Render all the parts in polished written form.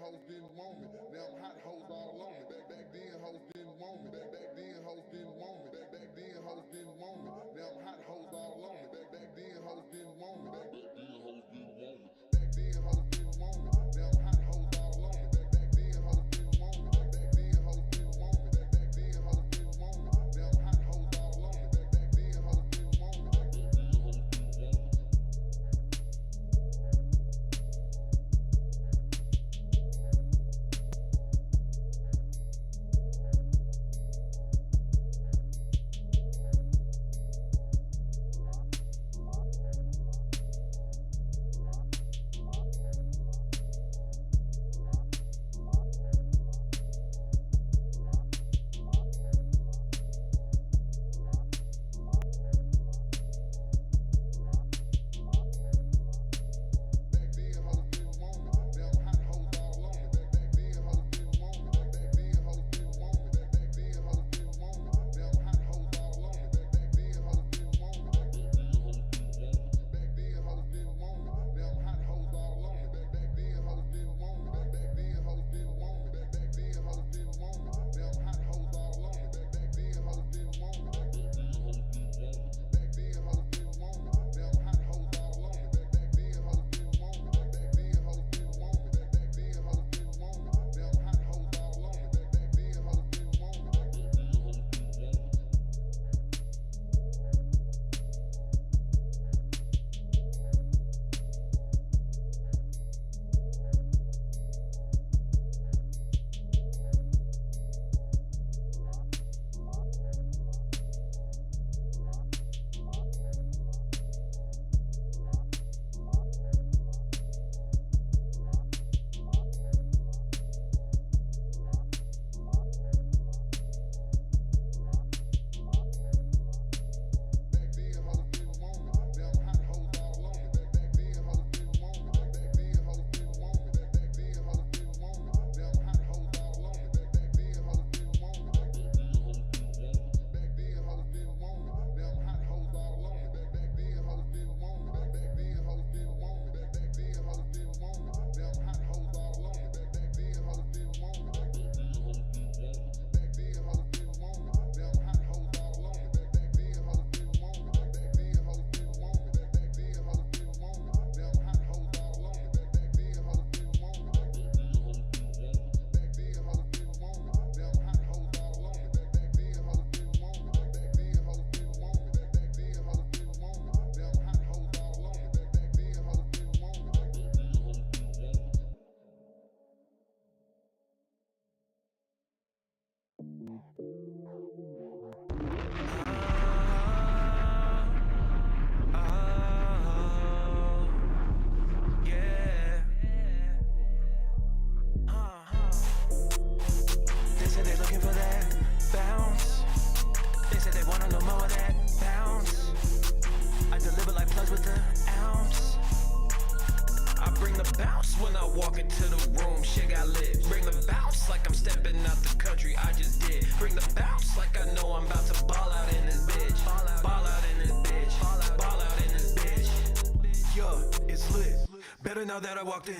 hoes didn't want me. Now I'm hot hoes all on me. Back then hoes didn't want me. Back then hoes didn't want me. Back then hoes didn't want me. Now I'm hot hoes all on me. Back then hoes didn't want me. Back then hoes didn't want me. Back then hoes didn't want me. Now I'm hot hoes all on me. Back then hoes didn't want me. Back then hoes didn't want me. Back then hoes didn't want me. Now I'm hot hoes all on me. Back then hoes didn't want me. Back then hoes didn't want me. Now that I walked in,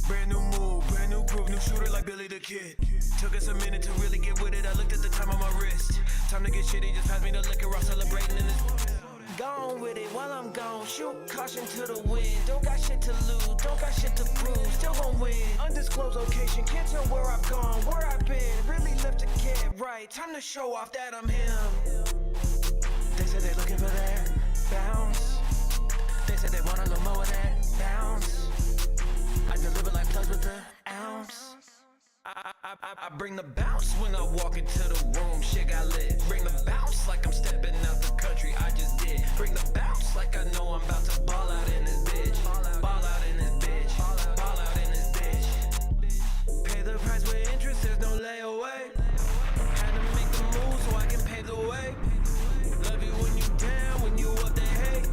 brand new move, brand new groove, new shooter like Billy the Kid. Took us a minute to really get with it. I looked at the time on my wrist. Time to get shitty, just pass me the liquor. I'm celebrating in this. Gone with it while I'm gone. Shoot caution to the wind. Don't got shit to lose, don't got shit to prove. Still gon' win. Undisclosed location, can't tell where I've gone, where I've been. Really left to get right. Time to show off that I'm him. They said they're looking for that bounce. They said they want a little more of that bounce. I deliver like plugs with the ounce. I bring the bounce when I walk into the room. Shit got lit. Bring the bounce like I'm stepping out the country. I just did. Bring the bounce like I know I'm about to ball out in this bitch. Ball out in this bitch. Ball out in this bitch. Pay the price with interest. There's no layaway. Had to make the move so I can pave the way. Love you when you down, when you up they hate.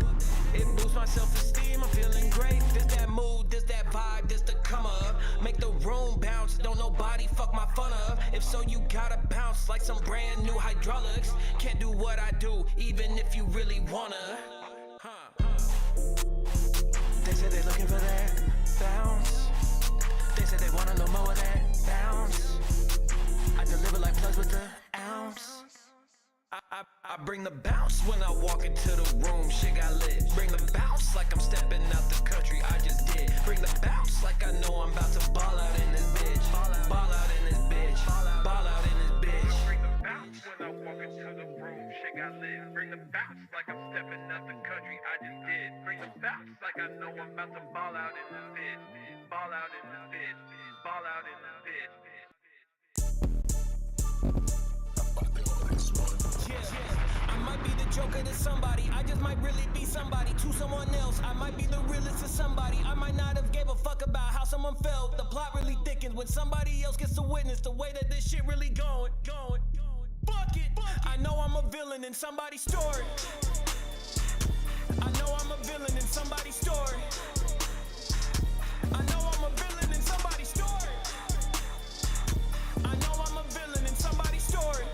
It boosts my self-esteem. I'm feeling great. This that mood, this that vibe, this the come up. Make the room bounce. Don't nobody fuck my fun up. If so, you gotta bounce like some brand new hydraulics. Can't do what I do, even if you really wanna. They said they looking for that bounce. They said they want a little more of that. Bring the bounce when I walk into the room, shit got lit. Bring the bounce like I'm stepping out the country, I just did. Bring the bounce like I know I'm about to ball out in this bitch. Ball out in this bitch. Ball out in this bitch. Bring the bounce when I walk into the room, shit got lit. Bring the bounce like I'm stepping out the country, I just did. Bring the bounce like I know I'm about to ball out in this bitch. Ball out in this bitch. Ball out in this bitch. I might be the joker to somebody, I just might really be somebody to someone else. I might be the realest to somebody, I might not have gave a fuck about how someone felt. The plot really thickens when somebody else gets to witness the way that this shit really going. Fuck it, I know I'm a villain in somebody's story. I know I'm a villain in somebody's story. I know I'm a villain in somebody's story. I know I'm a villain in somebody's story.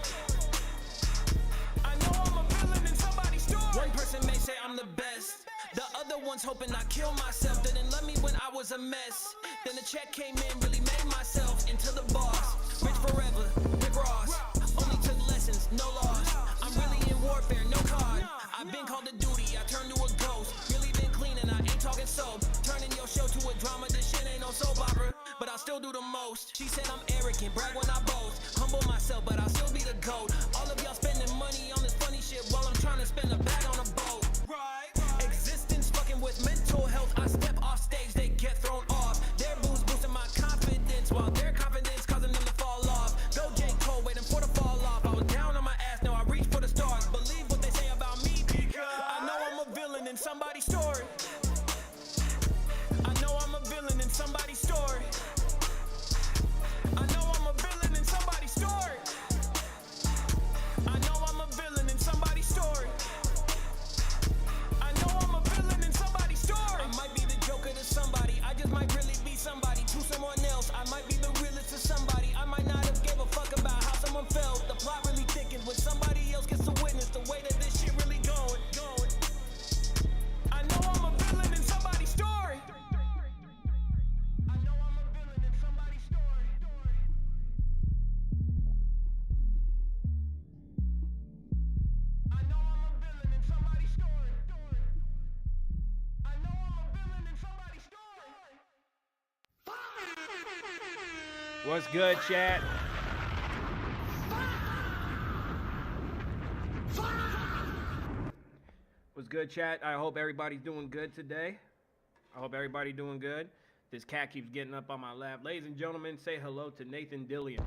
I know I'm a villain in somebody's story. One person may say I'm the best. The other one's hoping I kill myself. Didn't love me when I was a mess. Then the check came in, really made myself into the boss. Rich forever, Rick Ross. Only took lessons, no loss. I'm really in warfare, no card. I've been called to duty, I turned to a ghost. Really been cleaning, I ain't talking soap. Turning your show to a drama, this shit ain't no soap opera. But I'll still do the most. She said I'm arrogant, brag when I boast. Humble myself, but I'll still be the GOAT. All of y'all spending money on this funny shit while I'm trying to spend a bag on a boat. Right. Existence fucking with mental health. I step off stage, they get thrown off. Their booze boosting my confidence while their confidence causing them to fall off. Go J. Cole, waiting for the fall off. I was down on my ass, now I reach for the stars. Believe what they say about me because I know I'm a villain in somebody's story. I know I'm a villain in somebody's story. I know I'm a villain in somebody's story. I know I'm a villain in somebody's story. I know I'm a villain in somebody's story. I might be the joker to somebody, I just might really be somebody to someone else. I might be the realest to somebody, I might not have gave a fuck about how someone felt. The plot really thickens when somebody else gets to witness the way that this shit really going. I know I'm a villain in somebody's story. I know I'm a villain in somebody's story. I know I'm a villain in somebody's story. I know I'm a villain in somebody's story. What's good, chat? What's good, chat? I hope everybody's doing good today. I hope everybody's doing good. This cat keeps getting up on my lap. Ladies and gentlemen, say hello to Nathan Dillion.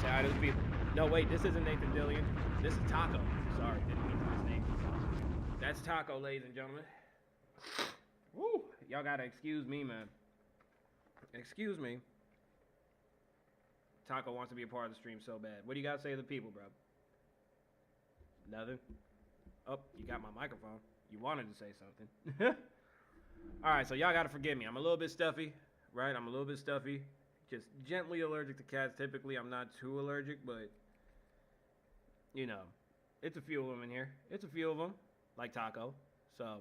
Say hi to the people. No, wait, this isn't Nathan Dillion. This is Taco. Sorry, didn't mean his name. That's Taco, ladies and gentlemen. Woo! Y'all gotta excuse me, man. Excuse me. Taco wants to be a part of the stream so bad. What do you gotta say to the people, bro? Nothing? Oh, you got my microphone. You wanted to say something. Alright, so y'all gotta forgive me. I'm a little bit stuffy, right? I'm a little bit stuffy. Just gently allergic to cats. Typically, I'm not too allergic, but, you know, it's a few of them in here. It's a few of them, like Taco. So,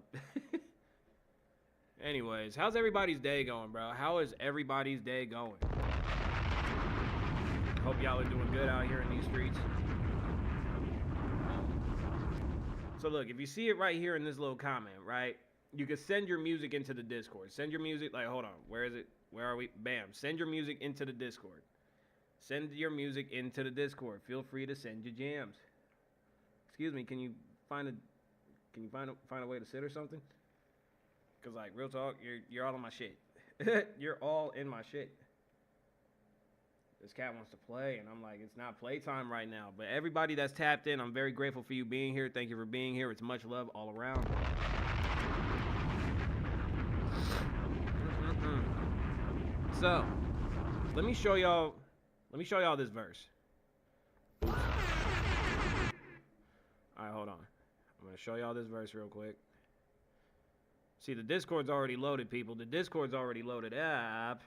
anyways, how's everybody's day going, bro? How is everybody's day going? Hope y'all are doing good out here in these streets. So look, if you see it right here in this little comment, right? You can send your music into the Discord. Send your music, like, hold on, where is it? Where are we? Bam, send your music into the Discord. Send your music into the Discord. Feel free to send your jams. Excuse me, can you find a way to sit or something? Cause like, real talk, you're all in my shit. You're all in my shit. This cat wants to play, and I'm like, it's not playtime right now. But everybody that's tapped in, I'm very grateful for you being here. Thank you for being here. It's much love all around. So, let me show y'all this verse. All right, hold on. I'm gonna show y'all this verse real quick. See, the Discord's already loaded, people. The Discord's already loaded up.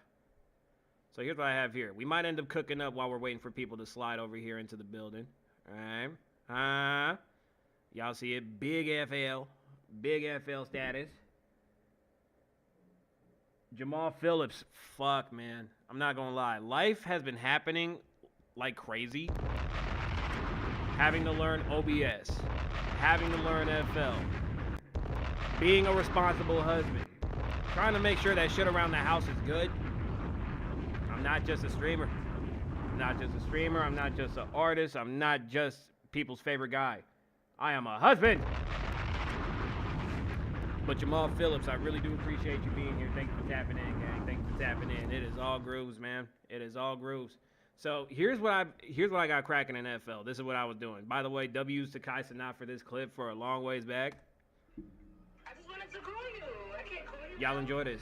So here's what I have here. We might end up cooking up while we're waiting for people to slide over here into the building. All right. Y'all see it? Big FL. Big FL status. Jamal Phillips. Fuck, man. I'm not gonna lie. Life has been happening like crazy. having to learn OBS, having to learn FL, being a responsible husband, trying to make sure that shit around the house is good. I'm not just a streamer. I'm not just a streamer. I'm not just an artist. I'm not just people's favorite guy. I am a husband. But Jamal Phillips, I really do appreciate you being here. Thank you for tapping in, gang. Thank you for tapping in. It is all grooves, man. It is all grooves. So here's what I got cracking in FL. This is what I was doing. By the way, W's to Kai Sanat for this clip for a long ways back. I just wanted to call you. I can't call you. Y'all enjoy this.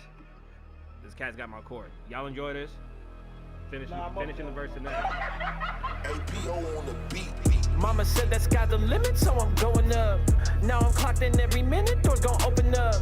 This cat's got my cord. Y'all enjoy this. Finishing the verse tonight. APO on the beat. Mama said that sky's the limit, so I'm going up. Now I'm clocked in every minute, doors gon' open up.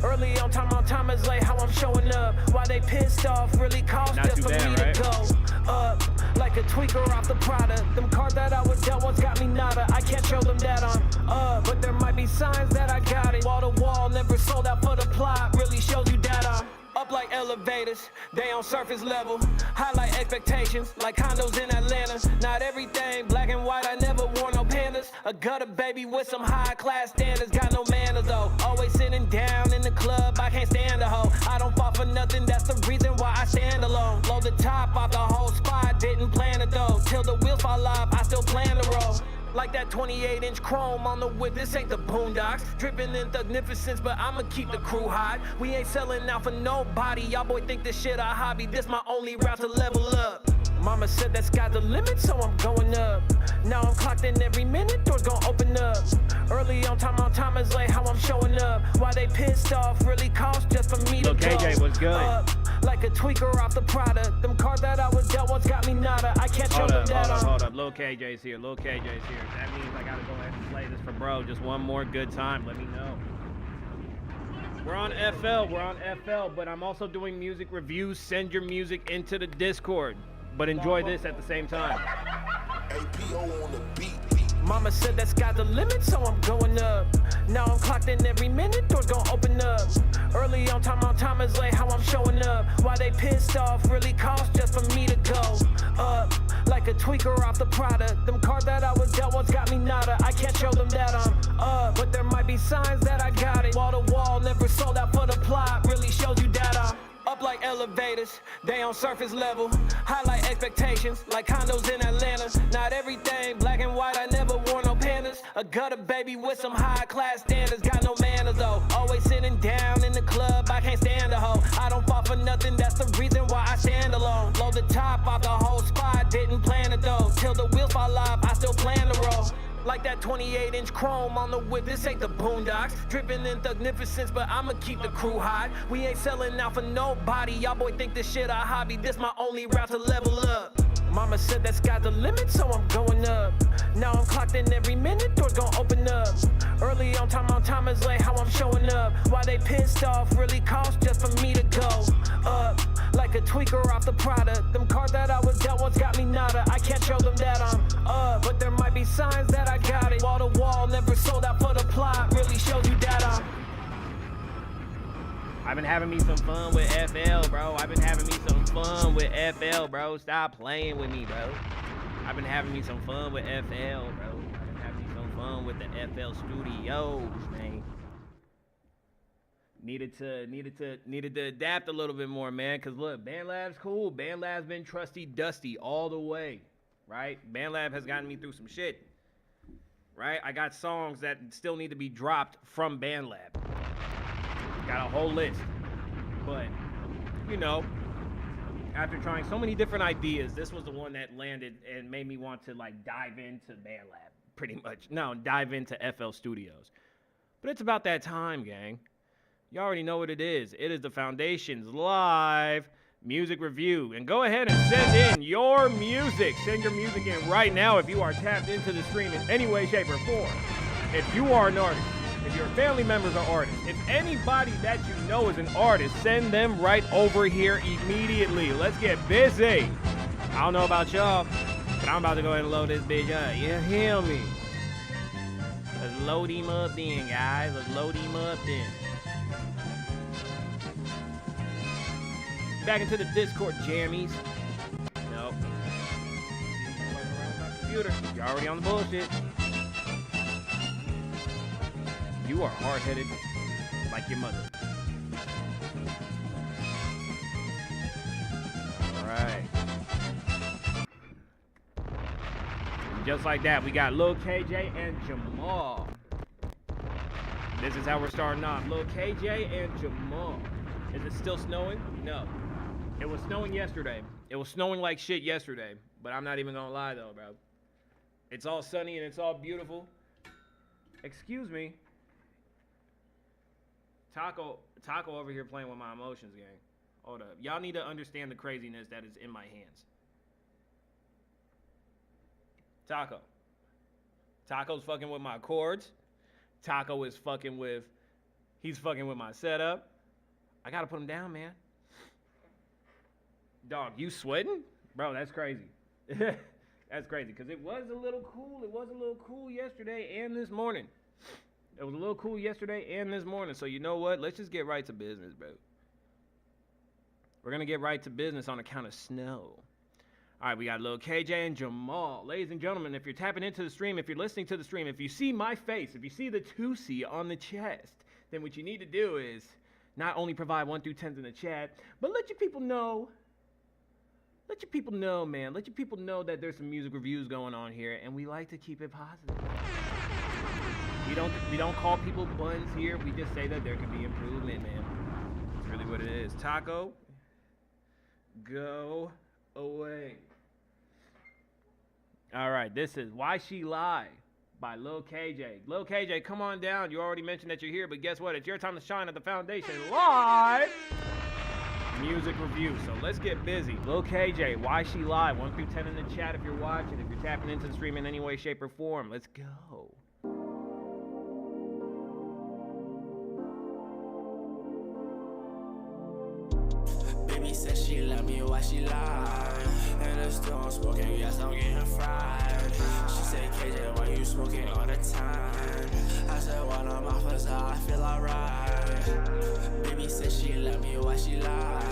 Early on time is late, how I'm showing up. Why they pissed off, really cost Not just too for bad, me right? to go up. Like a tweaker off the product. Them cards that I was dealt once got me nada. I can't show them that I'm up, but there might be signs that I got it. Wall to wall, never sold out for the plot. Really shows you that I'm up like elevators, they on surface level. Highlight expectations, like condos in Atlanta. Not everything black and white, I never wore no pandas. A gutter baby with some high class standards. Got no manners though, always sitting down in the club, I can't stand a hoe. I don't fall for nothing, that's the reason why I stand alone. Blow the top off the whole spot, didn't plan it though. Till the wheels fall off, I still plan to roll. Like that 28-inch chrome on the whip, this ain't the Boondocks. Dripping in magnificence, but I'ma keep the crew hot. We ain't selling out for nobody. Y'all boy think this shit a hobby. This my only route to level up. Mama said that sky's the limit, so I'm going up. Now I'm clocked in every minute, doors gon' open up. Early on time is late, how I'm showing up. Why they pissed off, really cost just for me to go KJ was good. up. Like a tweaker off the product. Them cards that I was dealt once got me nada. I can't show them that Hold up. Lil KJ's here. Lil KJ's here. That means I gotta go ahead and play this for bro. Just one more good time. Let me know. We're on FL, but I'm also doing music reviews. Send your music into the Discord. But enjoy this at the same time. APO on the beat. Mama said that sky's the limit, so I'm going up. Now I'm clocked in every minute, doors gon' open up. Early on time is late, how I'm showing up. Why they pissed off, really cost just for me to go up. Like a tweaker off the product. Them cards that I was dealt once got me nada. I can't show them that I'm up, but there might be signs that I got it. Wall to wall, never sold out for the plot. Really shows you that I'm up like elevators, they on surface level. Highlight expectations, like condos in Atlanta. Not everything black and white, I never wore no pandas. A gutter baby with some high class standards. Got no manners though, always sitting down in the club, I can't stand a hoe. I don't fall for nothing, that's the reason why I stand alone. Blow the top off the whole spot, didn't plan it though. Till the wheels fall off, I still plan to roll. Like that 28-inch chrome on the whip, this ain't the Boondocks. Dripping in magnificence, but I'ma keep the crew hot. We ain't selling out for nobody. Y'all boy think this shit a hobby. This my only route to level up. Mama said that sky's the limit, so I'm going up. Now I'm clocked in every minute, doors gon' open up. Early on time is late, how I'm showing up. Why they pissed off, really cost just for me to go up. Like a tweaker off the product. Them cards that I was dealt once got me nada. I can't show them that I'm up, but there might be signs that I got it. Wall to wall, never sold out for the plot. Really shows you that I'm I've been having me some fun with FL, bro. I've been having me some fun with FL, bro. Stop playing with me, bro. I've been having me some fun with FL, bro. I've been having me some fun with the FL Studios, man. Needed to adapt a little bit more, man. Cause look, BandLab's cool. BandLab's been trusty dusty all the way, right? BandLab has gotten me through some shit, right? I got songs that still need to be dropped from BandLab. Got a whole list, but you know, after trying so many different ideas, this was the one that landed and made me want to like dive into BandLab, pretty much. No, dive into FL Studios. But it's about that time, gang. You already know what it is. It is the Foundation's live music review. And go ahead and send in your music. Send your music in right now if you are tapped into the stream in any way, shape, or form. If you are an artist, if your family members are artists, if anybody that you know is an artist, send them right over here immediately. Let's get busy. I don't know about y'all, but I'm about to go ahead and load this bitch up. You hear me? Let's load him up then, guys. Let's load him up then. Back into the Discord jammies. Nope. computer. You're already on the bullshit. You are hard-headed like your mother. All right. And just like that, we got Lil KJ and Jamal. This is how we're starting off. Lil KJ and Jamal. Is it still snowing? No. It was snowing yesterday. It was snowing like shit yesterday. But I'm not even gonna lie though, bro. It's all sunny and it's all beautiful. Excuse me. Taco over here playing with my emotions, gang. Hold up. Y'all need to understand the craziness that is in my hands. Taco's fucking with my chords. Taco is fucking with, he's fucking with my setup. I gotta put him down, man. Dog, you sweating? Bro, that's crazy. That's crazy, because it was a little cool. It was a little cool yesterday and this morning. It was a little cool yesterday and this morning. So you know what? Let's just get right to business, bro. We're going to get right to business on account of snow. All right, we got Lil KJ and Jamal. Ladies and gentlemen, if you're tapping into the stream, if you're listening to the stream, if you see my face, if you see the 2C on the chest, then what you need to do is not only provide 1 through 10s in the chat, but let your people know. Let your people know, man. Let your people know that there's some music reviews going on here, and we like to keep it positive. We don't call people buns here. We just say that there can be improvement, man. That's really what it is. Taco, go away. All right, this is Why She Lie by Lil KJ. Lil KJ, come on down. You already mentioned that you're here, but guess what? It's your time to shine at the Foundation Live music review. So let's get busy. Lil KJ, Why She Lie? 1 through 10 in the chat if you're watching. If you're tapping into the stream in any way, shape, or form, let's go. Baby said she love me, why she lie? And the storm smoking, yes, I'm getting fried. She said, KJ, why you smoking all the time? I said, while I'm off us, I feel alright. Baby said she love me, why she lie?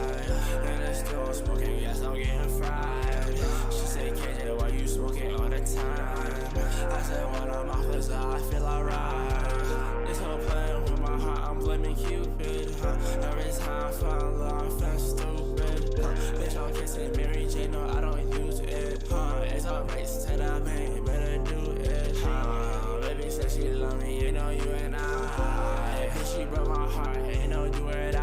And the storm smoking, yes, I'm getting fried. She said, KJ, why you smoking all the time? I said, while I'm off us, I feel alright. This whole playing with my heart, I'm blaming Cupid. Every time I fall in love, I'm feeling stupid. Bitch, I'm kissing Mary Jane, no, I don't use it. It's a race to the main, better do it. Baby said she love me, you know you and I. She broke my heart, ain't no do or die.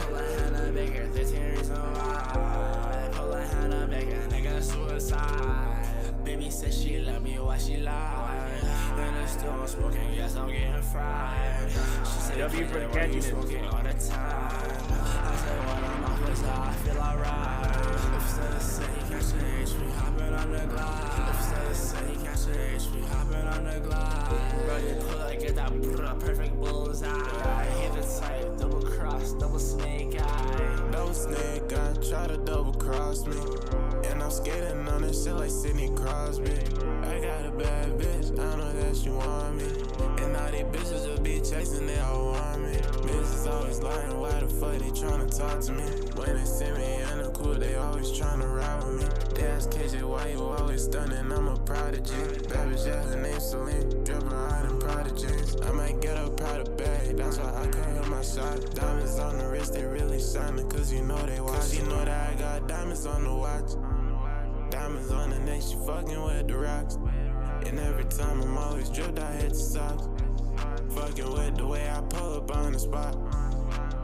Pull a hand up, make her 13 reasons why. Pull a hand up, make a nigga suicide. Baby said she love me, why she lie? And the storm smoking, yes, I'm getting fried. She said, W for the why you catchiness. smoking all the time? I said, when I'm off this, I feel alright. If instead of saying you catch the H, we hopping on the glide. If instead of saying you catch the H, we hopping on the glide. Bro, you pull like get that perfect bullseye. Hit the tight, double cross, double snake eye. Double snake, I try to double cross me. And I'm skating on this shit like Sidney Crosby. I got a bad bitch, I know that she want me. And all these bitches will be chasing, they all want me. Bitches always lying, why the fuck they tryna talk to me? When they see me in the cool, they always tryna ride with me. They ask KJ why you always stunning, I'm a prodigy. Bad bitch, yeah, her name's Celine, drip her out in prodigies. I might get a Prada bag, that's why I can't hit my shot. Diamonds on the wrist, they really shining, cause you know they watch. Cause you know that I got diamonds on the watch. Diamonds on the neck, she fucking with the rocks. And every time I'm always dripped, I hit the socks. Fucking with the way I pull up on the spot.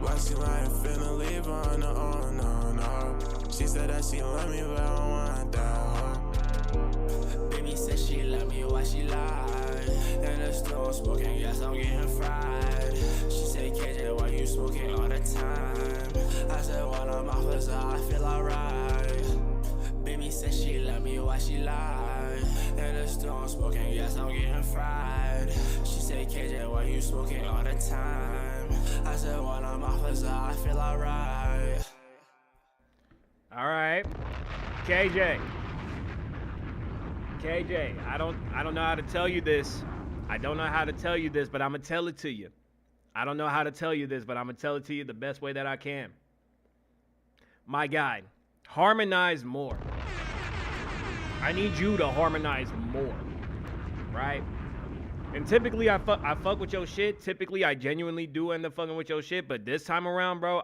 Why she lying, finna leave her on the own, no, no. She said that she love me, but I don't want that hoe. Baby said she love me, why she lie? And the storm smoking, yes, I'm getting fried. She said, KJ, why you smoking all the time? I said, when I'm off us, I feel alright. Baby said she love me, why she lie? And the storm smoking, yes, I'm getting fried. She said, KJ, why you smoking all the time? I said, when I'm off us, I feel alright. All right. KJ, I don't know how to tell you this. I don't know how to tell you this, but I'm going to tell it to you. I don't know how to tell you this, but I'm going to tell it to you the best way that I can. My guy, harmonize more. I need you to harmonize more, right? And typically I fuck with your shit. Typically I genuinely do end up fucking with your shit. But this time around, bro,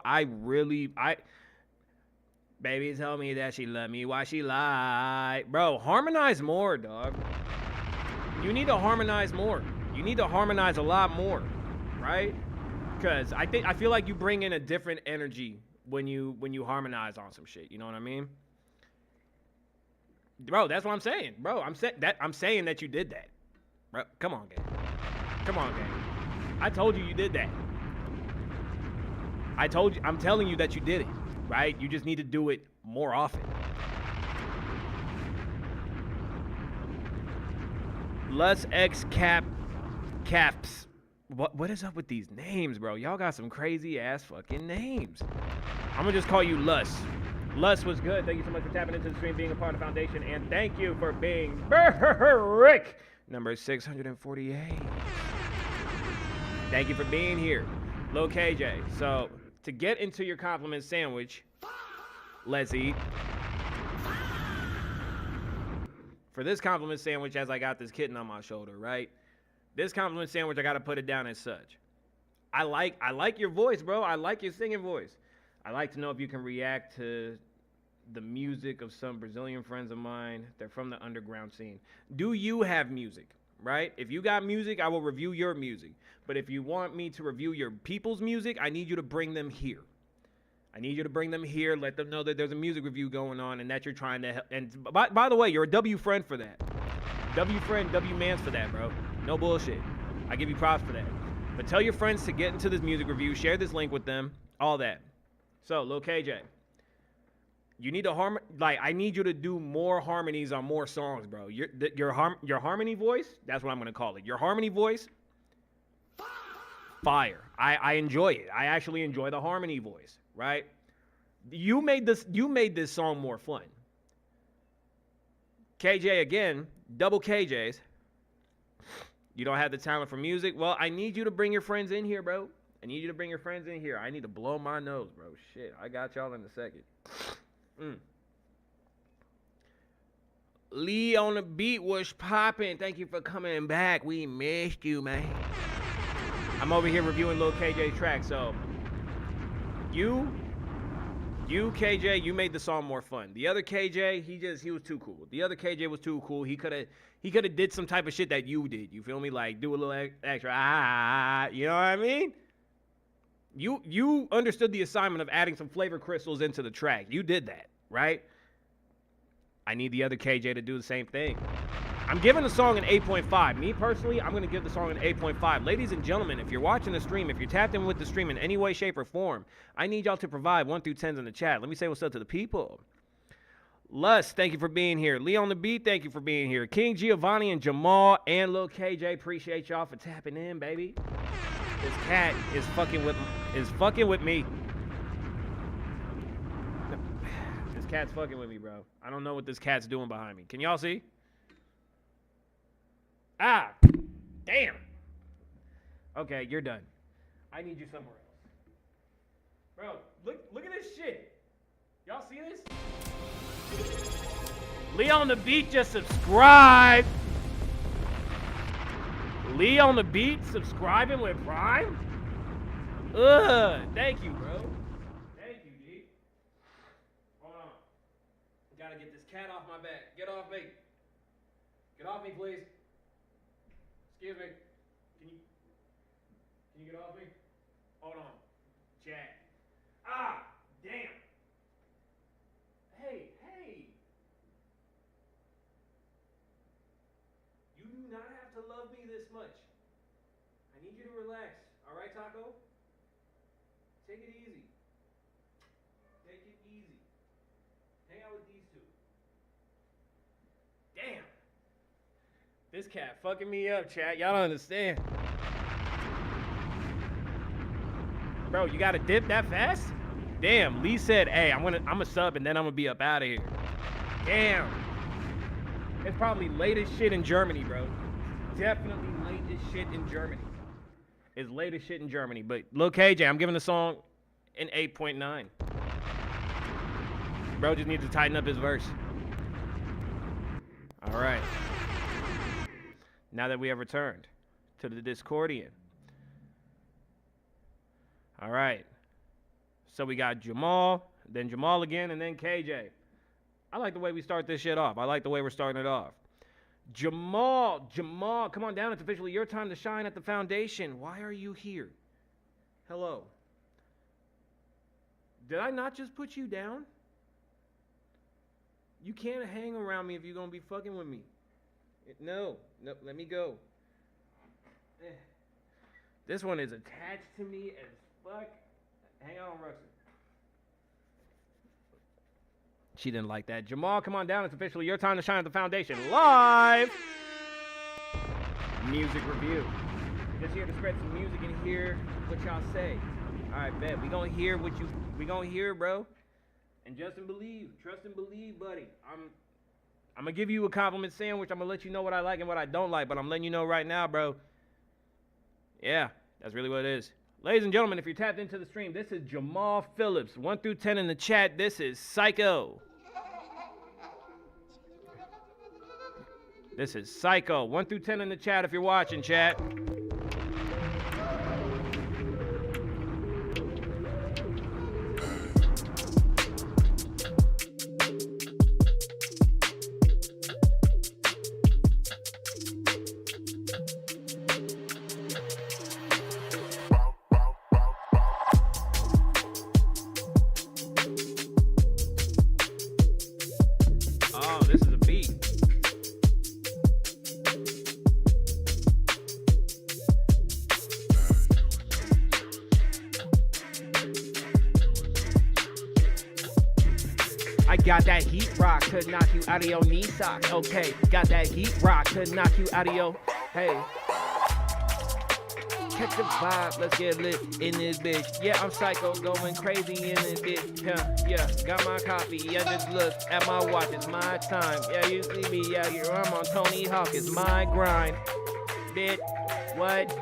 Baby told me that she loved me. Why she lied? Bro, harmonize more, dog. You need to harmonize more. You need to harmonize a lot more, right? Because I feel like you bring in a different energy when you harmonize on some shit. You know what I mean? Bro, that's what I'm saying. Bro, I'm saying that you did that. Bro, come on, gang. Come on, gang. I told you did that. I'm telling you that you did it, right? You just need to do it more often. Lus X Caps. What is up with these names, bro? Y'all got some crazy ass fucking names. I'm gonna just call you Lus. Lus was good. Thank you so much for tapping into the stream, being a part of the foundation, and thank you for being Rick number 648. Thank you for being here, Lil KJ. So to get into your compliment sandwich, let's eat. For this compliment sandwich, as I got this kitten on my shoulder, right? This compliment sandwich, I gotta put it down as such. I like your voice, bro. I like your singing voice. I like to know if you can react to the music of some Brazilian friends of mine. They're from the underground scene. Do you have music, right? If you got music, I will review your music. But if you want me to review your people's music, I need you to bring them here. I need you to bring them here, let them know that there's a music review going on and that you're trying to help. And by the way, you're a W friend for that. W friend, W mans for that, bro. No bullshit. I give you props for that. But tell your friends to get into this music review, share this link with them, all that. So, Lil KJ, you need to I need you to do more harmonies on more songs, bro. Your harmony voice, that's what I'm gonna call it. Your harmony voice, fire. I enjoy it. I actually enjoy the harmony voice, right? You made this song more fun. KJ again, double KJs. You don't have the talent for music? Well, I need you to bring your friends in here, bro. I need you to bring your friends in here. I need to blow my nose, bro. Shit, I got y'all in a second. Lee on the beat was popping. Thank you for coming back. We missed you, man. I'm over here reviewing Lil KJ's track. So, you KJ, you made the song more fun. The other KJ, he was too cool. The other KJ was too cool. He could have did some type of shit that you did. You feel me? Like do a little extra. You know what I mean? You understood the assignment of adding some flavor crystals into the track. You did that, right? I need the other KJ to do the same thing. I'm giving the song an 8.5. Me personally, I'm going to give the song an 8.5. Ladies and gentlemen, if you're watching the stream, if you're tapped in with the stream in any way, shape, or form, I need y'all to provide 1 through 10s in the chat. Let me say what's up to the people. Lus, thank you for being here. Lee on the beat, thank you for being here. King Giovanni and Jamal and Lil KJ, appreciate y'all for tapping in, baby. This cat is fucking with me. This cat's fucking with me, bro. I don't know what this cat's doing behind me. Can y'all see? Ah, damn. Okay, you're done. I need you somewhere else. Bro, look at this shit. Y'all see this? Lee on the beat just subscribed. Lee on the beat subscribing with Prime? Thank you, bro. Thank you, G. Hold on. Gotta get this cat off my back. Get off me. Get off me, please. Excuse me. Can you get off me? Hold on. Chat. Ah, damn. Hey. You do not have to love me this much. I need you to relax. All right, Taco? Take it easy. Take it easy. Hang out with these two. Damn. This cat fucking me up, chat. Y'all don't understand. Bro, you gotta dip that fast? Damn, Lee said, hey, I'm a sub and then I'm gonna be up out of here. Damn. It's probably late as shit in Germany, bro. Definitely late as shit in Germany. It's late as shit in Germany. But Lil KJ, I'm giving the song an 8.9. Bro just needs to tighten up his verse. All right. Now that we have returned to the Discordian. All right. So we got Jamal, then Jamal again, and then KJ. I like the way we start this shit off. I like the way we're starting it off. Jamal, come on down. It's officially your time to shine at the foundation. Why are you here? Hello. Did I not just put you down? You can't hang around me if you're going to be fucking with me. No, let me go. This one is attached to me as fuck. Hang on, Ruxin. She didn't like that. Jamal, come on down. It's officially your time to shine at the foundation. Live music review. Just here to spread some music and hear what y'all say. All right, bet. We gonna hear what we gonna hear, bro. And just and believe. Trust and believe, buddy. I'm gonna give you a compliment sandwich. I'm gonna let you know what I like and what I don't like, but I'm letting you know right now, bro. Yeah, that's really what it is. Ladies and gentlemen, if you're tapped into the stream, this is Jamal Phillips. 1 through 10 in the chat. This is Psycho. This is Psycho. 1 through 10 in the chat if you're watching, chat. Oh, this is a beat. I got that heat rock to knock you out of your knee sock. Okay, got that heat rock to knock you out of your. Hey. Catch the vibe, let's get lit in this bitch. Yeah, I'm psycho, going crazy in this bitch. Yeah, got my coffee, yeah, just look at my watch, it's my time. Yeah, you see me out here, I'm on Tony Hawk, it's my grind. Bitch, what?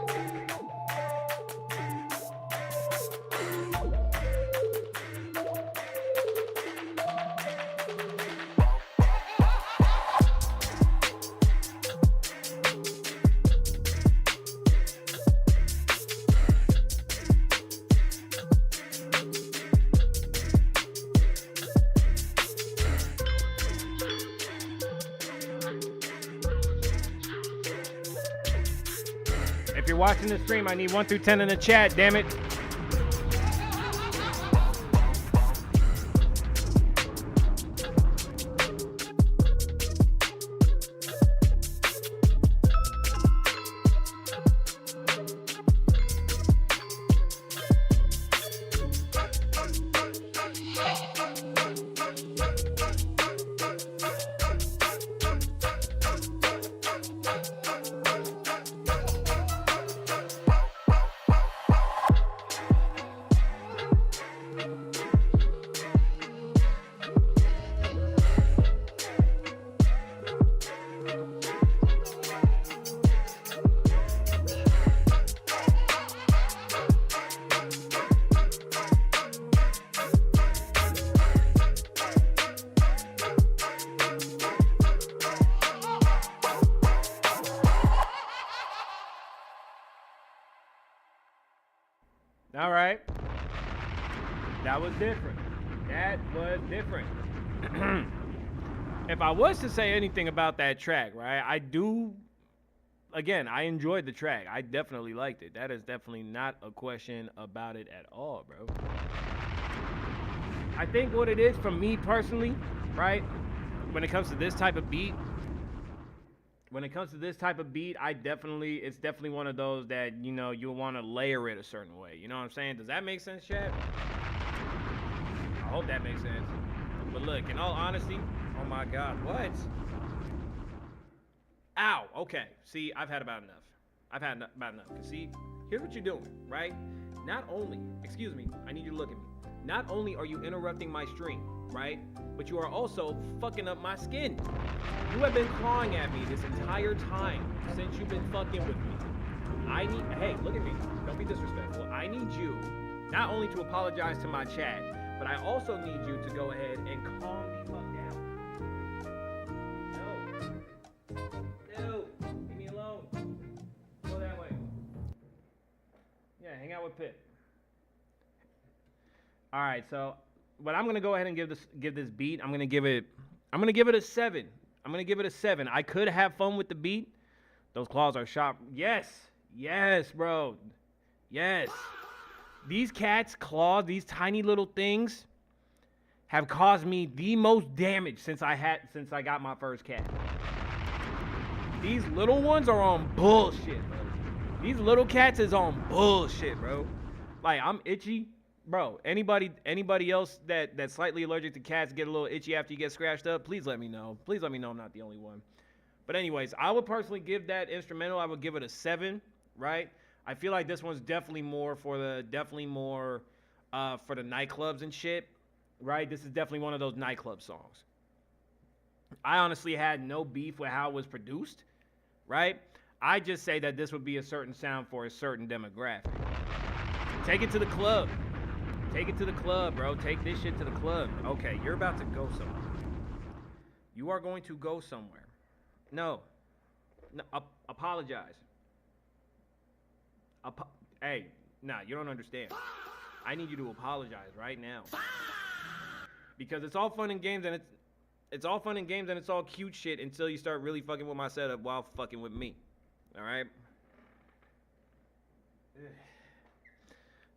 If you're watching the stream, I need 1 through 10 in the chat, damn it. All right. That was different. That was different. If I was to say anything about that track, right, I enjoyed the track. I definitely liked it. That is definitely not a question about it at all, bro. I think what it is for me personally, right, when it comes to this type of beat, it's definitely one of those that, you know, you'll want to layer it a certain way. You know what I'm saying? Does that make sense, Chad? I hope that makes sense. But look, in all honesty, oh my God, what? Ow, okay. See, I've had about enough. See, here's what you're doing, right? Not only, excuse me, I need you to look at me. Not only are you interrupting my stream, right? But you are also fucking up my skin. You have been clawing at me this entire time since you've been fucking with me. Hey, look at me. Don't be disrespectful. I need you not only to apologize to my chat, but I also need you to go ahead and calm the fuck down. No. with Pip. All right, so but I'm gonna go ahead and give this beat. I'm gonna give it a 7. I'm gonna give it a 7. I could have fun with the beat. Those claws are sharp. Yes, bro. Yes. These cats' claws, these tiny little things, have caused me the most damage since I got my first cat. These little ones are on bullshit, bro. These little cats is on bullshit, bro. Like, I'm itchy. Bro, anybody else that's slightly allergic to cats get a little itchy after you get scratched up, please let me know. Please let me know I'm not the only one. But anyways, I would personally give that instrumental, I would give it a 7, right? I feel like this one's definitely more for the nightclubs and shit, right? This is definitely one of those nightclub songs. I honestly had no beef with how it was produced, right? I just say that this would be a certain sound for a certain demographic. Take it to the club. Take it to the club, bro. Take this shit to the club. Okay, you're about to go somewhere. You are going to go somewhere. No, apologize. Hey, nah, you don't understand. I need you to apologize right now. Because it's all fun and games, and it's all fun and games, and it's all cute shit until you start really fucking with my setup while fucking with me. All right?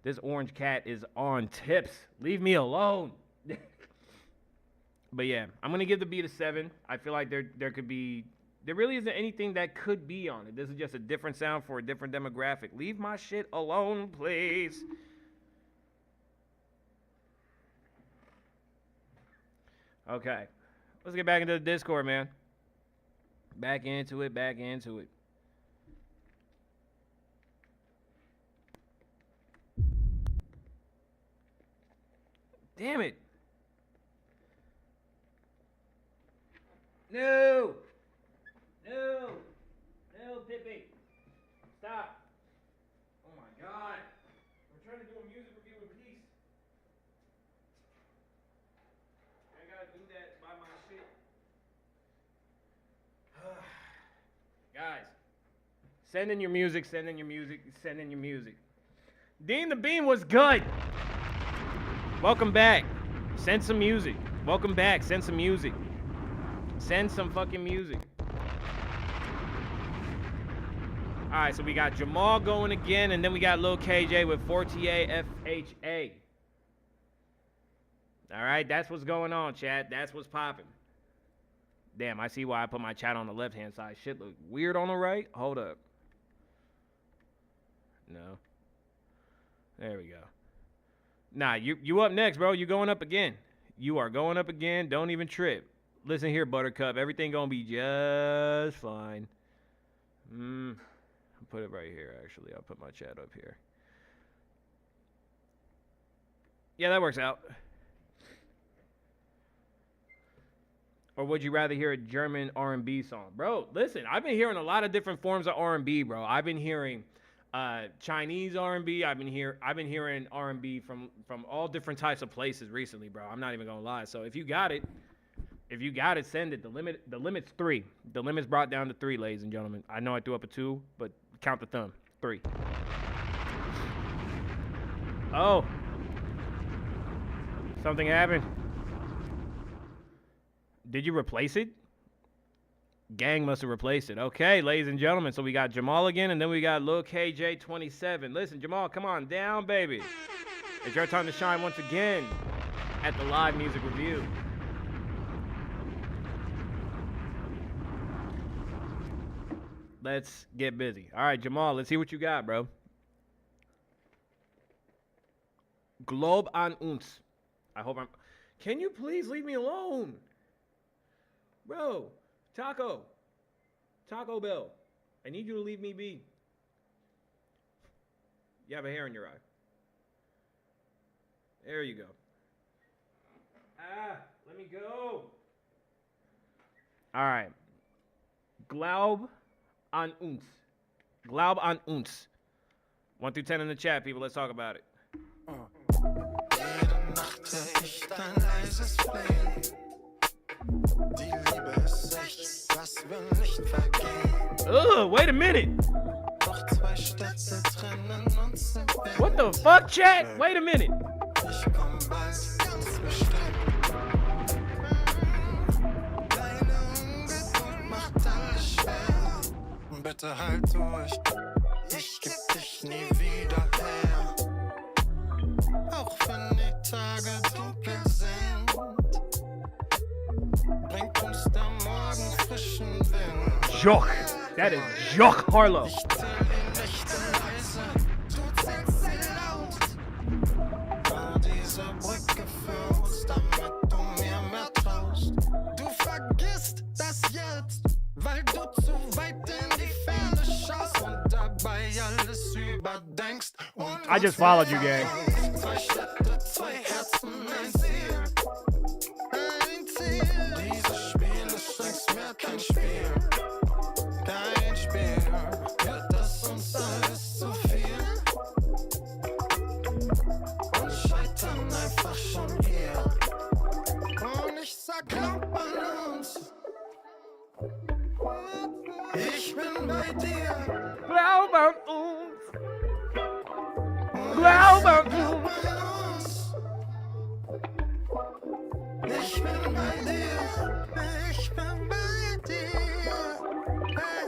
This orange cat is on tips. Leave me alone. But yeah, I'm gonna give the beat a 7. I feel like there really isn't anything that could be on it. This is just a different sound for a different demographic. Leave my shit alone, please. Okay, let's get back into the Discord, man. Back into it. Damn it. No, Pippi. Stop. Oh my God. We're trying to do a music review in peace. I gotta do that by my shit. Guys, send in your music. Dean the Bean was good. Welcome back. Send some music. Welcome back. Send some music. Send some fucking music. Alright, so we got Jamal going again, and then we got Lil KJ with Fortier FHA. Alright, that's what's going on, chat. That's what's popping. Damn, I see why I put my chat on the left-hand side. Shit look weird on the right. Hold up. No. There we go. Nah, you up next, bro. You going up again. You are going up again. Don't even trip. Listen here, Buttercup. Everything gonna be just fine. I'll put it right here, actually. I'll put my chat up here. Yeah, that works out. Or would you rather hear a German R&B song? Bro, listen, I've been hearing a lot of different forms of R&B, bro. I've been hearing Chinese R&B. I've been hearing R&B from all different types of places recently, bro. I'm not even gonna lie. So if you got it, send it. The limit's 3. The limit's brought down to 3, ladies and gentlemen. I know I threw up a 2, but count the thumb. 3. Oh, something happened. Did you replace it? Gang must have replaced it. Okay, ladies and gentlemen. So we got Jamal again, and then we got Lil KJ27. Listen, Jamal, come on down, baby. It's your time to shine once again at the live music review. Let's get busy. All right, Jamal, let's see what you got, bro. Glaub an uns. I hope I'm... Can you please leave me alone? Bro, Taco Bell, I need you to leave me be. You have a hair in your eye. There you go. Let me go. All right. Glaub an uns. Glaub an uns. 1 through 10 in the chat, people. Let's talk about it. Ugh, wait a minute. What the fuck, chat? Wait a minute. Ich komm bald, ganz bestimmt. Deine Ungeduld macht alles schwer. Bitte halt durch, ich geb dich nie wieder her. Auch wenn die Tage dunkel sind, bringt uns der Morgen frischen Wind. Joch. That is Joch Harlow. Ich zähl die Nächte leise, du zählst sie laut. Bau diese Brücke für uns, damit du mir mehr traust. Du vergisst das jetzt, weil du zu weit in die Ferne schaust und dabei alles überdenkst. Und I just followed you, gang. zwei Städte, zwei Herzen, ein Ziel. Ein Ziel. Dieses Spiel ist längst mehr kein Spiel. Kein Spiel. Wird das uns alles zu viel? Und scheitern einfach schon hier. Und ich sag, glaub an uns. Ich bin bei dir. Glaub an uns. Glaub an uns. Ich bin bei dir. Ich bin bei dir. Hey.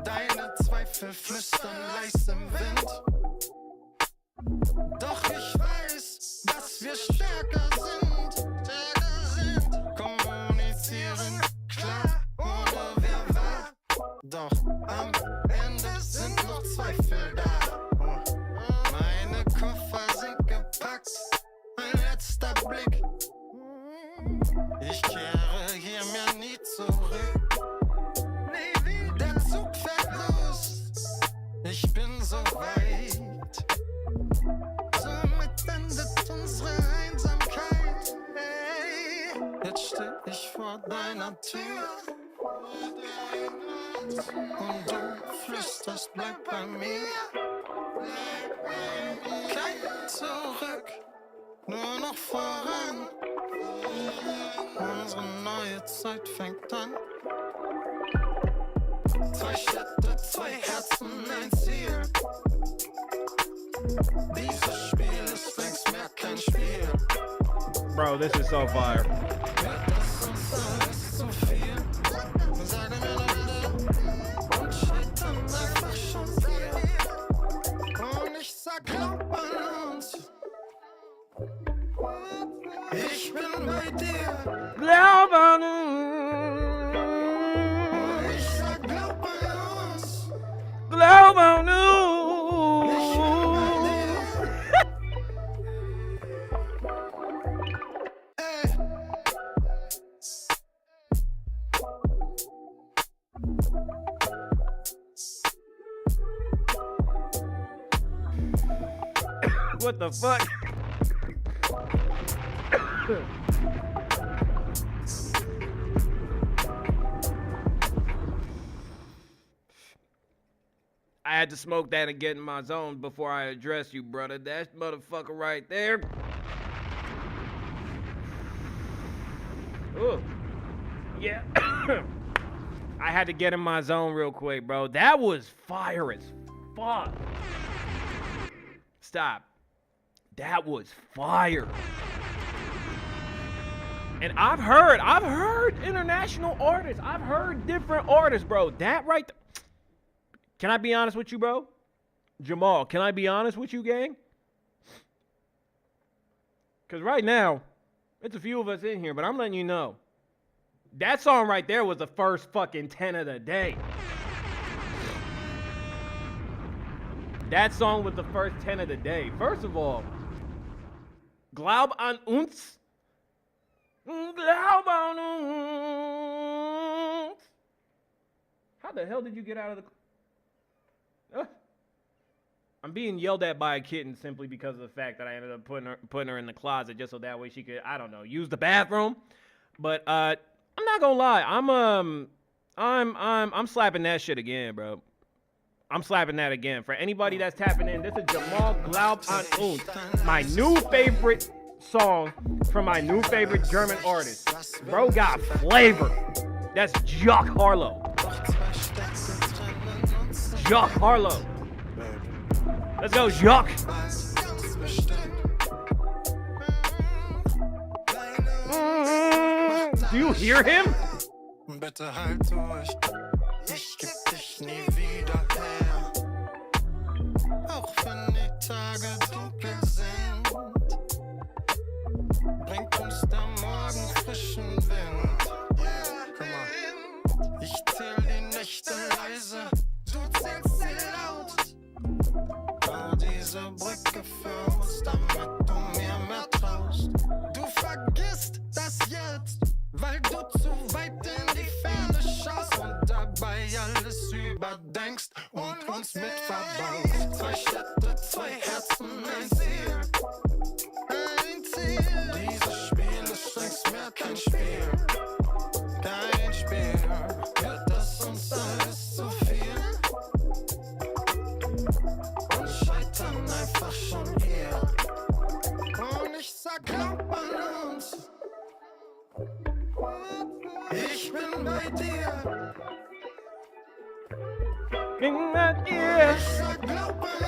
Deine Zweifel flüstern leise im Wind. Doch ich weiß, dass wir stärker sind. Kommunizieren klar, ohne wer war. Doch am Ende sind noch Zweifel da. Meine Koffer sind gepackt, ein letzter Blick. Ich kehre hier mir nie zurück. Nee, wie der Zug fährt los. Ich bin so weit. Somit endet unsere Einsamkeit. Hey, jetzt steh ich vor deiner Tür. Und du flüsterst, bleib bei mir. Kein zurück, nur noch voran. Unsere neue Zeit fängt an. Zwei Städte, zwei Herzen, ein Ziel. Dieses Spiel ist längst mehr kein Spiel. Bro, this is so fire. Wird das uns alles zu viel? Sag mir doch bitte. Und scheitern einfach schon hier. Und ich sag, glaub an uns. Ich bin bei dir. Glaub an uns. Ich sag, glaub an uns. Glaub an uns. Ich bin bei dir. Ey. What the fuck? I had to smoke that and get in my zone before I address you, brother. That motherfucker right there. Ooh. Yeah. I had to get in my zone real quick, bro. That was fire as fuck. Stop. That was fire. And I've heard international artists. I've heard different artists, bro. That right there. Can I be honest with you, bro? Jamal, can I be honest with you, gang? Because right now, it's a few of us in here, but I'm letting you know. That song right there was the first fucking 10 of the day. That song was the first 10 of the day. First of all, Glaub an uns. Glaub an uns. How the hell did you get out of the... I'm being yelled at by a kitten simply because of the fact that I ended up putting her in the closet just so that way she could, I don't know, use the bathroom. But I'm not gonna lie, I'm slapping that shit again, bro. I'm slapping that again. For anybody that's tapping in, this is Jamal Glaub an uns, my new favorite song from my new favorite German artist. Bro got flavor. That's Joch Harlow. Joch Harlow. Let's go, Jacques. Weiß ganz bestimmt. Do you hear him? Bitte halt durch, ich geb dich nie wieder her. Auch wenn die Tage dunkel sind, bringt uns der Morgen frischen Wind. Guck mal, ich zähl die Nächte leise, du zählst sie laut. Bau diese Brücke für uns, damit du mir mehr traust. Du vergisst das jetzt, weil du zu weit in die Ferne schaust und dabei alles überdenkst und uns mit verbaust. 2 Städte, 2 Herzen, ein Ziel. Ein Ziel. Dieses Spiel ist längst mehr kein Spiel. Kein Spiel. Wird das uns alles zu viel? Und scheitern einfach schon hier. Und ich sag, glaub an uns. Ich bin bei dir. Ich sag, glaub an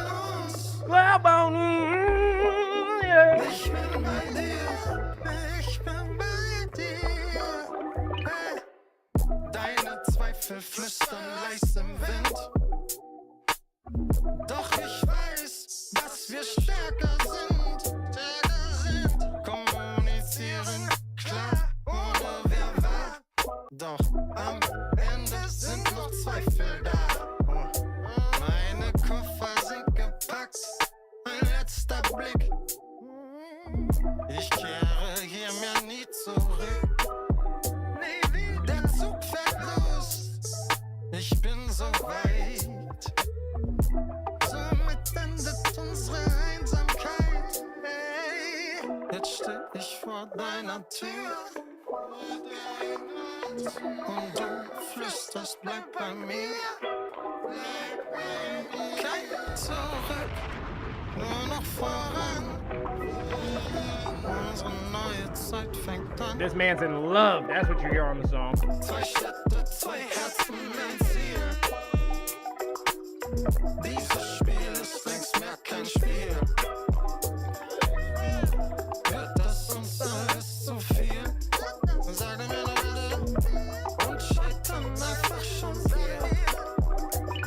uns. Ich bin bei dir. Ich bin bei dir. Hey. Deine Zweifel flüstern leis im Wind. Doch ich weiß, dass wir stärker sind. Kommunizieren klar, ohne wer war. Doch am Ende sind noch Zweifel da. Meine Koffer sind gepackt, ein letzter Blick. Ich kehre hier mehr nie zurück. Der Zug fährt los, ich bin so weit. Somit endet unsere Einsamkeit. Hey, jetzt steh ich vor deiner Tür. Und du flüsterst, bleib bei mir. Kein Zurück, nur noch voran. Unsere neue Zeit fängt an. This man's in love. That's what you hear on the song. 2 Städte, 2 Herzen, ein Ziel. Dieses Spiel ist längst mehr kein Spiel. Wird das uns alles zu viel? Sag mir nur bitte. Und scheitern einfach schon hier.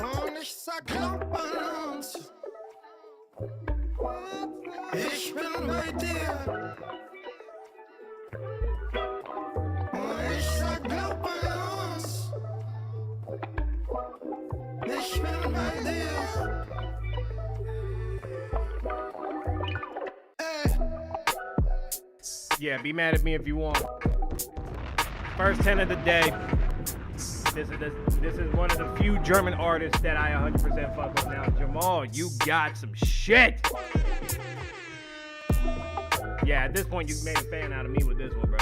Und ich sag, glaub an uns. Ich bin bei dir. Und ich sag, glaub an uns. Ich bin bei dir. Ey. Yeah, be mad at me if you want. First 10 of the day. This is one of the few German artists that I 100% fuck with now. Jamal, you got some shit. Yeah, at this point, you made a fan out of me with this one, bro.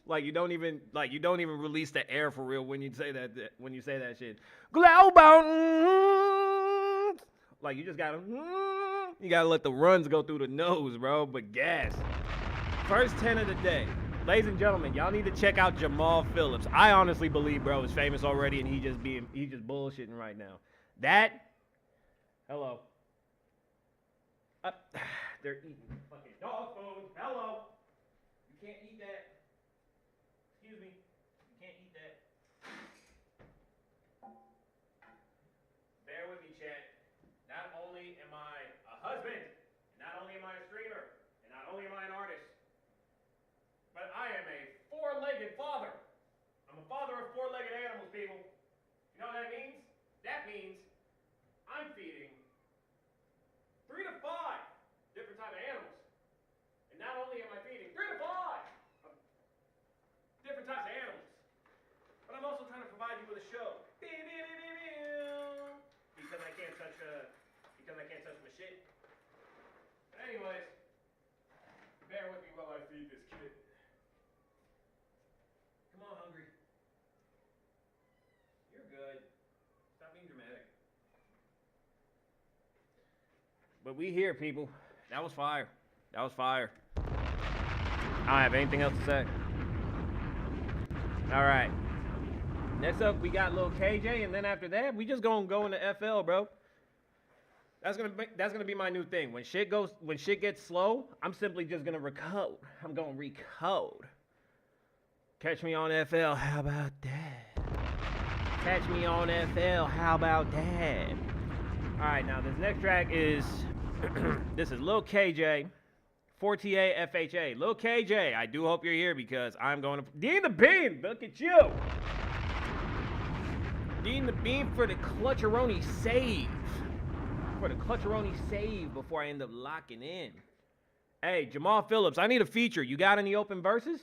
Like you don't even release the air for real when you say that shit. Like you just gotta let the runs go through the nose, bro. But gas. First 10 of the day. Ladies and gentlemen, y'all need to check out Jamal Phillips. I honestly believe bro is famous already and he just bullshitting right now. That hello. They're eating fucking dog food. Hello. You can't eat that. Excuse me. You can't eat that. Bear with me, chat. Not only am I a husband, not only am I a streamer, and not only am I an artist, but I am a 4-legged father. I'm a father of 4-legged animals, people. You know what that means? That means I'm feeding 3 to 5 different type of animals. And not only am I feeding 3 to 5 different types of animals, but I'm also trying to provide you with a show. Because I can't touch my shit. But anyways, bear with me while I feed this kid. Come on, hungry. You're good. Stop being dramatic. But we here, people. That was fire. That was fire. I don't have anything else to say. All right. Next up, we got Lil KJ, and then after that, we just gonna go into FL, bro. That's gonna be my new thing. When shit gets slow, I'm simply just gonna recode. I'm gonna recode. Catch me on FL. How about that? Catch me on FL. How about that? All right, now this next track is this is Lil KJ, 4TA FHA. Lil KJ, I do hope you're here because I'm going to Dean the Bean. Look at you. Dean the Bean for the Clutcheroni save. For the Clutcheroni save before I end up locking in. Hey, Jamal Phillips, I need a feature. You got any open verses?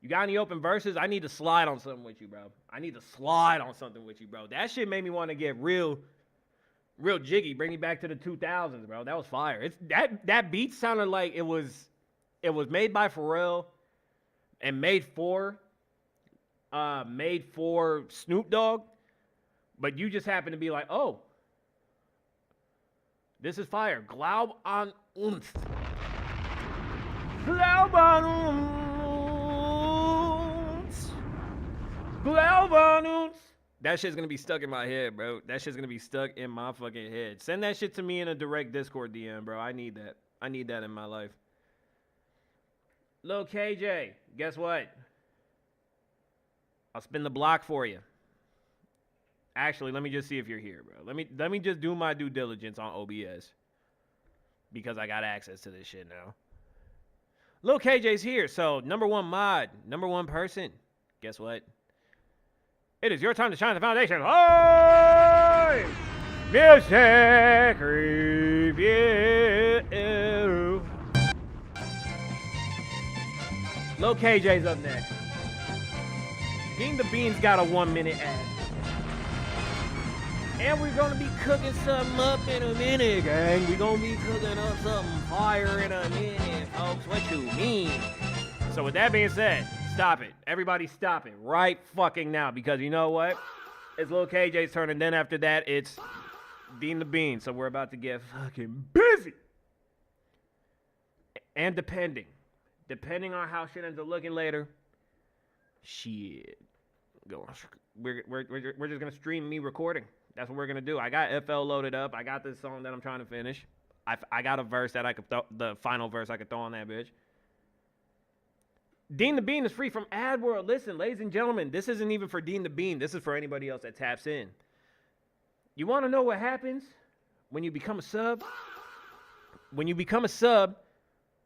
You got any open verses? I need to slide on something with you, bro. I need to slide on something with you, bro. That shit made me want to get real jiggy. Bring me back to the 2000s, bro. That was fire. It's that beat sounded like it was made by Pharrell and made for Snoop Dogg. But you just happen to be like, oh, this is fire. Glaub an uns. Glaub an uns. Glaub an uns. That shit's gonna be stuck in my head, bro. That shit's gonna be stuck in my fucking head. Send that shit to me in a direct Discord DM, bro. I need that. I need that in my life. Lil KJ, guess what? I'll spin the block for you. Actually, let me just see if you're here, bro. Let me just do my due diligence on OBS. Because I got access to this shit now. Lil KJ's here, so number one mod, number one person. Guess what? It is your time to shine the foundation. Oh! Music review. Lil KJ's up next. Dean the Bean's got a 1-minute ad. And we're gonna be cooking something up in a minute, gang. We're gonna be cooking up something fire in a minute, folks. What you mean? So with that being said, stop it. Everybody stop it right fucking now. Because you know what? It's Lil KJ's turn, and then after that, it's Dean the Bean. So we're about to get fucking busy. And depending on how shit ends up looking later, shit. We're just gonna stream me recording. That's what we're gonna do. I got FL loaded up. I got this song that I'm trying to finish. I got a verse that I could the final verse I could throw on that bitch. Dean the Bean is free from AdWorld. Listen, ladies and gentlemen, this isn't even for Dean the Bean. This is for anybody else that taps in. You want to know what happens when you become a sub? When you become a sub,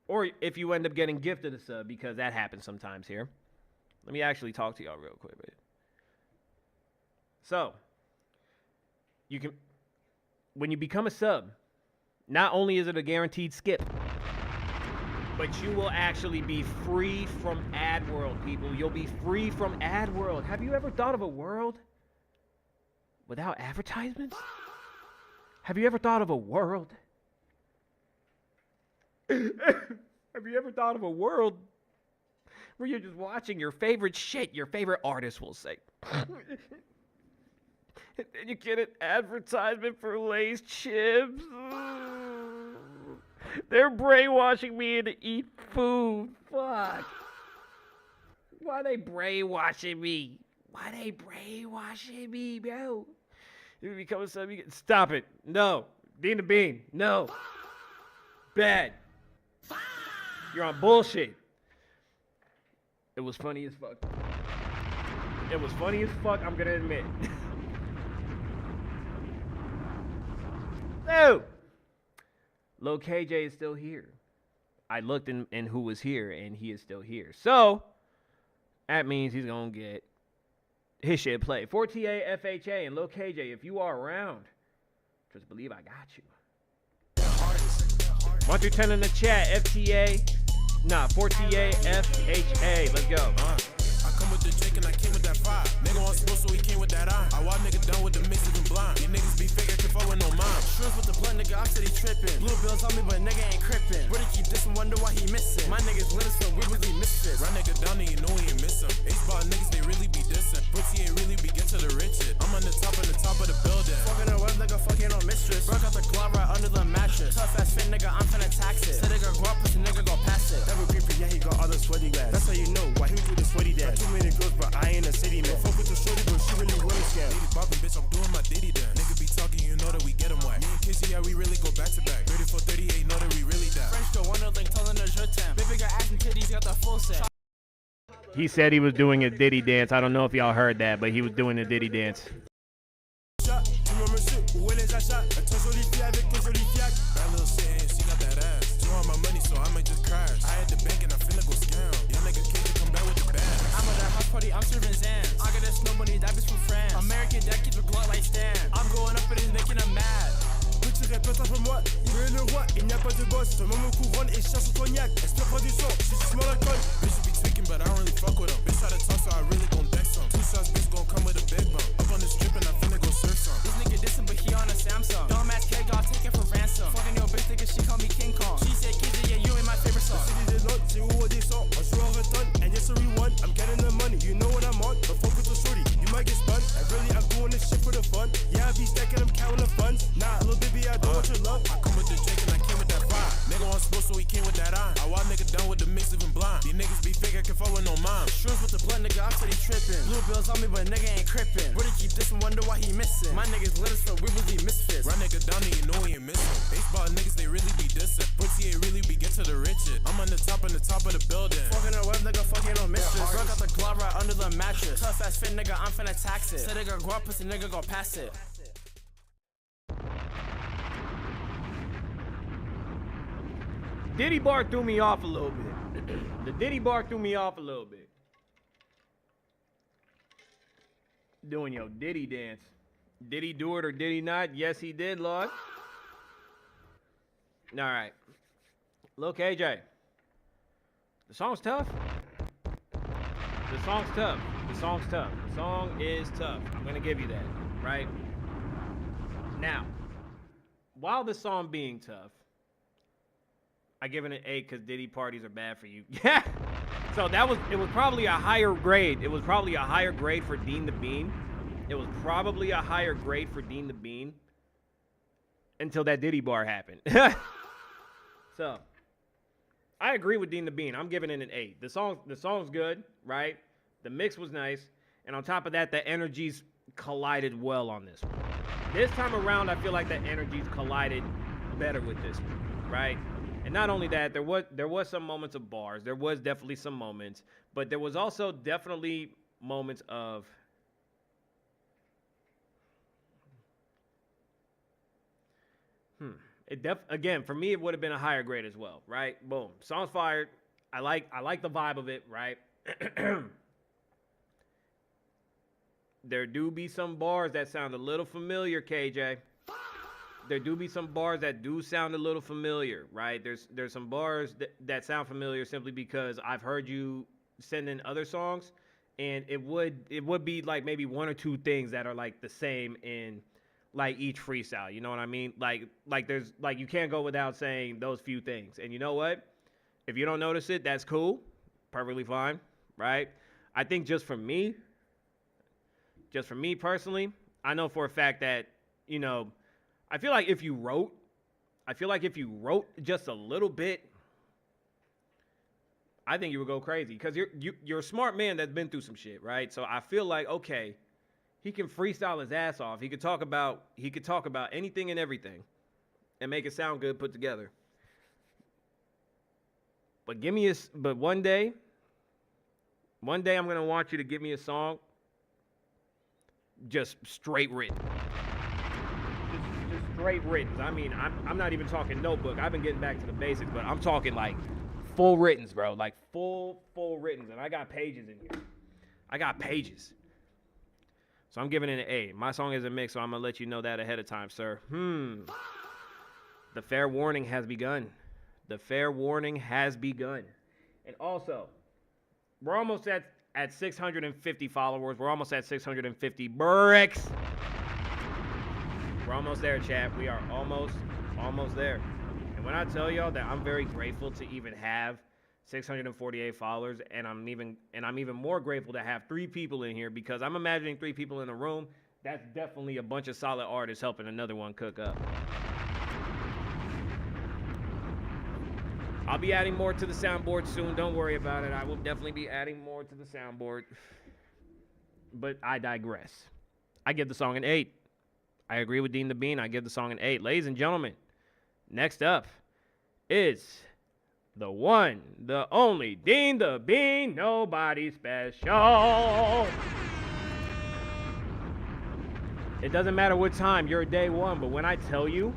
or if you end up getting gifted a sub, because that happens sometimes here. Let me actually talk to y'all real quick, babe. So, you can, when you become a sub, not only is it a guaranteed skip, but you will actually be free from AdWorld, people. You'll be free from AdWorld. Have you ever thought of a world without advertisements? Have you ever thought of a world? Have you ever thought of a world where you're just watching your favorite shit, your favorite artist will say, and you get an advertisement for Lay's chips? They're brainwashing me into eat food. Fuck. Why they brainwashing me? Why they brainwashing me, bro? You become a sub, you get... Stop it. No. Dean the Bean. No. Bad. You're on bullshit. It was funny as fuck. It was funny as fuck, I'm gonna admit. No! Lil KJ is still here. I looked in who was here, and he is still here. So, that means he's gonna get his shit played. 4TA FHA and Lil KJ, if you are around, just believe I got you. 1 through 10 in the chat, FTA. Nah, 4TA FHA. Let's go. I come with the drink and I came with that fire. Nigga on supposed so he came with that eye. I walk nigga done with the mixes and blind. These niggas be fake, I can fuck with no mind. Shrimp with the blunt, nigga, I said he tripping. Blue bills on me, but nigga ain't crippin'. Where they keep this and wonder why he missing. My niggas winners, so we really miss it. Run nigga down and you know he ain't miss him. Ace ball niggas, they really be dissing. Pussy ain't really be get to the riches. I'm on the top of the building. Fucking a web nigga, fucking on mistress. Broke out the glove right under the mattress. Tough ass fit nigga, I'm finna tax it. Said nigga go up, pussy nigga go pass it. Never creepy, yeah, he got all the sweaty glass. That's how you know why he do the sweaty dash. Too many girls, but I ain't in the city, man. Fuck with the shorty, but she really wanna scam. Diddy bopping, bitch, I'm doing my Diddy dance. Nigga be talking, you know that we get 'em whack. Me and Kissy, yeah, we really go back to back. 34, 38, know that we really die. French girl, Wonderlink, telling her je t'aime. Baby got ass and titties, got the full set. He said he was doing a Diddy dance. I don't know if y'all heard that, but he was doing a Diddy dance. Bad little shit, she got that ass. She want my money, so I might just crash. I had the bank and I finna go scam. Young nigga kid come back with the band. I'm at that house party, I'm serving Zans. I got this nobody, that bitch from France. American dad keeps a Glock like Stan. I'm going up and it's making them mad. Petit répète un peu moi, il veut le roi, il n'y a pas de boss. Seulement mon couronne et cherche au cognac. Espère pas du sang, si tu smell l'alcool. Bitch, you be tweaking, but I don't really fuck with him. Bitch, try to talk, so I really gon' deck some. Two shots, bitch, gon' come with a big bump. Up on the strip and I finna go surf some. This nigga dissing, but he on a Samsung. Dumbass kid got taken for ransom. Fucking your bitch, nigga, she call me King Kong. She said, Kizzy, yeah, you ain't my favorite song. The city des notes, c'est où on descend. On joue en return, and yes, we won. I'm getting the money, you know what I'm on. But fuck with the shorty, you might get spun. And really, I'm doing this shit for the fun. Yeah, I be stacking them, counting the funds. Nah, little baby, I don't want your love. I come with the drink and I came with that fire. Nigga on sports, so he came with that iron. I want nigga done with the mix, even blind. These niggas be fake, I can fuck with no mom. Shrooms with the blood, nigga, I'm steady tripping. Blue bills on me, but nigga ain't crippin'. Where they keep this and wonder why he missing. My niggas lit us for we really misfits. Run nigga down and you know he ain't missing. Baseball niggas, they really be dissing. Pussy ain't really be get to the riches. I'm on the top of the building. Fucking a web, nigga, fucking no mistress. Bro got the glove right under the mattress. Tough ass fit, nigga, I'm finna tax it. Say nigga go up, pussy nigga go pass it. Diddy bar threw me off a little bit. The Diddy bar threw me off a little bit. Doing your Diddy dance. Did he do it or did he not? Yes, he did, Lord. All right. Lil KJ. The song's tough. The song's tough. The song's tough. The song is tough. I'm going to give you that, right? Now, while the song being tough, I give it an 8 because Diddy parties are bad for you. Yeah. So it was probably a higher grade. It was probably a higher grade for Dean the Bean. It was probably a higher grade for Dean the Bean until that Diddy bar happened. So I agree with Dean the Bean. I'm giving it an 8. The song's good, right? The mix was nice. And on top of that, the energies collided well on this one. This time around, I feel like the energies collided better with this one, right? And not only that, there was some moments of bars. There was definitely some moments. But there was also definitely moments of again, for me, it would have been a higher grade as well, right? Boom. Song's fired. I like the vibe of it, right? There do be some bars that sound a little familiar, KJ. There do be some bars that do sound a little familiar, right? There's some bars that sound familiar simply because I've heard you send in other songs, and it would be like maybe one or two things that are like the same in like each freestyle, you know what I mean? Like there's like you can't go without saying those few things. And you know what? If you don't notice it, that's cool. Perfectly fine, right? I think just for me personally, I know for a fact that, you know, I feel like if you wrote just a little bit, I think you would go crazy because you're a smart man that's been through some shit, right? So I feel like, okay, he can freestyle his ass off. He could talk about anything and everything and make it sound good put together. But one day I'm going to want you to give me a song just straight written. Just straight written. I mean, I'm not even talking notebook. I've been getting back to the basics, but I'm talking like full writtens, bro. Like full writtens. And I got pages in here. I got pages. So I'm giving it an A. My song is a mix, so I'm going to let you know that ahead of time, sir. The fair warning has begun. The fair warning has begun. And also, we're almost at 650 followers. We're almost at 650 bricks. We're almost there, chat. We are almost there. And when I tell y'all that I'm very grateful to even have 648 followers, and I'm even more grateful to have 3 people in here because I'm imagining 3 people in a room. That's definitely a bunch of solid artists helping another one cook up. I'll be adding more to the soundboard soon. Don't worry about it. I will definitely be adding more to the soundboard. but I digress. I give the song an 8. I agree with Dean the Bean. I give the song an 8. Ladies and gentlemen, next up is the one, the only Dean the Bean, Nobody Special. It doesn't matter what time, you're day one, but when I tell you,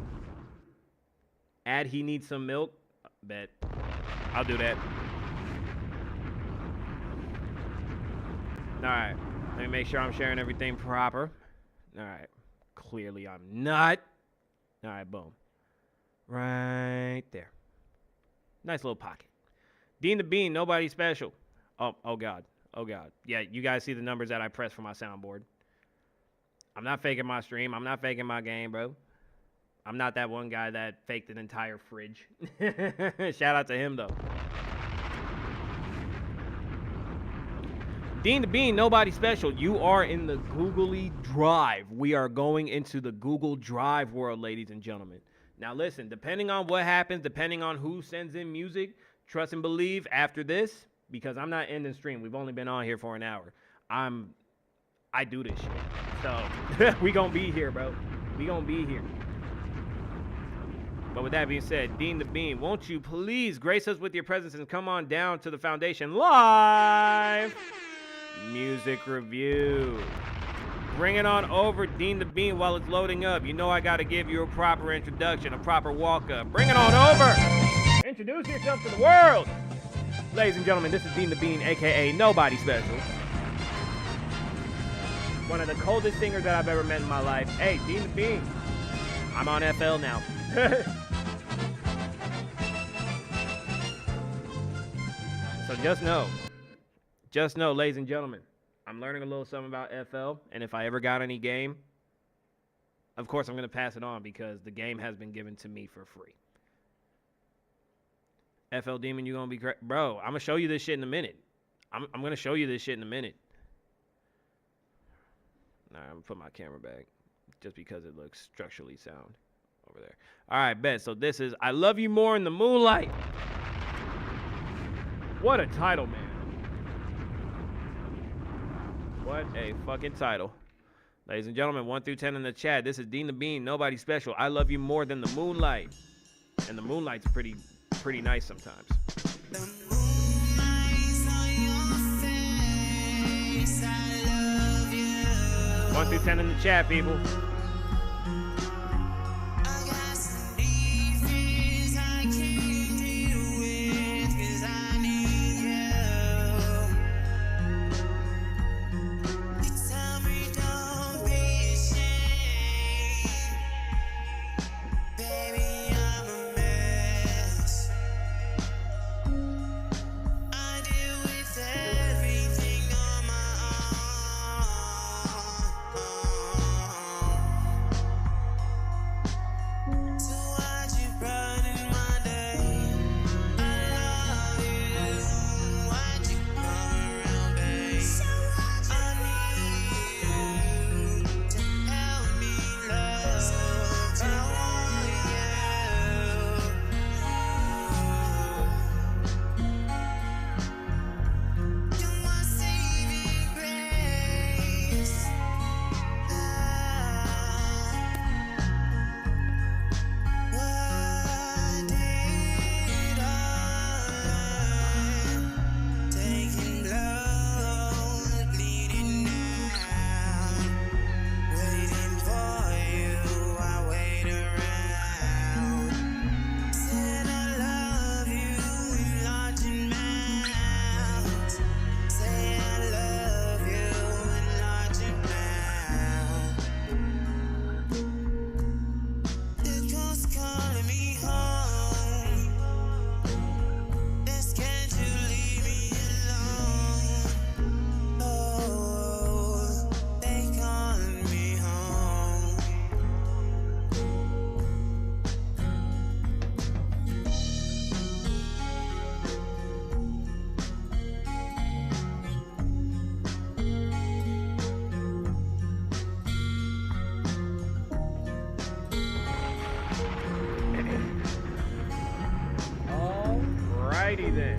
add he needs some milk, bet. I'll do that. All right, let me make sure I'm sharing everything proper. All right, clearly I'm not. All right, boom. Right there. Nice little pocket. Dean the Bean, Nobody Special. Oh God. Oh God. Yeah, you guys see the numbers that I pressed for my soundboard. I'm not faking my stream. I'm not faking my game, bro. I'm not that one guy that faked an entire fridge. Shout out to him, though. Dean the Bean, Nobody Special. You are in the Googly Drive. We are going into the Google Drive world, ladies and gentlemen. Now, listen, depending on what happens, depending on who sends in music, trust and believe after this, because I'm not ending stream. We've only been on here for an hour. I do this shit. So, we gonna be here, bro. We gonna be here. But with that being said, Dean the Bean, won't you please grace us with your presence and come on down to the Foundation Live Music Review. Bring it on over, Dean the Bean, while it's loading up. You know I got to give you a proper introduction, a proper walk-up. Bring it on over. Introduce yourself to the world. Ladies and gentlemen, this is Dean the Bean, a.k.a. Nobody Special. One of the coldest singers that I've ever met in my life. Hey, Dean the Bean. I'm on FL now. So just know, ladies and gentlemen, I'm learning a little something about FL, and if I ever got any game, of course I'm going to pass it on because the game has been given to me for free. FL Demon, you going to be great? Bro, I'm going to show you this shit in a minute. I'm going to show you this shit in a minute. All right, I'm going to put my camera back just because it looks structurally sound over there. All right, bet. So this is I Love You More in the Moonlight. What a title, man. What a fucking title. Ladies and gentlemen, 1 through 10 in the chat. This is Dean the Bean, Nobody Special. I Love You More Than the Moonlight. And the moonlight's pretty nice sometimes. The moonlight's on your face. I love you. 1 through 10 in the chat, people. I got some deep fears I can't deal with 'cause I need you. You tell me don't be ashamed. Baby, I'm a mess. I deal with everything on my own. So watch you brighten my day. I love you. Watch you come around, babe. I need you to help me love. I want you. You're my saving grace. What did I learn? Taking blood, bleeding now. Waiting for you, I wait around. Said I love you in large amounts. Say I love you in large amounts. The ghost calling me home. Best can't you leave me alone? Oh, they calling me home. Alrighty then.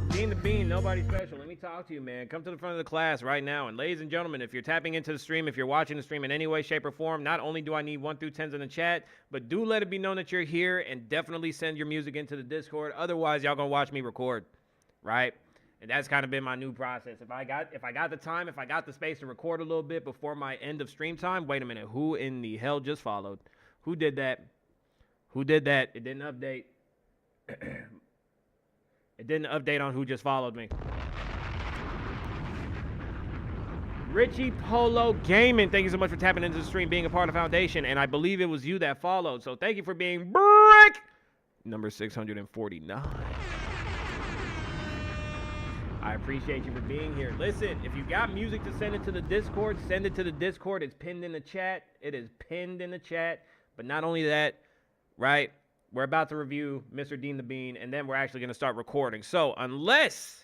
Dean the Bean, nobody special. Let me talk to you, man. Come to the front of the class right now. And ladies and gentlemen, if you're tapping into the stream, if you're watching the stream in any way, shape, or form, not only do I need 1 through 10s in the chat, but do let it be known that you're here and definitely send your music into the Discord. Otherwise, y'all gonna watch me record, right? And that's kind of been my new process. If I got the time, if I got the space to record a little bit before my end of stream time, wait a minute, who in the hell just followed? Who did that? Who did that? It didn't update. It didn't update on who just followed me. Richie Polo Gaming, thank you so much for tapping into the stream, being a part of Foundation, and I believe it was you that followed. So thank you for being brick number 649. I appreciate you for being here. Listen, if you got music to send it to the Discord, send it to the Discord. It's pinned in the chat. It is pinned in the chat. But not only that, right? We're about to review Mr. Dean the Bean, and then we're actually going to start recording. So unless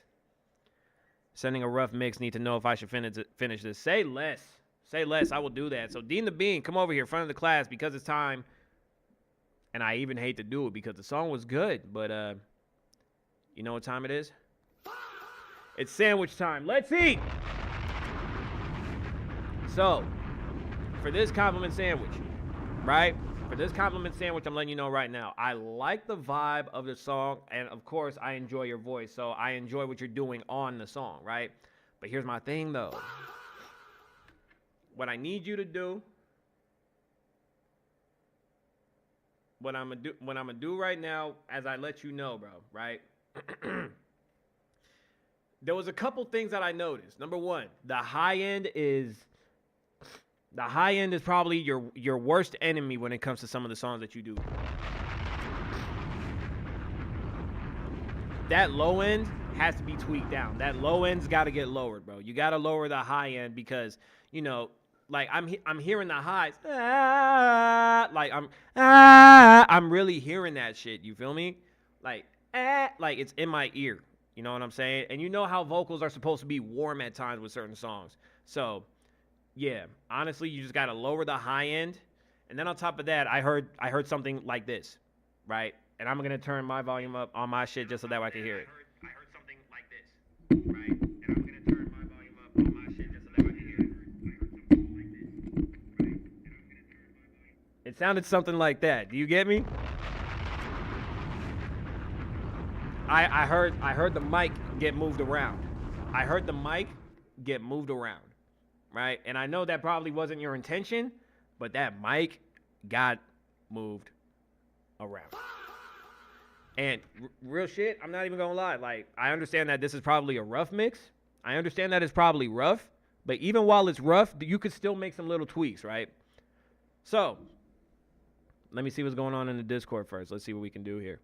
sending a rough mix, need to know if I should finish this. Say less. Say less. I will do that. So Dean the Bean, come over here, front of the class, because it's time. And I even hate to do it because the song was good. But you know what time it is? It's sandwich time. Let's eat. So, for this compliment sandwich, right? For this compliment sandwich, I'm letting you know right now, I like the vibe of the song, and of course, I enjoy your voice, so I enjoy what you're doing on the song, right? But here's my thing, though. What I need you to do, what I'm gonna do right now, as I let you know, bro, right? There was a couple things that I noticed. Number one, the high end is probably your worst enemy when it comes to some of the songs that you do. That low end has to be tweaked down. That low end's got to get lowered, bro. You got to lower the high end because, you know, like I'm hearing the highs. I'm really hearing that shit. You feel me? Like it's in my ear. You know what I'm saying? And you know how vocals are supposed to be warm at times with certain songs. So, yeah, honestly, you just got to lower the high end. And then on top of that, I heard something like this, right? And I'm going to turn my volume up on my shit just so that way I can hear it. I heard something like this, right? And I'm going to turn my volume up on my shit just so that way I can hear it. I heard something like this, right? It sounded something like that. Do you get me? I heard the mic get moved around. I heard the mic get moved around, right? And I know that probably wasn't your intention, but that mic got moved around. And real shit, I'm not even gonna lie. Like, I understand that this is probably a rough mix. I understand that it's probably rough, but even while it's rough, you could still make some little tweaks, right? So, let me see what's going on in the Discord first. Let's see what we can do here.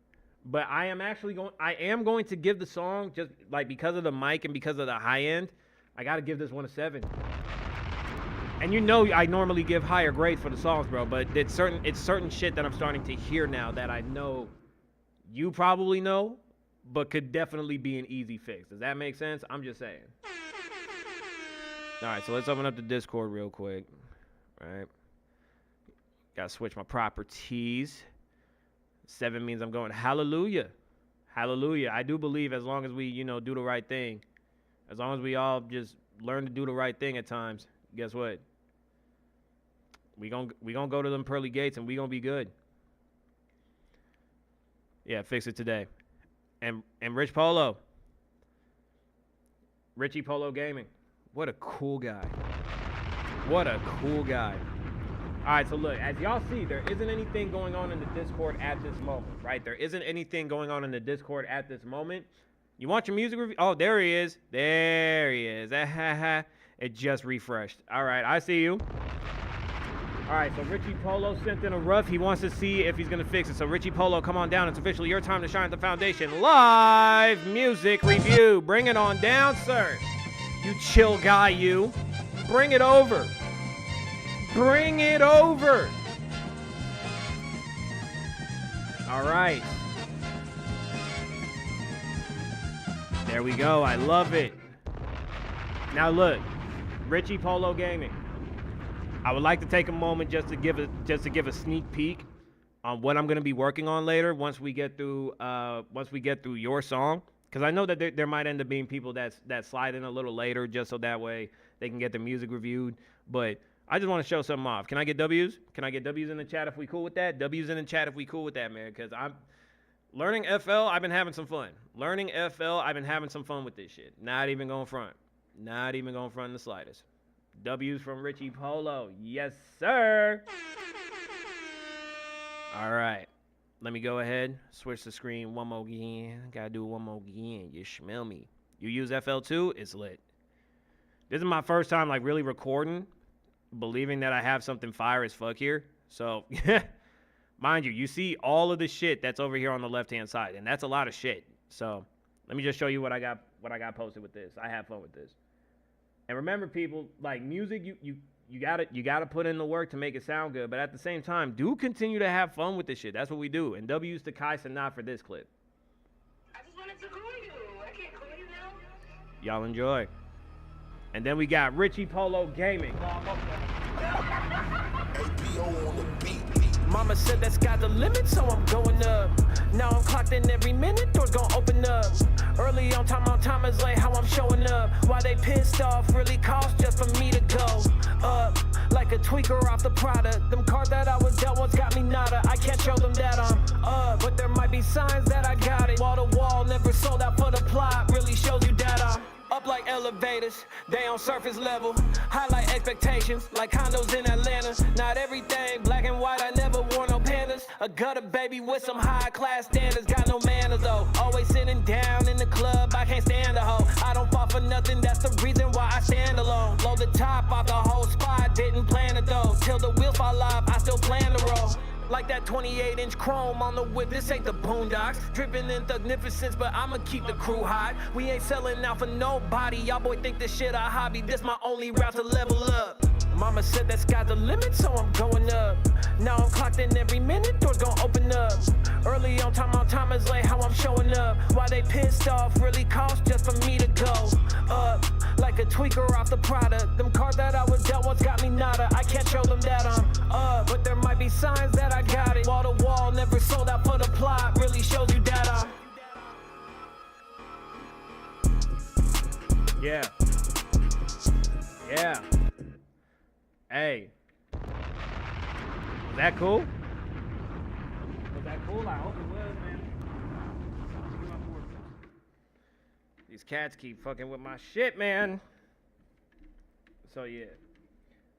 But I am going to give the song, just like because of the mic and because of the high end, I got to give this one a 7. And you know I normally give higher grades for the songs, bro, but it's certain shit that I'm starting to hear now that I know you probably know, but could definitely be an easy fix. Does that make sense? I'm just saying. All right, so let's open up the Discord real quick. All right. Got to switch my properties. 7 means I'm going hallelujah. Hallelujah. I do believe as long as we, do the right thing, as long as we all just learn to do the right thing at times, guess what? We gonna go to them pearly gates and we gonna be good. Yeah, fix it today. And Richie Polo Gaming. What a cool guy. What a cool guy. All right, so look, as y'all see, there isn't anything going on in the Discord at this moment, right? There isn't anything going on in the Discord at this moment. You want your music review? Oh, there he is. There he is. It just refreshed. All right, I see you. All right, so Richie Polo sent in a rough. He wants to see if he's going to fix it. So Richie Polo, come on down. It's officially your time to shine at the Foundation. Live music review. Bring it on down, sir. You chill guy, you. Bring it over. Bring it over. All right. There we go. I love it. Now look, Richie Polo Gaming. I would like to take a moment just to give a sneak peek on what I'm going to be working on later once we get through your song, because I know that there might end up being people that slide in a little later just so that way they can get their music reviewed. But I just want to show something off. Can I get W's? Can I get W's in the chat if we cool with that? W's in the chat if we cool with that, man. Because I'm learning FL. I've been having some fun. Learning FL. I've been having some fun with this shit. Not even going front. Not even going front in the slightest. W's from Richie Polo. Yes, sir. All right. Let me go ahead. Switch the screen one more again. Gotta do it one more again. You smell me. You use FL2? It's lit. This is my first time like really recording, believing that I have something fire as fuck here. So, mind you, you see all of the shit that's over here on the left-hand side, and that's a lot of shit. So, let me just show you what I got posted with this. I have fun with this. And remember, people, like music, you gotta put in the work to make it sound good. But at the same time, do continue to have fun with this shit. That's what we do. And W's to Kai Sanat for this clip. I just wanted to call you. I can't call you now. Y'all enjoy. And then we got Richie Polo Gaming. APO on the beat. Mama said that sky's the limit, so I'm going up. Now I'm clocked in every minute, doors gon' open up. Early on time is late, how I'm showing up. Why they pissed off really cost just for me to go up. Like a tweaker off the product. Them cards that I was dealt once got me nada. I can't show them that I'm up, but there might be signs that I got it. Wall to wall, never sold out for the plot. Really shows you that I'm up like elevators, they on surface level. Highlight expectations, like condos in Atlanta. Not everything black and white, I never wore no pandas. A gutter baby with some high class standards. Got no manners though, always sitting down in the club, I can't stand a hoe. I don't fall for nothing, that's the reason why I stand alone. Blow the top off the whole spot, didn't plan it though. Till the wheels fall off, I still plan to roll. Like that 28-inch chrome on the whip, this ain't the Boondocks. Dripping in magnificence, but I'ma keep the crew hot. We ain't selling out for nobody, y'all boy think this shit a hobby. This my only route to level up. Mama said that sky's the limit, so I'm going up. Now I'm clocked in every minute, doors gon' open up. Early on time is late, how I'm showing up. Why they pissed off really cost just for me to go up. Like a tweaker off the product. Them cards that I was dealt once got me nada. I can't show them that I'm up, but there might be signs that I got it. Wall to wall, never sold out for the plot. Really shows you that I'm. Yeah. Yeah. Hey. Was that cool? Was that cool? I hope it was, man. Give my board. These cats keep fucking with my shit, man. So yeah.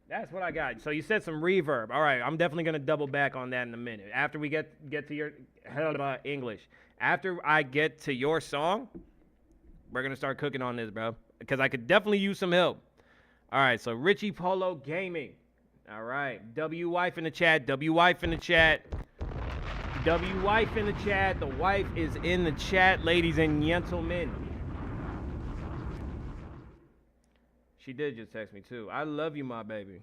That's what I got. So you said some reverb. All right, I'm definitely gonna double back on that in a minute. After we get to your English. After I get to your song, we're gonna start cooking on this, bro. Because I could definitely use some help. All right, so Richie Polo Gaming. All right, W wife in the chat. W wife in the chat. W wife in the chat. The wife is in the chat, ladies and gentlemen. She did just text me too. I love you, my baby.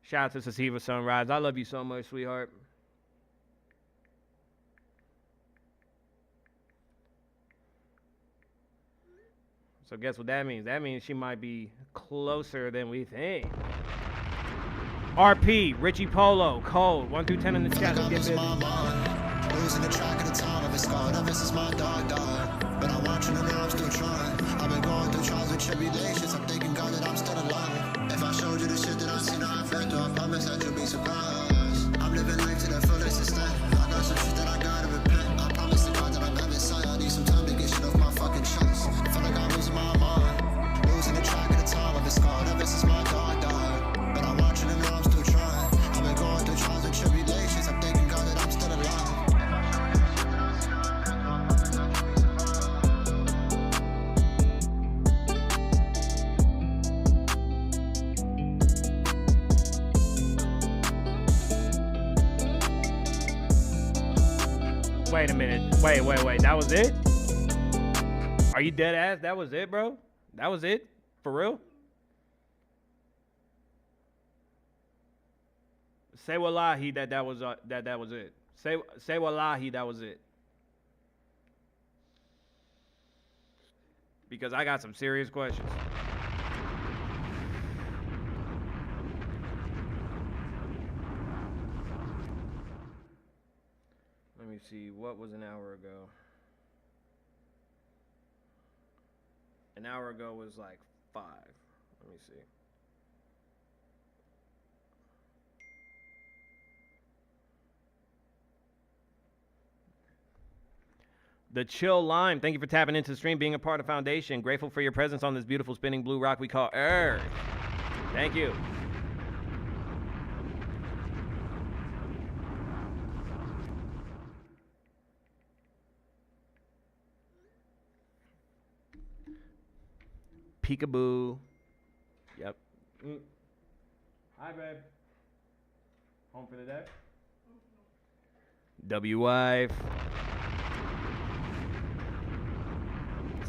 Shout out to Sativa Sunrise. I love you so much, sweetheart. So guess what that means? That means she might be closer than we think. RP, Richie Polo, Cole, 1 through 10 in the chat. Let's get busy. Losing the track of the time of it's gone. Ever since my dog died. But I'm watching and I'm still trying. I've been going through trials and tribulations. I'm thanking God that I'm still alive. If I showed you the shit that I've seen, I've been through, I promise that you'll be surprised. I'm living life to the fullest extent. I got some shit that I gotta repent. I promise to God that I'm having sight. I need some time to get shit off my fucking chest. I feel like I'm losing my mind. Losing the track of the time of it's gone. Ever since my dog died. But I'm watching and I'm still trying. I've been going through trials and tribulations. I'm thanking God that I'm still alive. Wait a minute. Wait. That was it? Are you dead ass? That was it, bro? That was it? For real? Say wallahi that was it. Say wallahi that was it. Because I got some serious questions. Let me see, what was an hour ago? An hour ago was like 5. Let me see. The Chill Lime, thank you for tapping into the stream, being a part of Foundation. Grateful for your presence on this beautiful spinning blue rock we call Earth. Thank you. Peekaboo. Yep. Hi, babe. Home for the day? W-Wife.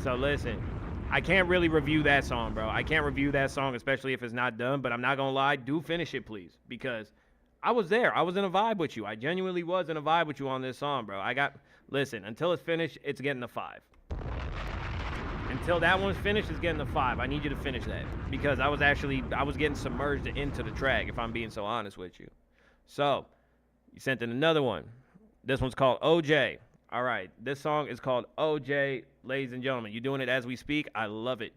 So listen, I can't really review that song, bro. I can't review that song, especially if it's not done, but I'm not gonna lie, do finish it, please, because I was there. I was in a vibe with you. I genuinely was in a vibe with you on this song, bro. Listen, until it's finished, it's getting a 5. Until that one's finished, it's getting a 5. I need you to finish that, because I was getting submerged into the track, if I'm being so honest with you. So, you sent in another one. This one's called OJ. All right, this song is called OJ, ladies and gentlemen. You're doing it as we speak. I love it.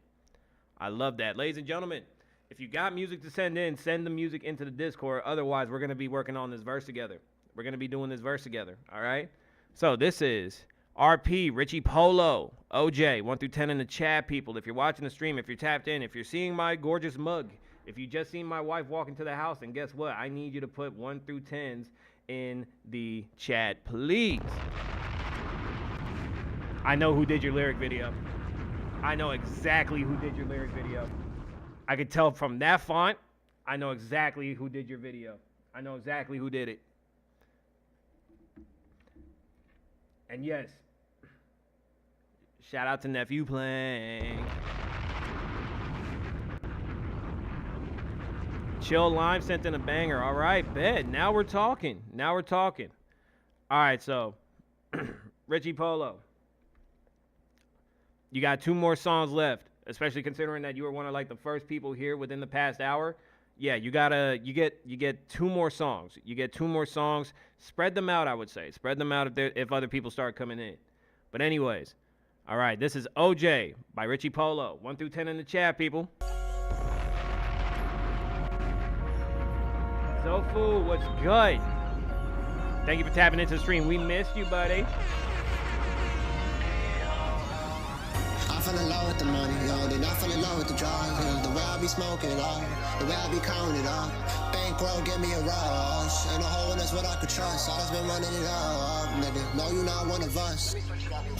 I love that. Ladies and gentlemen, if you got music to send in, send the music into the Discord. Otherwise, we're going to be working on this verse together. We're going to be doing this verse together, all right? So this is RP, Richie Polo, OJ, 1 through 10 in the chat, people. If you're watching the stream, if you're tapped in, if you're seeing my gorgeous mug, if you just seen my wife walk into the house, and guess what? I need you to put 1 through 10s in the chat, please. I know who did your lyric video. I know exactly who did your lyric video. I could tell from that font, I know exactly who did your video. I know exactly who did it. And yes, shout out to Nephew Playing. Chill Lime sent in a banger. All right, bet. Now we're talking. Now we're talking. All right, so Richie Polo. You got 2 more songs left, especially considering that you were one of like the first people here within the past hour. Yeah, you get 2 more songs. You get 2 more songs. Spread them out, I would say. Spread them out if other people start coming in. But anyways, all right, this is OJ by Richie Polo. 1 through 10 in the chat, people. Zofu, what's good? Thank you for tapping into the stream. We missed you, buddy. I fell in love with the money, yo. Did not fall in love with the drugs, yo. The way I be smoking it all, the way I be counting it all. Bankroll give me a rush. Ain't no hole in this what I could trust. I just been running it up, nigga. No, you not one of us.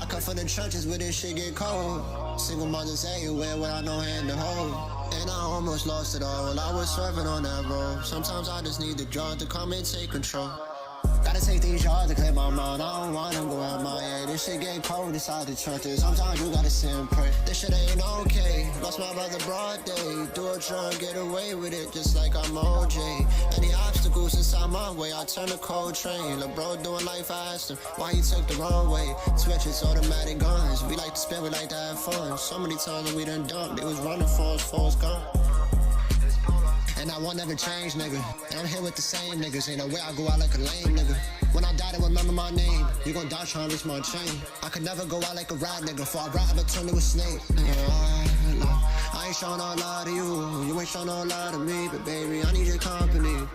I come from the churches where this shit get cold. Single mothers everywhere where I no hand to hold. And I almost lost it all while I was swerving on that road. Sometimes I just need the drug to come and take control. Gotta take these yards to clear my mind. I don't wanna go out my way. This shit get cold inside the churches. Sometimes you gotta sit and pray. This shit ain't okay. Lost my brother broad day. Do a drug, get away with it just like I'm OJ. Any obstacles inside my way, I turn a cold train. Lil' bro doing life, I asked him why he took the wrong way. Switches, automatic guns. We like to spend, we like to have fun. So many times that we done dumped. They was running for us gone. And I won't never change, nigga. And I'm here with the same niggas. Ain't no way I go out like a lame nigga. When I die, they remember my name. You gon' die trying to reach my chain. I could never go out like a rat nigga. For I ride, I'ma turn to a snake. I ain't showing no love to you. You ain't showing no love to me. But baby, I need your company.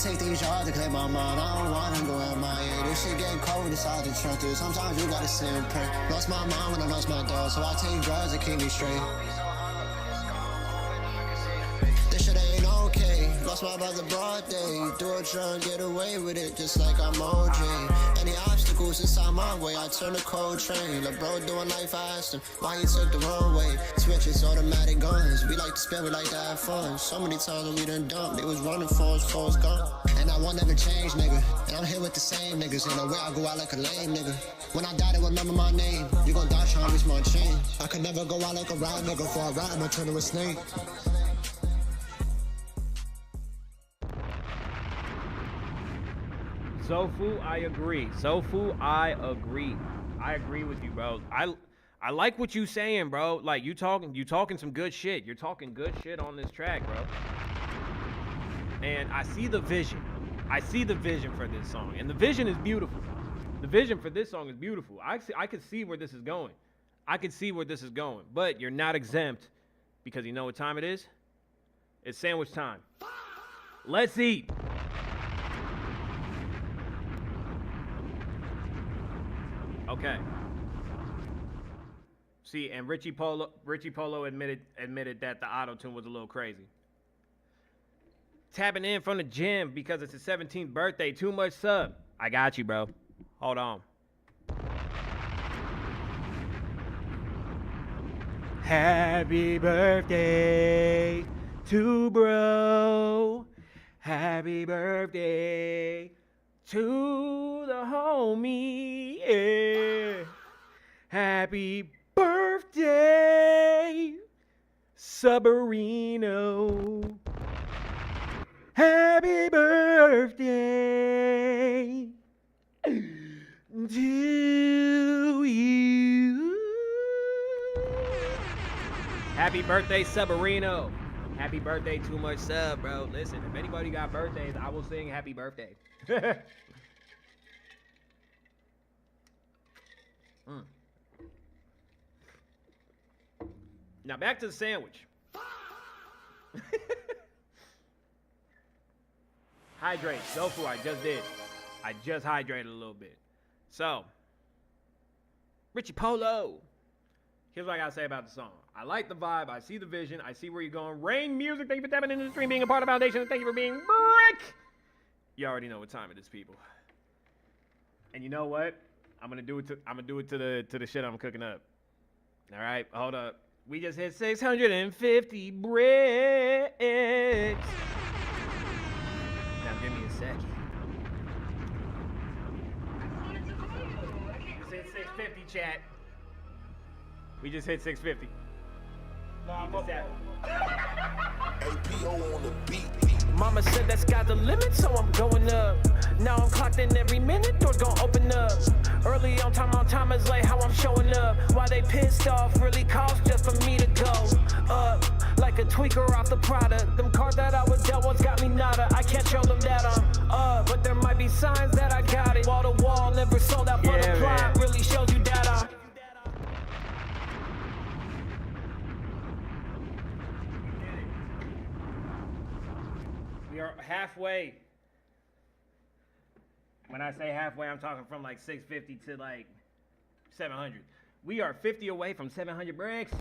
Take these yards to clear my mind. I don't wanna go out my way. This shit getting cold inside the trenches. Sometimes you gotta sit and pray. Lost my mind when I lost my dog, so I take drugs to keep me straight. This shit ain't okay. Lost my brother broad day. Do a drug, get away with it just like I'm OJ. Any obstacles inside my way, I turn a cold train. Lil' bro doing life, I asked him why he took the wrong way. Switches, automatic guns. We like to spend, we like to have fun. So many times that we done dumped. They was running for us gone. And I won't never change, nigga. And I'm here with the same niggas. Ain't no way I go out like a lame nigga. When I die, they remember my name. You gon' die trying to reach my chain. I could never go out like a ride nigga. For a ride, I'ma turn to a snake. Zofu, I agree. Zofu, I agree. I agree with you, bro. I like what you saying, bro. Like you talking some good shit. You're talking good shit on this track, bro. And I see the vision. I see the vision for this song. And the vision is beautiful. The vision for this song is beautiful. I could see where this is going. I could see where this is going. But you're not exempt because you know what time it is? It's sandwich time. Let's eat. Okay. See, and Richie Polo admitted that the auto-tune was a little crazy. Tapping in from the gym because it's his 17th birthday. Too much sub. I got you, bro. Hold on. Happy birthday to bro. Happy birthday to the homie. Yeah. Happy birthday, Subarino. Happy birthday to you. Happy birthday, Subarino. Happy birthday, Too Much Sub, bro. Listen, if anybody got birthdays, I will sing happy birthday. Now back to the sandwich. Hydrate. Zofu, I just did. I just hydrated a little bit. So, Richie Polo. Here's what I gotta say about the song. I like the vibe. I see the vision. I see where you're going. Rain Music, thank you for tapping into the stream, being a part of Foundation, and thank you for being Brick. You already know what time it is, people. And you know what? I'm gonna do it to the shit I'm cooking up. All right, hold up. We just hit 650 bricks. Now give me a second. Just hit 650, chat. We just hit 650. APO on the beat. Mama said that's got the limit, so I'm going up. Now I'm clocked in every minute, doors gon' open up. Early on time is late, how I'm showing up. Why they pissed off really cost just for me to go up. Like a tweaker off the product. Them cards that I was dealt once got me nada. I can't show them that I'm up, but there might be signs that I got it. Wall to wall, never sold out for the plot. Really shows you that I'm. We are halfway. When I say halfway, I'm talking from like 650 to like 700. We are 50 away from 700 bricks.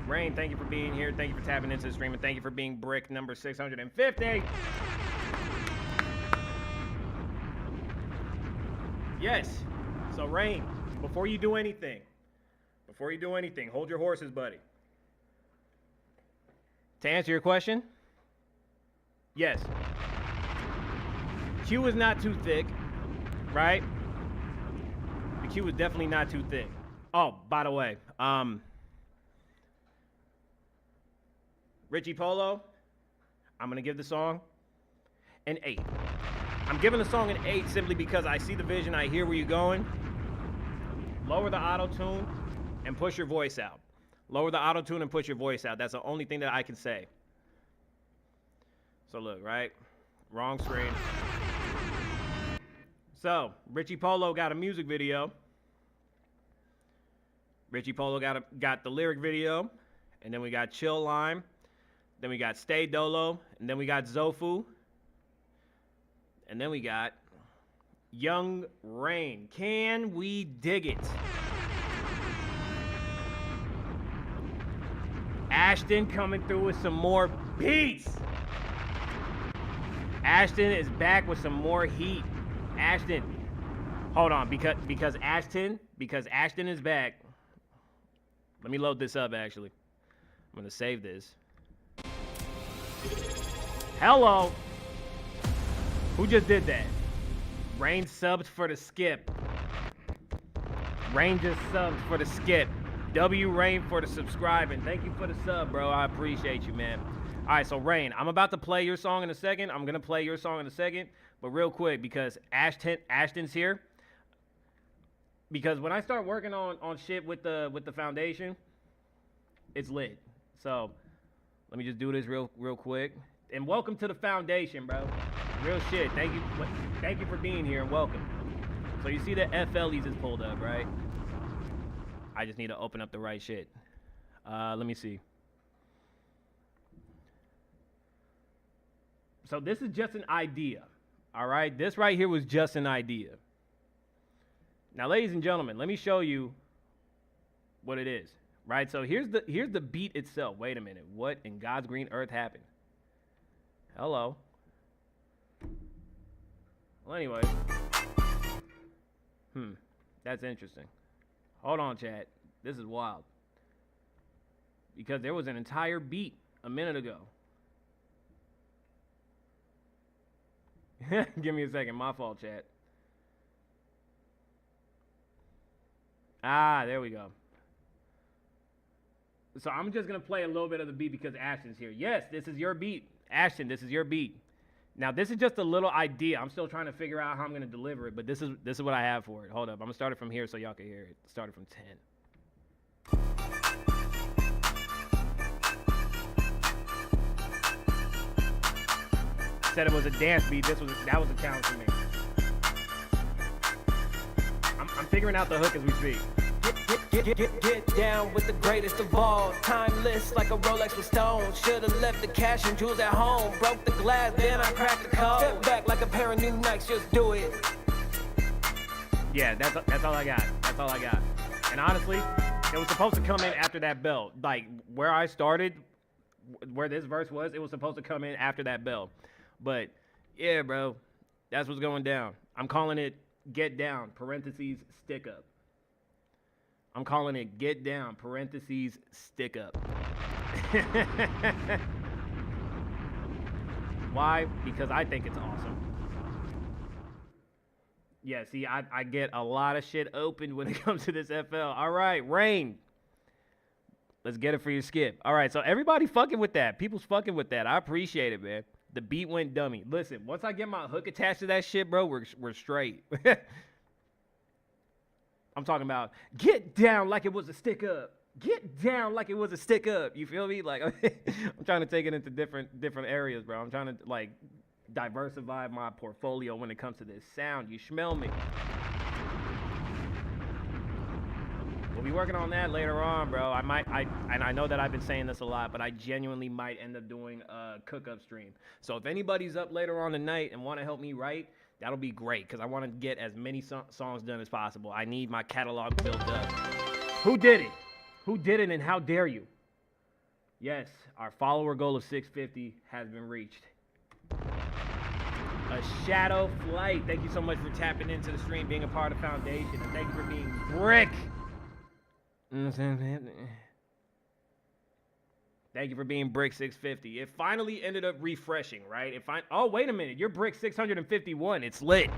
Rain, thank you for being here. Thank you for tapping into the stream, and thank you for being brick number 650. Yes. So Rain, before you do anything, hold your horses, buddy. To answer your question, yes. Q is not too thick, right? The Q is definitely not too thick. Oh, by the way, Richie Polo, I'm gonna give the song an 8. I'm giving the song an 8 simply because I see the vision, I hear where you're going. Lower the auto-tune and push your voice out. Lower the auto-tune and push your voice out. That's the only thing that I can say. So look, right? Wrong screen. So, Richie Polo got a music video. Richie Polo got the lyric video. And then we got Chill Lime. Then we got Stay Dolo. And then we got Zofu. And then we got Young Rain. Can we dig it? Ashton coming through with some more beats. Ashton is back with some more heat. Ashton, hold on, because Ashton is back. Let me load this up, actually. I'm gonna save this. Hello. Who just did that? Rain subbed for the skip. Rain just subbed for the skip. W Rain for the subscribing. Thank you for the sub, bro. I appreciate you, man. All right, so Rain, I'm about to play your song in a second. I'm gonna play your song in a second, but real quick, because Ashton's here. Because when I start working on shit with the foundation, it's lit. So let me just do this real quick. And welcome to the foundation, bro. Real shit. Thank you for being here and welcome. So you see the FLEs is pulled up, right? I just need to open up the right shit. Let me see. So this is just an idea, all right? This right here was just an idea. Now, ladies and gentlemen, let me show you what it is, right? So here's the beat itself. Wait a minute. What in God's green earth happened? Hello. Well, anyway. That's interesting. Hold on, chat. This is wild. Because there was an entire beat a minute ago. Give me a second. My fault, chat. Ah, there we go. So I'm just going to play a little bit of the beat because Ashton's here. Yes, this is your beat. Ashton, this is your beat. Now, this is just a little idea. I'm still trying to figure out how I'm going to deliver it, but this is what I have for it. Hold up. I'm going to start it from here so y'all can hear it. Started from 10. Said it was a dance beat. That was a challenge for me. I'm figuring out the hook as we speak. Get down with the greatest of all. Timeless like a Rolex with stones. Should've left the cash and jewels at home. Broke the glass, then I cracked the code. Step back like a pair of new Nikes, just do it. Yeah, that's all I got. That's all I got. And honestly, it was supposed to come in after that bell. Like, where I started, where this verse was, it was supposed to come in after that bell. But, yeah, bro, that's what's going down. I'm calling it Get Down, parentheses, Stick Up. I'm calling it Get Down, parentheses, Stick Up. Why? Because I think it's awesome. Yeah, see, I get a lot of shit opened when it comes to this FL. All right, Rain. Let's get it for your skip. All right, so everybody fucking with that. People's fucking with that. I appreciate it, man. The beat went dummy. Listen, once I get my hook attached to that shit, bro, we're straight. I'm talking about get down like it was a stick up. Get down like it was a stick up. You feel me? Like I'm trying to take it into different areas, bro. I'm trying to like diversify my portfolio when it comes to this sound. You smell me? We'll be working on that later on, bro. And I know that I've been saying this a lot, but I genuinely might end up doing a cook-up stream. So if anybody's up later on tonight and want to help me write, that'll be great because I want to get as many songs done as possible. I need my catalog built up. Who did it? Who did it and how dare you? Yes, our follower goal of 650 has been reached. A Shadow Flight. Thank you so much for tapping into the stream, being a part of Foundation, and thank you for being Brick. Thank you for being Brick 650. It finally ended up refreshing, right? Oh, wait a minute. You're Brick 651. It's lit.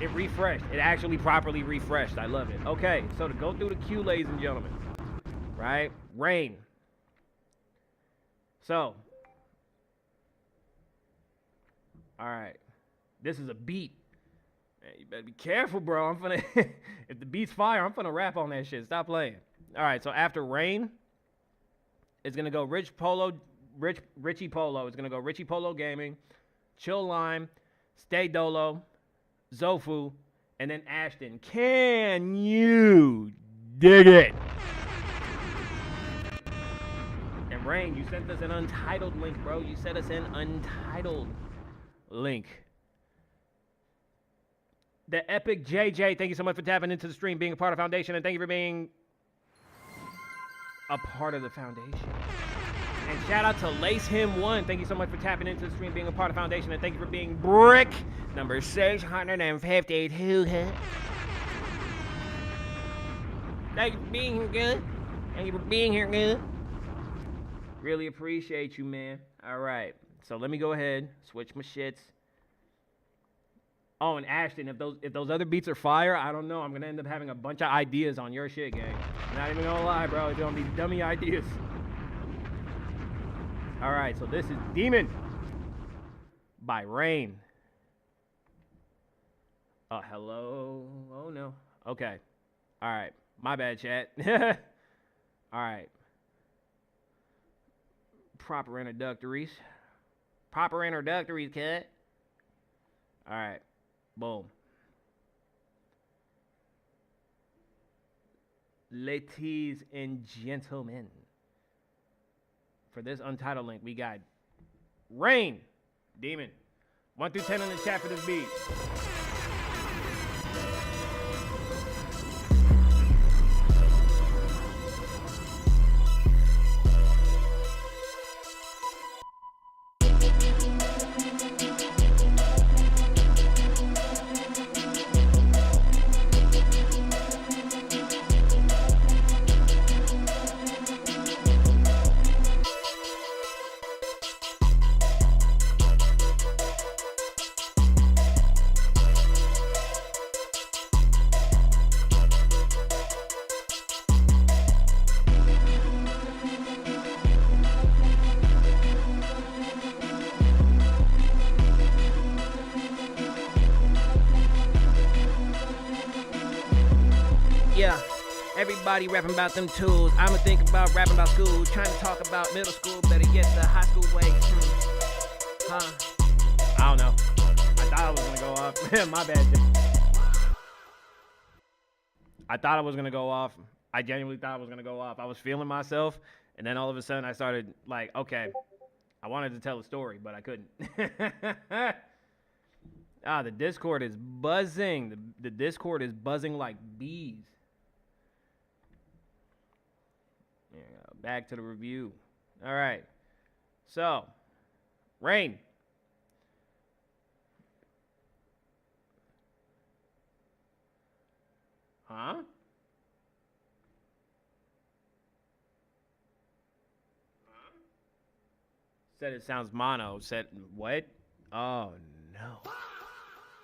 It refreshed. It actually properly refreshed. I love it. Okay, so to go through the queue, ladies and gentlemen, right? Rain. So, all right. This is a beat. Man, you better be careful, bro. I'm finna, if the beat's fire, I'm finna rap on that shit. Stop playing. All right, so after Rain, it's gonna go Richie Polo. It's gonna go Richie Polo Gaming, Chill Lime, Stay Dolo, Zofu, and then Ashton. Can you dig it? And Rain, you sent us an untitled link, bro. You sent us an untitled link. The Epic JJ, thank you so much for tapping into the stream, being a part of Foundation, and thank you for being a part of the Foundation. And shout out to Lace Him 1. Thank you so much for tapping into the stream, being a part of Foundation, and thank you for being Brick number 652. Thank you for being here, good. Thank you for being here, good. Really appreciate you, man. All right, so let me go ahead, switch my shits. Oh, and Ashton, if those other beats are fire, I don't know. I'm gonna end up having a bunch of ideas on your shit, gang. I'm not even gonna lie, bro. It's gonna be dummy ideas. All right, so this is Demon by Rain. Oh, hello. Oh no. Okay. All right. My bad, chat. All right. Proper introductories, cut. All right. Boom. Ladies and gentlemen, for this untitled link, we got Rain, Demon. 1 through 10 in the chat for this beat. Yeah, everybody rapping about them tools. I'ma think about rapping about school. Trying to talk about middle school, better get the high school way. I don't know. I thought I was gonna go off. My bad. I thought I was gonna go off. I genuinely thought I was gonna go off. I was feeling myself, and then all of a sudden I started like, okay, I wanted to tell a story, but I couldn't. The Discord is buzzing. The Discord is buzzing like bees. Yeah, back to the review. All right. So, Rain. Huh? Said it sounds mono. Said what? Oh no.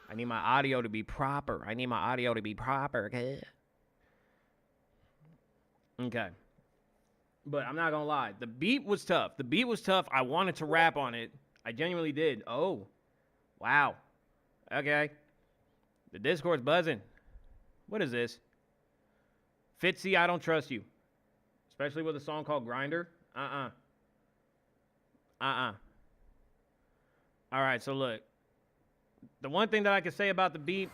I need my audio to be proper. Okay. Okay. But I'm not gonna lie. The beat was tough. I wanted to rap on it. I genuinely did. Oh. Wow. Okay. The Discord's buzzing. What is this? Fitzy, I don't trust you. Especially with a song called Grinder. All right, so look. The one thing that I can say about the beat,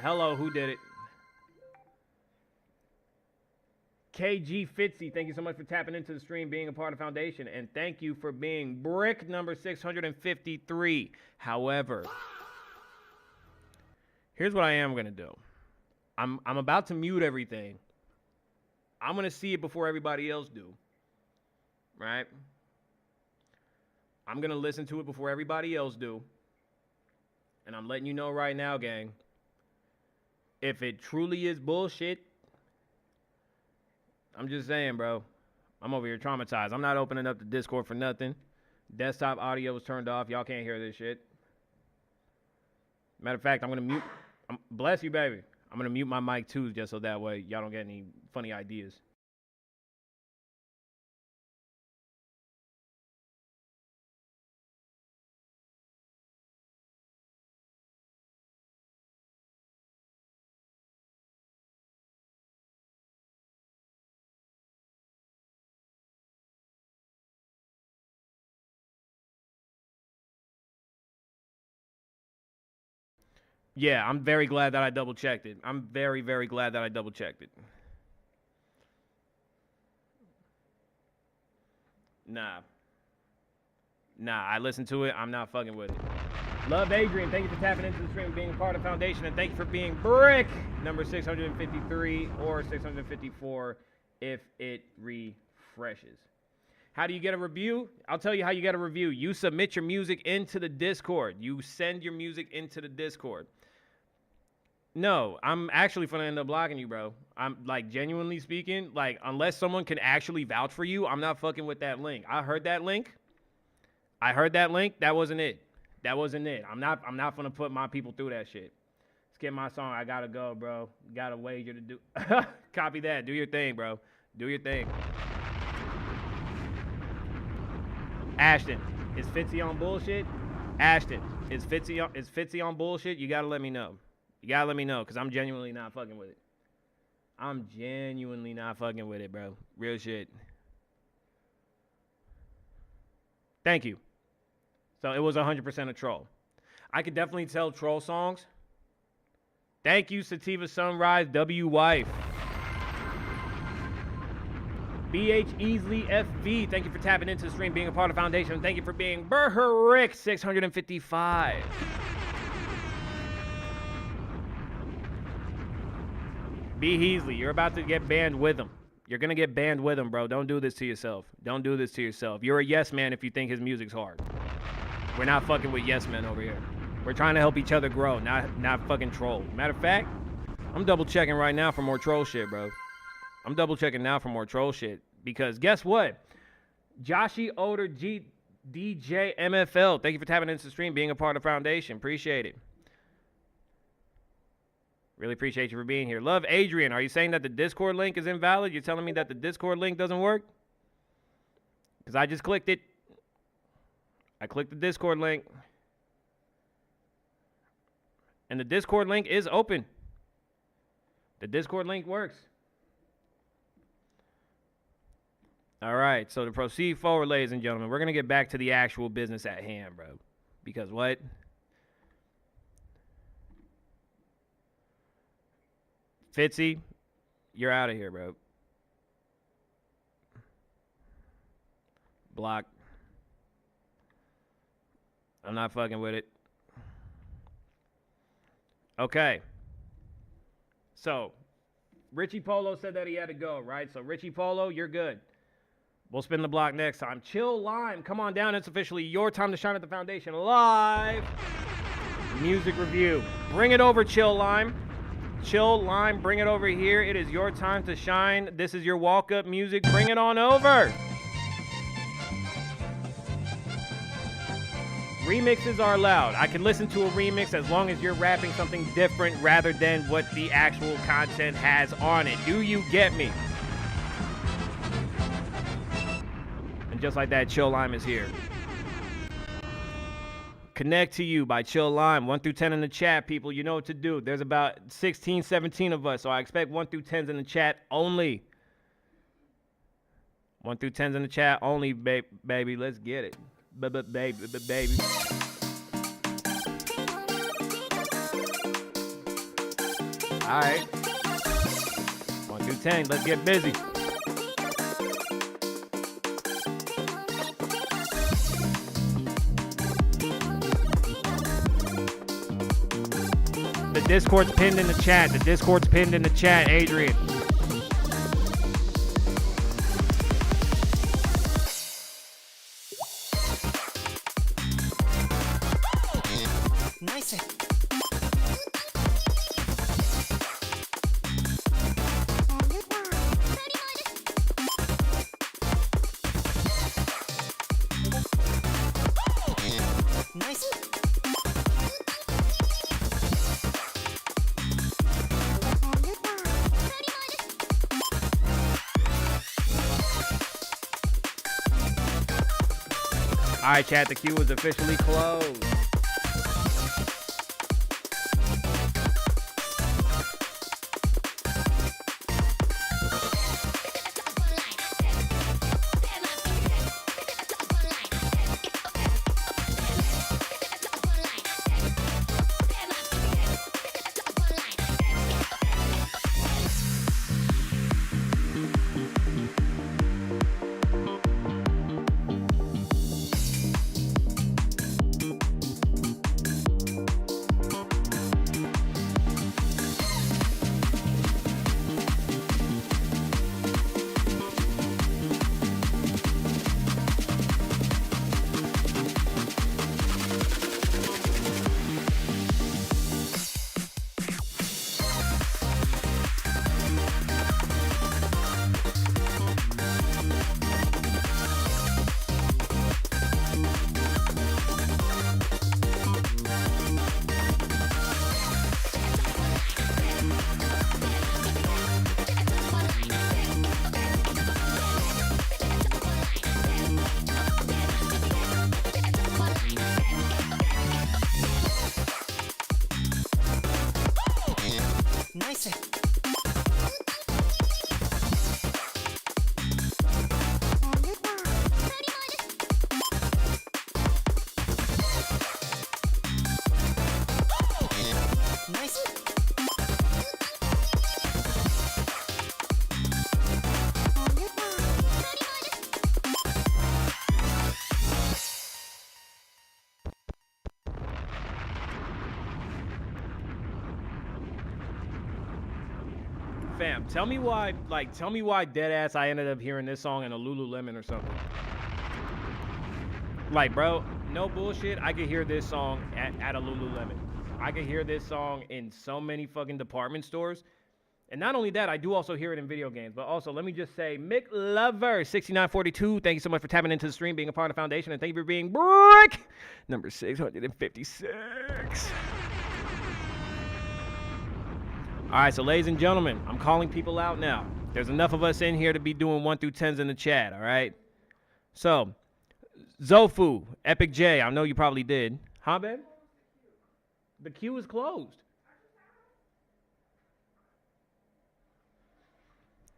hello, who did it? KG Fitzy, thank you so much for tapping into the stream, being a part of Foundation, and thank you for being brick number 653. However, here's what I am gonna do. I'm about to mute everything. I'm gonna see it before everybody else do. Right? I'm gonna listen to it before everybody else do. And I'm letting you know right now, gang, if it truly is bullshit, I'm just saying, bro, I'm over here traumatized. I'm not opening up the Discord for nothing. Desktop audio was turned off. Y'all can't hear this shit. Matter of fact, I'm going to mute. Bless you, baby. I'm going to mute my mic, too, just so that way y'all don't get any funny ideas. Yeah, I'm very glad that I double-checked it. I'm very, very glad that I double-checked it. Nah, I listened to it. I'm not fucking with it. Love Adrian. Thank you for tapping into the stream, being a part of Foundation, and thank you for being brick number 653 or 654 if it refreshes. How do you get a review? I'll tell you how you get a review. You submit your music into the Discord. You send your music into the Discord. No, I'm actually gonna end up blocking you, bro. I'm like, genuinely speaking, like, unless someone can actually vouch for you, I'm not fucking with that link. I heard that link. That wasn't it. I'm not gonna put my people through that shit. Skip my song. I gotta go, bro. Got a wager to do. Copy that. Do your thing, bro. Do your thing. Ashton, is Fitzy on bullshit? Ashton, is Fitzy on bullshit? You gotta let me know. Because I'm genuinely not fucking with it. Bro. Real shit. Thank you. So it was 100% a troll. I could definitely tell troll songs. Thank you, Sativa Sunrise, W Wife. BH Easley FV, thank you for tapping into the stream, being a part of the foundation. Thank you for being Burherick 655. B Heasley, you're about to get banned with him. You're gonna get banned with him, bro. Don't do this to yourself. Don't do this to yourself. You're a yes man if you think his music's hard. We're not fucking with yes men over here. We're trying to help each other grow, not fucking troll. Matter of fact, I'm double checking right now for more troll shit, bro. I'm double checking now for more troll shit. Because guess what? Joshy Oder DJ MFL. Thank you for tapping into the stream, being a part of the foundation. Appreciate it. Really appreciate you for being here. Love Adrian. Are you saying that the Discord link is invalid? You're telling me that the Discord link doesn't work? Because I just clicked it. I clicked the Discord link. And the Discord link is open. The Discord link works. All right, so to proceed forward, ladies and gentlemen, we're going to get back to the actual business at hand, bro. Because what? Fitzy, you're out of here, bro. Block. I'm not fucking with it. Okay. So, Richie Polo said that he had to go, right? So, Richie Polo, you're good. We'll spin the block next time. Chill Lime, come on down. It's officially your time to shine at the foundation live. Music review. Bring it over, Chill Lime. Chill Lime, bring it over here. It is your time to shine. This is your walk-up music. Bring it on over. Remixes are allowed. I can listen to a remix as long as you're rapping something different rather than what the actual content has on it. Do you get me? And just like that, Chill Lime is here. Connect to You by Chill Lime. 1 through 10 in the chat, people. You know what to do. There's about 16, 17 of us, so I expect 1 through 10s in the chat only. 1 through 10s in the chat only, baby. Let's get it. Baby. All right. 1 through 10. Let's get busy. The Discord's pinned in the chat. The Discord's pinned in the chat, Adrian. Nice. Nice. All right, chat. The queue is officially closed. fam, tell me why deadass I ended up hearing this song in a Lululemon or something. Like, bro, no bullshit. I could hear this song at a Lululemon. I could hear this song in so many fucking department stores. And not only that, I do also hear it in video games. But also, let me just say, Mick Lover 6942, thank you so much for tapping into the stream, being a part of the foundation, and thank you for being brick number 656. All right, so ladies and gentlemen, I'm calling people out now. There's enough of us in here to be doing 1 through 10s in the chat, all right? So, Zofu, Epic J, I know you probably did. Huh, babe? The queue is closed.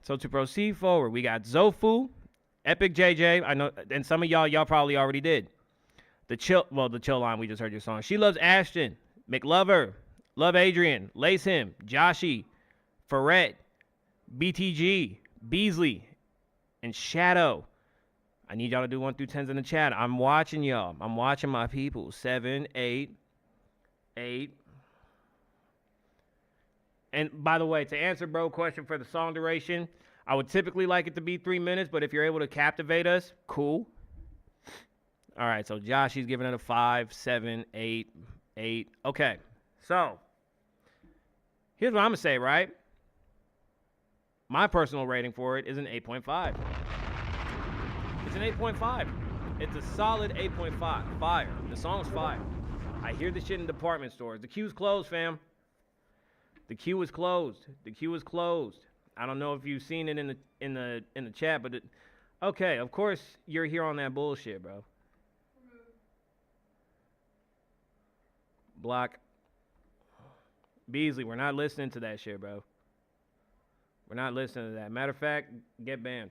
So to proceed forward, we got Zofu, Epic JJ. I know, and some of y'all probably already did. The chill line, we just heard your song. She loves Ashton, McLover, Love Adrian, Lace Him, Joshy, Ferret, BTG, Beasley, and Shadow. I need y'all to do 1 through 10s in the chat. I'm watching y'all. I'm watching my people. 7, 8, 8. And by the way, to answer bro question for the song duration, I would typically like it to be 3 minutes, but if you're able to captivate us, cool. All right, so Josh, he's giving it a 5, 7, 8, 8. Okay, so here's what I'm going to say, right? My personal rating for it is an 8.5. It's an 8.5. It's a solid 8.5. Fire. The song's fire. I hear the shit in department stores. The queue's closed, fam. The queue is closed. The queue is closed. I don't know if you've seen it in the chat, but okay, of course you're here on that bullshit, bro. Block. Beasley, we're not listening to that shit, bro. We're not listening to that. Matter of fact, get banned.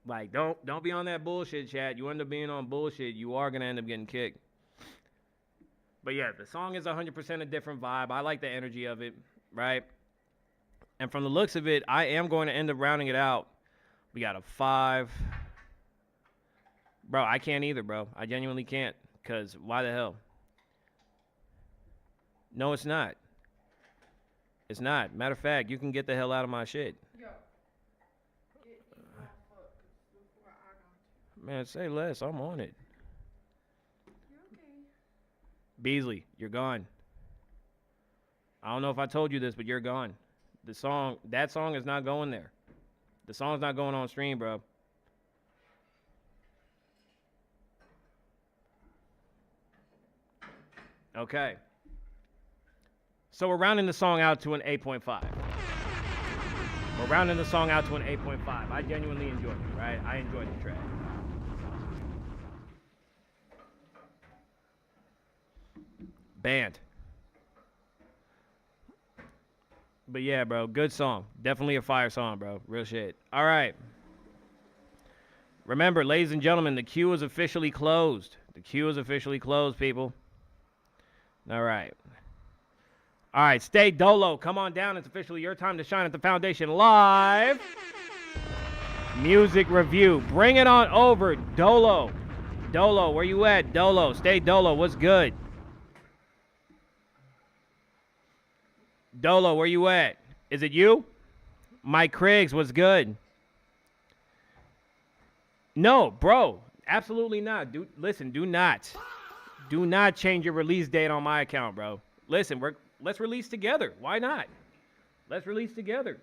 Like, don't be on that bullshit, chat. You end up being on bullshit, you are going to end up getting kicked. But yeah, the song is 100% a different vibe. I like the energy of it, right? And from the looks of it, I am going to end up rounding it out. We got a 5. Bro, I can't either, bro. I genuinely can't. Because why the hell? No, it's not. It's not. Matter of fact, you can get the hell out of my shit. Man, say less. I'm on it. You're okay. Beasley, you're gone. I don't know if I told you this, but you're gone. That song is not going there. The song's not going on stream, bro. Okay. So we're rounding the song out to an 8.5. We're rounding the song out to an 8.5. I genuinely enjoyed it, right? I enjoyed the track. Banned. But yeah, bro, good song. Definitely a fire song, bro. Real shit. All right. Remember, ladies and gentlemen, the queue is officially closed. The queue is officially closed, people. All right. All right, stay Dolo. Come on down. It's officially your time to shine at the Foundation Live. Music review. Bring it on over, Dolo. Dolo, where you at? Dolo, stay Dolo. What's good? Dolo, where you at? Is it you? Mike Criggs, what's good? No, bro. Absolutely not. Listen, do not change your release date on my account, bro. Listen, let's release together. Why not? Let's release together.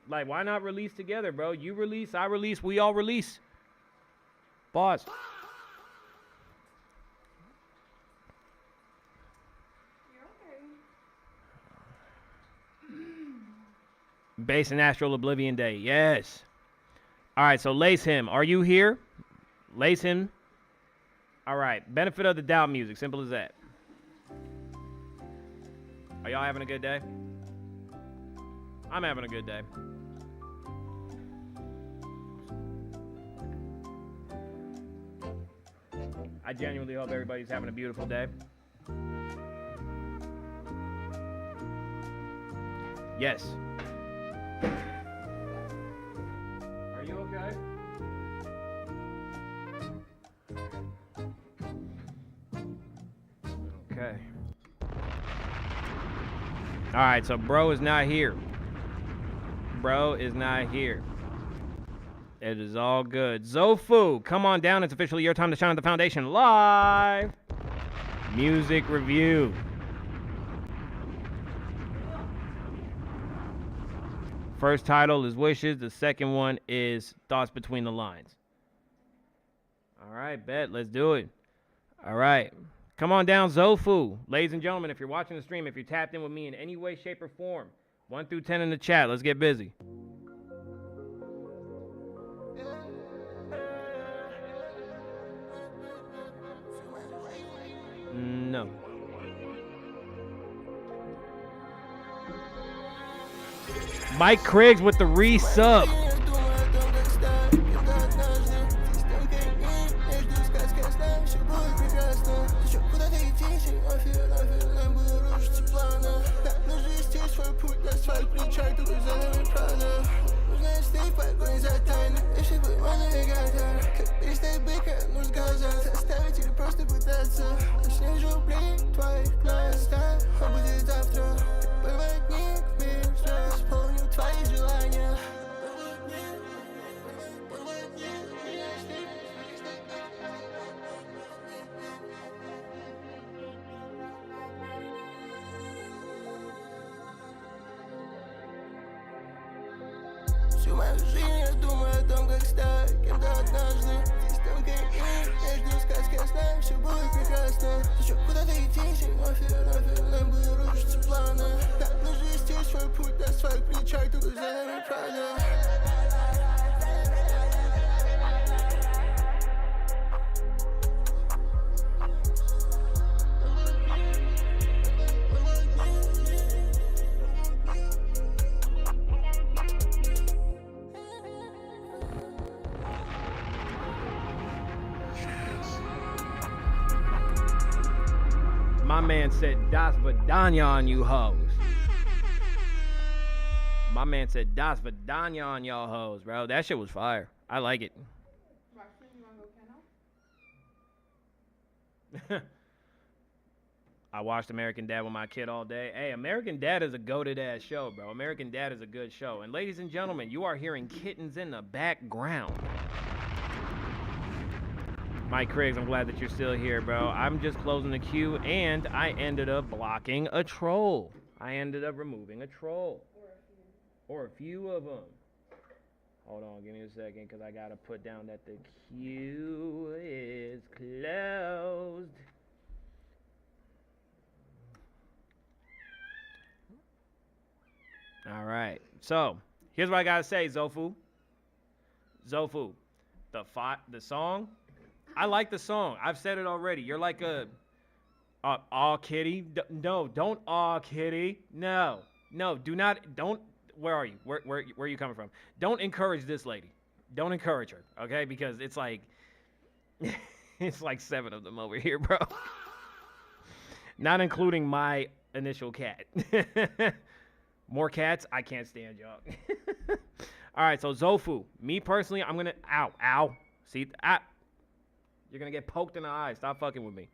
Like, why not release together, bro? You release, I release, we all release. Pause. Base and Astral Oblivion Day. Yes. All right, so Lace Him. Are you here? Lace Him. All right. Benefit of the doubt music. Simple as that. Are y'all having a good day? I'm having a good day. I genuinely hope everybody's having a beautiful day. Yes. Are you okay? Okay. All right, so bro is not here. Bro is not here. It is all good. Zofu, come on down. It's officially your time to shine at the foundation live. Music review. First title is Wishes. The second one is Thoughts Between the Lines. All right, bet. Let's do it. All right. Come on down, Zofu. Ladies and gentlemen, if you're watching the stream, if you're tapped in with me in any way, shape, or form, 1 through 10 in the chat. Let's get busy. No. Mike Criggs with the resub. My man said, Das Vidanya on you hoes. My man said, Das Vidanya on y'all hoes, bro. That shit was fire. I like it. Roxanne, you wanna go piano? I watched American Dad with my kid all day. Hey, American Dad is a goated ass show, bro. American Dad is a good show. And ladies and gentlemen, you are hearing kittens in the background. Mike Criggs, I'm glad that you're still here, bro. I'm just closing the queue, and I ended up blocking a troll. I ended up removing a troll. Or a few of them. Hold on, give me a second, because I got to put down that the queue is closed. All right. So, here's what I got to say, Zofu. Zofu, the song, I like the song. I've said it already. You're like a aw kitty. No, don't aw kitty. No, do not. Don't. Where are you? Where are you coming from? Don't encourage this lady. Don't encourage her, okay? Because it's like, it's like 7 of them over here, bro. Not including my initial cat. More cats? I can't stand y'all. All right, so Zofu. Me personally, I'm gonna. Ow. See, you're gonna get poked in the eye. Stop fucking with me.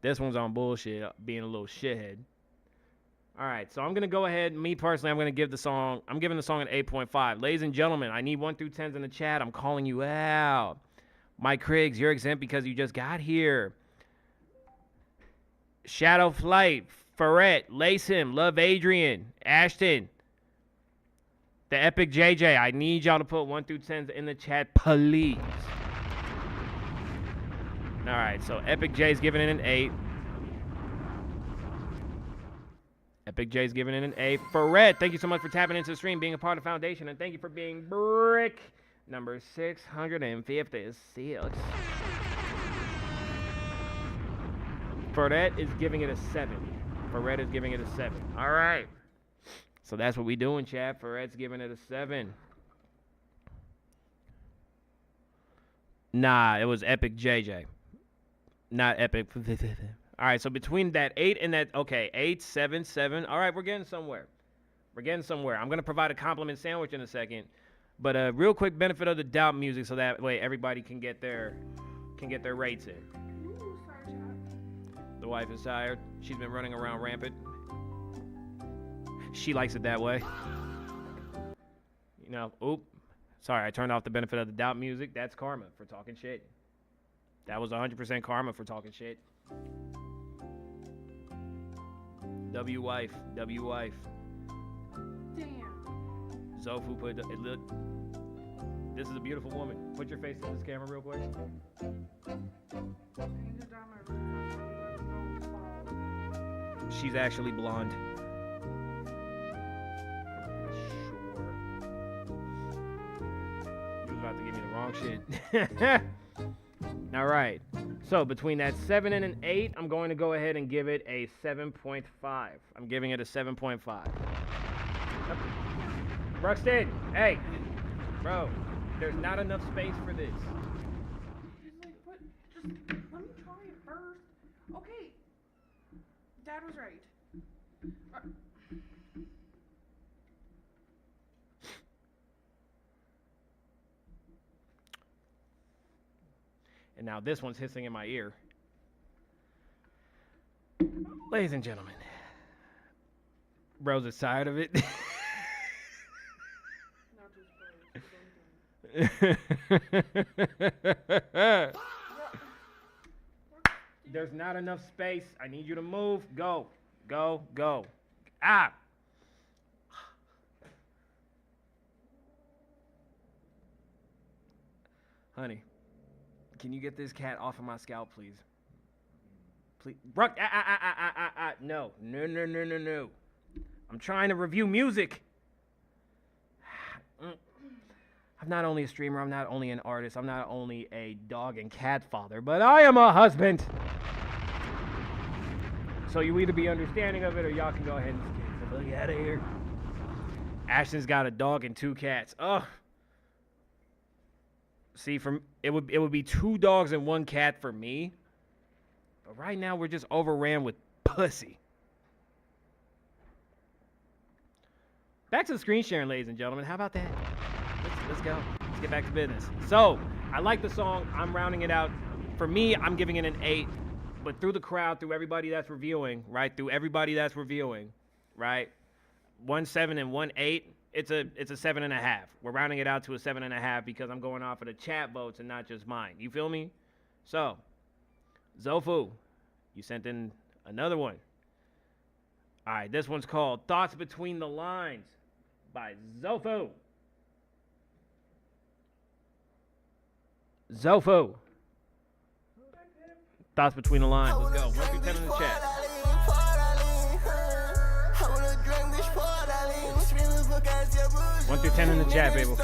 This one's on bullshit, being a little shithead. All right, so I'm gonna go ahead. Me personally, I'm giving the song an 8.5. Ladies and gentlemen, I need 1 through 10s in the chat. I'm calling you out. Mike Criggs, you're exempt because you just got here. Shadow Flight, Ferret, Lace Him, Love Adrian, Ashton, the Epic JJ. I need y'all to put 1 through 10s in the chat, please. All right, so Epic J's giving it an 8. Epic J's giving it an 8. Ferret, thank you so much for tapping into the stream, being a part of the foundation, and thank you for being brick number 656. Ferret is giving it a 7. Ferret is giving it a 7. All right. So that's what we doing, chat. Ferret's giving it a 7. Nah, it was Epic JJ. Not Epic. All right, so between that 8 and that, okay, 8, 7, 7. All right, we're getting somewhere. I'm going to provide a compliment sandwich in a second. But a real quick benefit of the doubt music so that way everybody can get their rates in. Ooh, sorry, chat. wife is tired. She's been running around rampant. She likes it that way. You know, oop. Sorry, I turned off the benefit of the doubt music. That's karma for talking shit. That was 100% karma for talking shit. W wife. Damn. Zofu put it look. This is a beautiful woman. Put your face in this camera real quick. I need to dye my roots. She's actually blonde. Sure. You was about to give me the wrong shit. All right. So between that 7 and an 8, I'm going to go ahead and give it a 7.5. I'm giving it a 7.5. Ruxton, hey, bro, there's not enough space for this. He's like, what? Just let me try it first. Okay. Dad was right. And now this one's hissing in my ear. Ladies and gentlemen, Rose is tired of it. There's not enough space. I need you to move. Go. Go. Go. Ah! Honey, can you get this cat off of my scalp, please? Please. Ruck. No. No, no, no, no, no. I'm trying to review music. I'm not only a streamer, I'm not only an artist, I'm not only a dog and cat father, but I am a husband. So you either be understanding of it or y'all can go ahead and skip the fuck out of here. Ashton's got a dog and 2 cats. Ugh. See, it would be 2 dogs and 1 cat for me. But right now we're just overran with pussy. Back to the screen sharing, ladies and gentlemen. How about that? Let's go. Let's get back to business. So, I like the song. I'm rounding it out. For me, I'm giving it an 8. But through the crowd, through everybody that's reviewing, right? Through everybody that's reviewing, right? 1 7 and 1 8. It's a 7.5. We're rounding it out to a 7.5 because I'm going off of the chat votes and not just mine. You feel me? So, Zofu, you sent in another one. All right, this one's called Thoughts Between the Lines by Zofu. Zofu. Thoughts between the lines. Let's go. 1 through 10 in the chat. 1 through 10 in the chat, baby.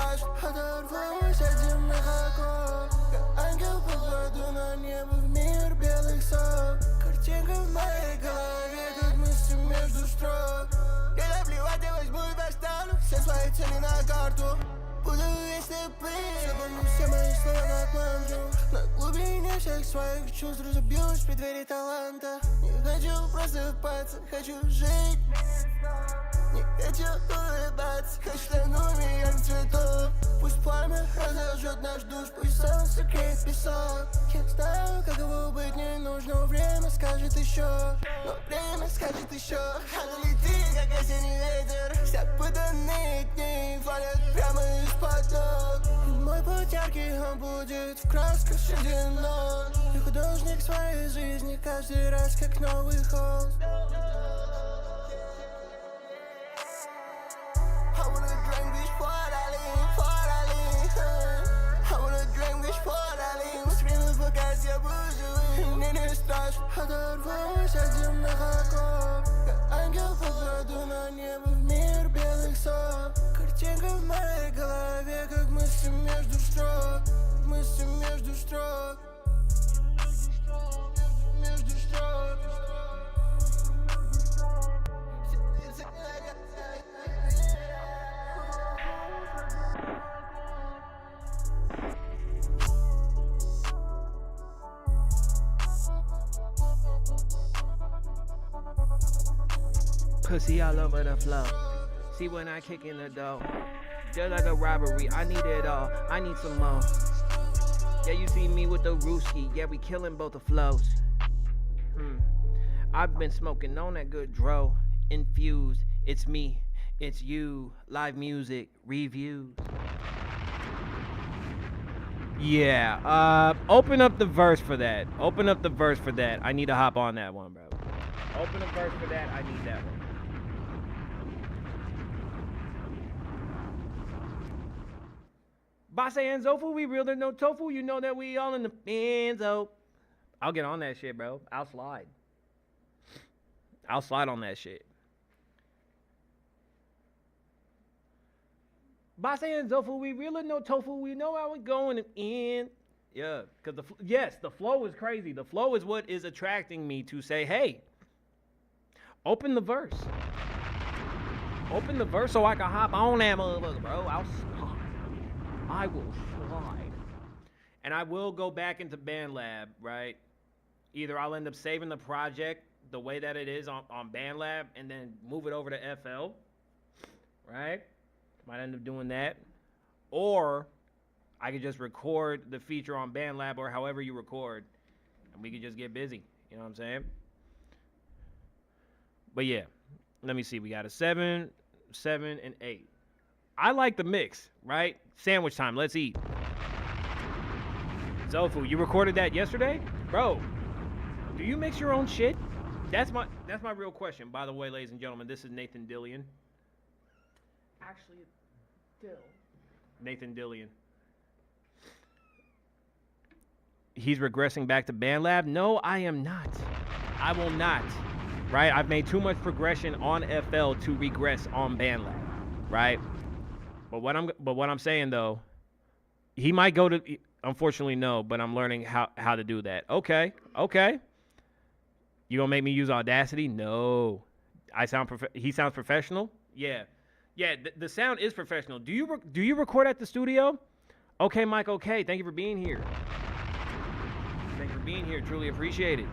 Буду если быть, забыл все мои слова как мантру. На глубине всех своих чувств разобьюсь в преддверии таланта. Не хочу просыпаться, хочу жить. Не хочу улыбаться, хочу тянуть меня к цвету. Пусть пламя разожжет наш душ, пусть солнце греет песок. Я знаю, каково быть не нужно, время скажет еще. Но время скажет еще. Оно летит, как осенний ветер. Все путанные дни валят прямо из-под ног. Мой путь яркий, он будет в красках сединок. Я художник своей жизни, каждый раз как новый холст. I wanna drink this Время пока я буду, мне не страшно. Оторвусь от земных оков, как ангел попаду на небо в мир белых сов. Картинка в моей голове, как мысли между строк. Мысли между строк. Между строк. Pussy all over the floor. See when I kick in the door. Just like a robbery, I need it all. I need some more. Yeah, you see me with the Rooski. Yeah, we killing both the flows. I've been smoking on that good dro, infused. It's me, it's you, live music, reviews. Yeah, open up the verse for that. Open up the verse for that. I need to hop on that one, bro. Open the verse for that. I need that one. Base and Zofu, we real, there's no tofu. You know that we all in the Enzo. I'll get on that shit, bro. I'll slide. I'll slide on that shit. Base and Zofu, we real, no tofu. We know how we going in. Yeah, because the flow is crazy. The flow is what is attracting me to say, hey, open the verse. Open the verse so I can hop on that motherfucker, bro. I'll slide. I will slide. And I will go back into BandLab, right? Either I'll end up saving the project the way that it is on BandLab and then move it over to FL, right? Might end up doing that. Or I could just record the feature on BandLab or however you record, and we could just get busy. You know what I'm saying? But yeah, let me see. We got a 7, 7, and 8. I like the mix, right? Sandwich time. Let's eat. Zofu, you recorded that yesterday? Bro, do you mix your own shit? That's my real question. By the way, ladies and gentlemen, this is Nathan Dillion. Actually, Dill. Nathan Dillion. He's regressing back to BandLab? No, I am not. I will not. Right? I've made too much progression on FL to regress on BandLab. Right? But what I'm saying though, he might go to, unfortunately no, but I'm learning how to do that. Okay. You gonna make me use Audacity? No. He sounds professional? Yeah. The sound is professional. Do you record at the studio? Okay, Mike. Okay, thank you for being here. Thank you for being here. Truly appreciate it.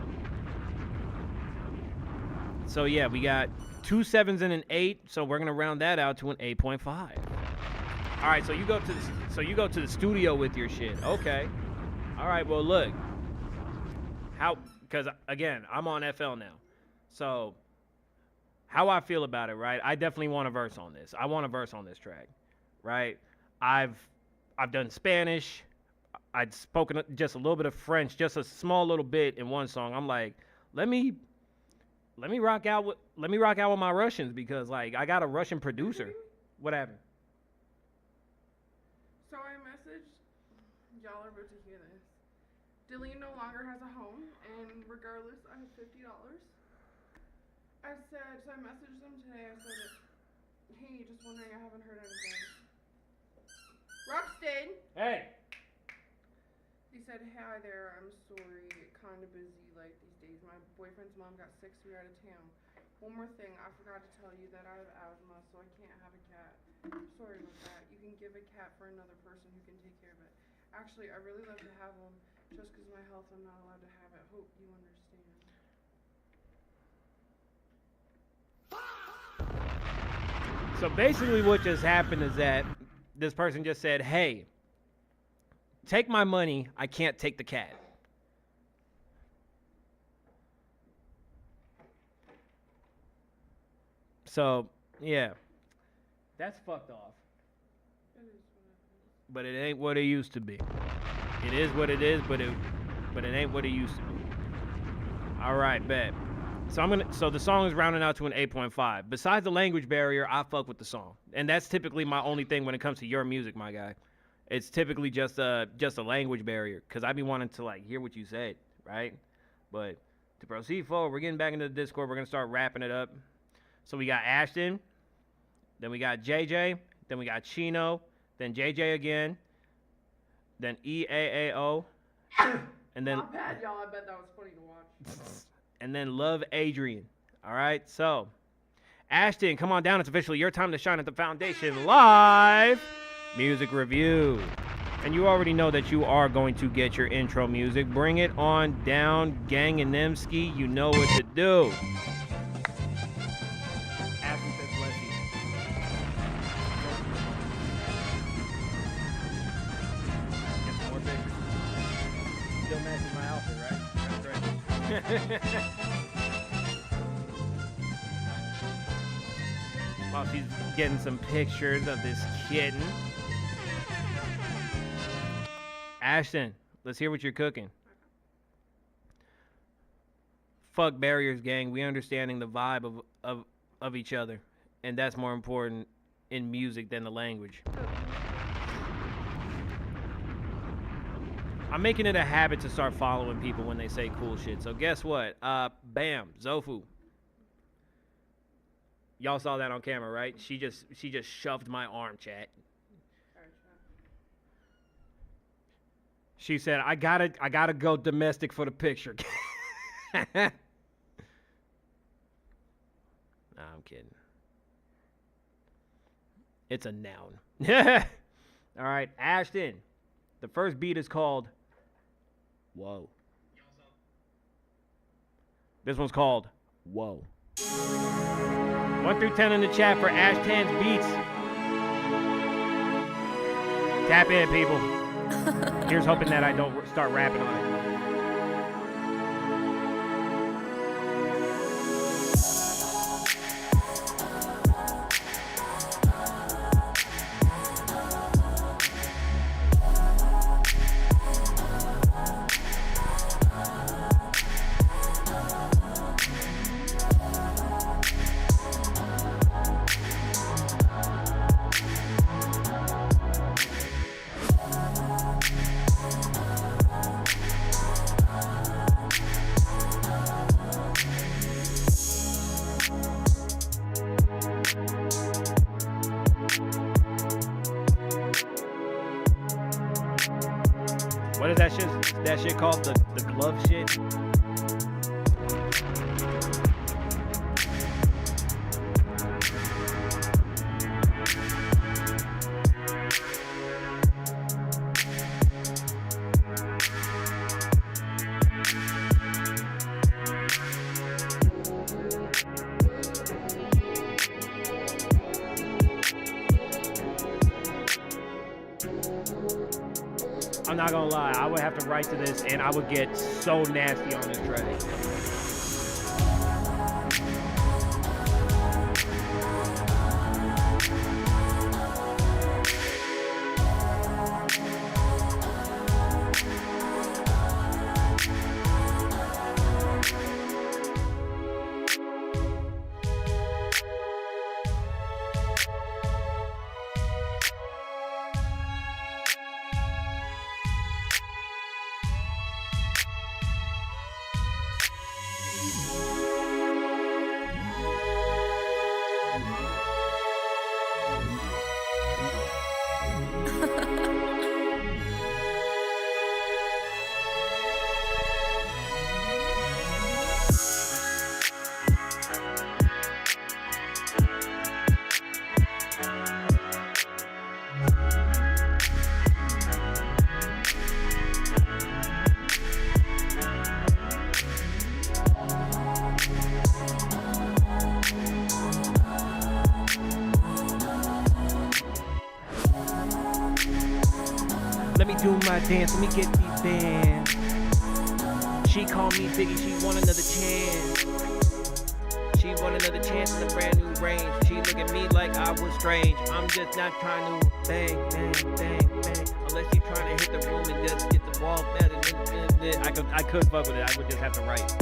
So yeah, we got 2 7s and an 8. So we're gonna round that out to an 8.5. All right. So you go to the studio with your shit. Okay. All right. Well, look. Because again, I'm on FL now. So how I feel about it, right? I definitely want a verse on this. I want a verse on this track, right? I've done Spanish. I'd spoken just a little bit of French, just a small little bit in one song. I'm like, let me rock out with my Russians because like I got a Russian producer. What happened? So I messaged, y'all are about to hear this. Dillion no longer has a home, and regardless, I have $50. I messaged them today. I said, hey, just wondering, I haven't heard anything. Rockstein! Hey! He said, hi there, I'm sorry, kinda busy like these days. My boyfriend's mom got sick, so we're out of town. One more thing, I forgot to tell you that I have asthma, so I can't have a cat. I'm sorry about that. You can give a cat for another person who can take care of it. Actually, I really love to have him. Just because of my health, I'm not allowed to have it. Hope you understand. So basically what just happened is that this person just said, hey, take my money. I can't take the cat. So, yeah. That's fucked off. But it ain't what it used to be. It is what it is, but it ain't what it used to be. All right, bet. So the song is rounding out to an 8.5. Besides the language barrier, I fuck with the song. And that's typically my only thing when it comes to your music, my guy. It's typically just a language barrier cuz I be wanting to like hear what you said, right? But to proceed forward, we're getting back into the Discord. We're going to start wrapping it up. So we got Ashton, then we got JJ, then we got Chino, then JJ again, then EAAO, and then Not bad, y'all. I bet that was funny to watch. and then Love Adrian. All right, so Ashton, come on down. It's officially your time to shine at the Foundation Live Music Review. And you already know that you are going to get your intro music. Bring it on down, Gang and Nemski. You know what to do. Ashton says bless you. Get some more pictures. Still matching my outfit, right? That's right. while she's getting some pictures of this kitten. Ashton, let's hear what you're cooking. Fuck barriers, gang. We understanding the vibe of each other, and that's more important in music than the language. I'm making it a habit to start following people when they say cool shit. So guess what? Bam, Zofu. Y'all saw that on camera, right? She just shoved my arm, chat. She said, I gotta go domestic for the picture. Nah, I'm kidding. It's a noun. All right, Ashton. The first beat is called Whoa. This one's called Whoa. 1 through 10 in the chat for Ashton's beats. Tap in, people. Here's hoping that I don't start rapping on it. What is that shit called? The glove shit? I'm not gonna lie, I would have to write to this and I would get so nasty on this track. Let me do my dance, let me get these bands. She called me Biggie, she want another chance. She want another chance in a brand new range. She look at me like I was strange. I'm just not trying to bang, bang, bang, bang. Unless you trying to hit the room and just get the wall better. I could fuck with it, I would just have to write.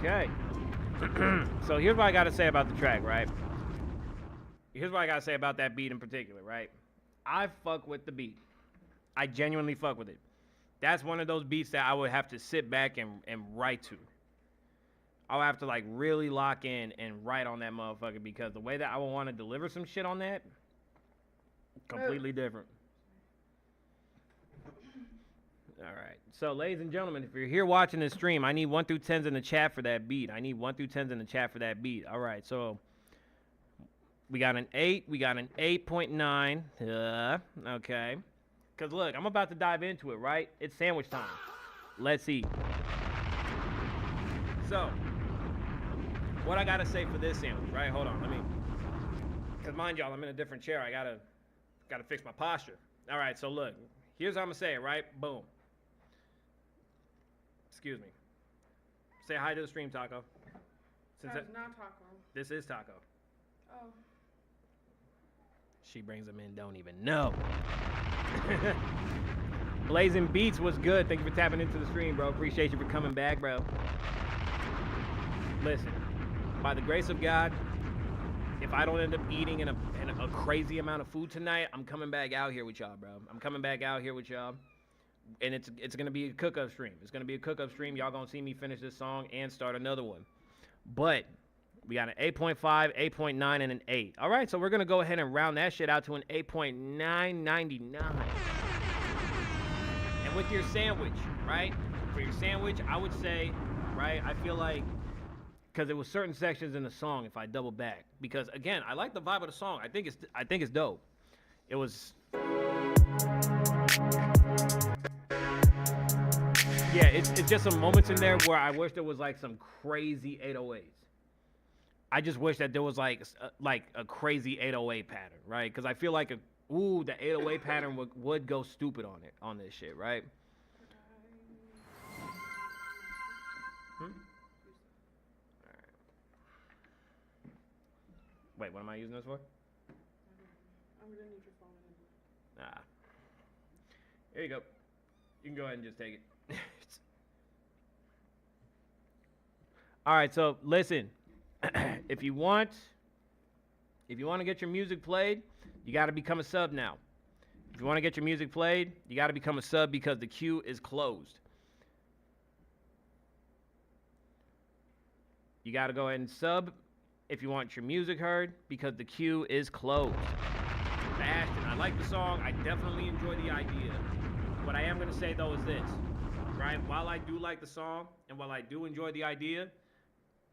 Okay. So here's what I gotta say about the track, right? Here's what I gotta say about that beat in particular, right? I fuck with the beat. I genuinely fuck with it. That's one of those beats that I would have to sit back and write to. I'll have to like really lock in and write on that motherfucker because the way that I would want to deliver some shit on that, completely different. All right. So, ladies and gentlemen, if you're here watching this stream, I need 1 through 10s in the chat for that beat. I need 1 through 10s in the chat for that beat. All right. So, we got an 8. We got an 8.9. Okay. Because, look, I'm about to dive into it, right? It's sandwich time. Let's eat. So, what I got to say for this sandwich, right? Hold on. Let me. Because, mind y'all, I'm in a different chair. I got to fix my posture. All right. So, look. Here's how I'm going to say it, right? Boom. Excuse me. Say hi to the stream, Taco. That is not Taco. This is Taco. Oh. She brings them in, don't even know. Blazing Beats was good. Thank you for tapping into the stream, bro. Appreciate you for coming back, bro. Listen, by the grace of God, if I don't end up eating in a crazy amount of food tonight, I'm coming back out here with y'all, bro. I'm coming back out here with y'all. And it's going to be a cook-up stream. It's going to be a cook-up stream. Y'all going to see me finish this song and start another one. But we got an 8.5, 8.9, and an 8. All right, so we're going to go ahead and round that shit out to an 8.999. And with your sandwich, right? For your sandwich, I would say, right, I feel like, because there was certain sections in the song if I double back. Because, again, I like the vibe of the song. I think it's dope. It was... Yeah, it's just some moments in there where I wish there was like some crazy 808s. I just wish that there was like a crazy 808 pattern, right? Because I feel like the 808 pattern would go stupid on this shit, right? All right. Wait, what am I using this for? I'm gonna need your phone. Here you go. You can go ahead and just take it. All right, so listen. If you want to get your music played, you got to become a sub now. If you want to get your music played, you got to become a sub because the queue is closed. You got to go ahead and sub if you want your music heard because the queue is closed. Ashton, I like the song. I definitely enjoy the idea. What I am going to say, though, is this. Right? While I do like the song and while I do enjoy the idea,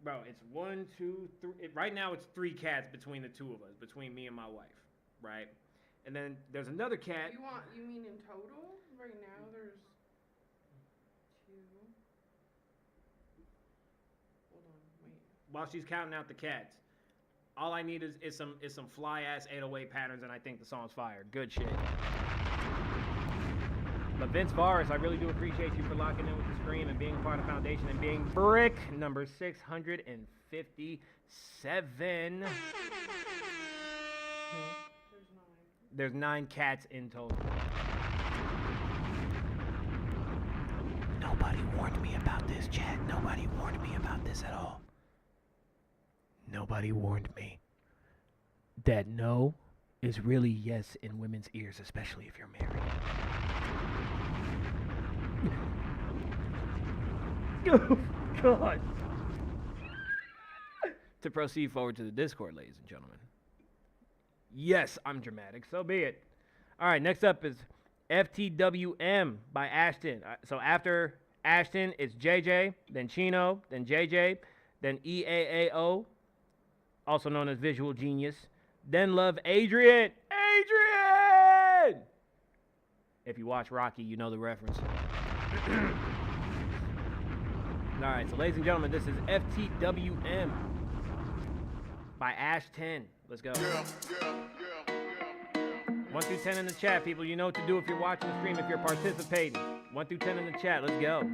bro, it's 1, 2, 3. Right now, it's 3 cats between the two of us, between me and my wife, right? And then there's another cat. You mean in total? Right now, there's 2. Hold on, wait. While she's counting out the cats, all I need is some fly ass 808 patterns, and I think the song's fire. Good shit. But Vince Varus, I really do appreciate you for locking in with the stream and being part of Foundation and being brick number 657. There's 9 cats in total. Nobody warned me about this, chat. Nobody warned me about this at all. Nobody warned me that no is really yes in women's ears, especially if you're married. Oh, God. To proceed forward to the Discord, ladies and gentlemen. Yes, I'm dramatic. So be it. All right, next up is FTWM by Ashton. So after Ashton, it's JJ, then Chino, then JJ, then EAAO, also known as Visual Genius. Then Love Adrian. Adrian! If you watch Rocky, you know the reference. All right, so ladies and gentlemen, this is FTWM by Ashton. Let's go. 1 through 10 in the chat, people. You know what to do if you're watching the stream, if you're participating. 1 through 10 in the chat. Let's go.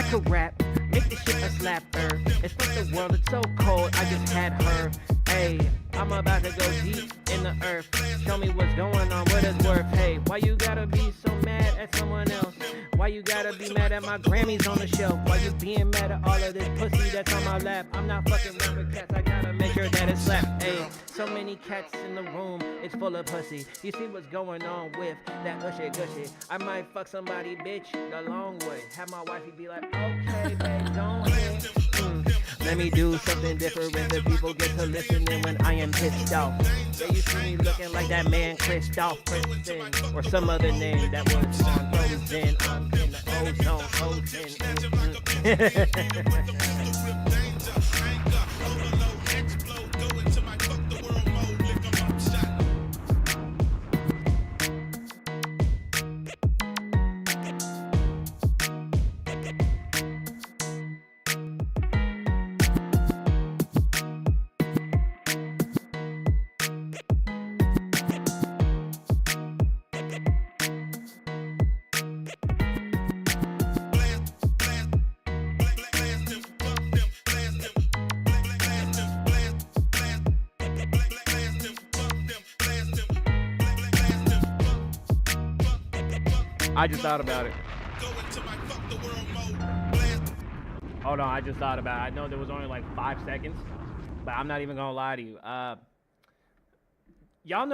could rap, make this shit a slapper. It's fuck the world, it's so cold, I just had her. Hey, I'm about to go deep in the earth. Show me what's going on, what it's worth. Hey, why you gotta be so mad at someone else? Why you gotta be mad at my Grammys on the shelf? Why you being mad at all of this pussy that's on my lap? I'm not fucking around with cats, I gotta make sure that it's slapped. Hey, so many cats in the room, it's full of pussy. You see what's going on with that gushy gushy? I might fuck somebody, bitch, the long way. Have my wifey be like, okay, babe, don't hit. Let me do something different the people get to listening when I am pissed off. Yeah, you see me looking like that man Christoph Kristen or some other name that was on Frozen. I'm in the I just thought about it. Hold on, I just thought about it. I know there was only like 5 seconds, but I'm not even gonna lie to you. Y'all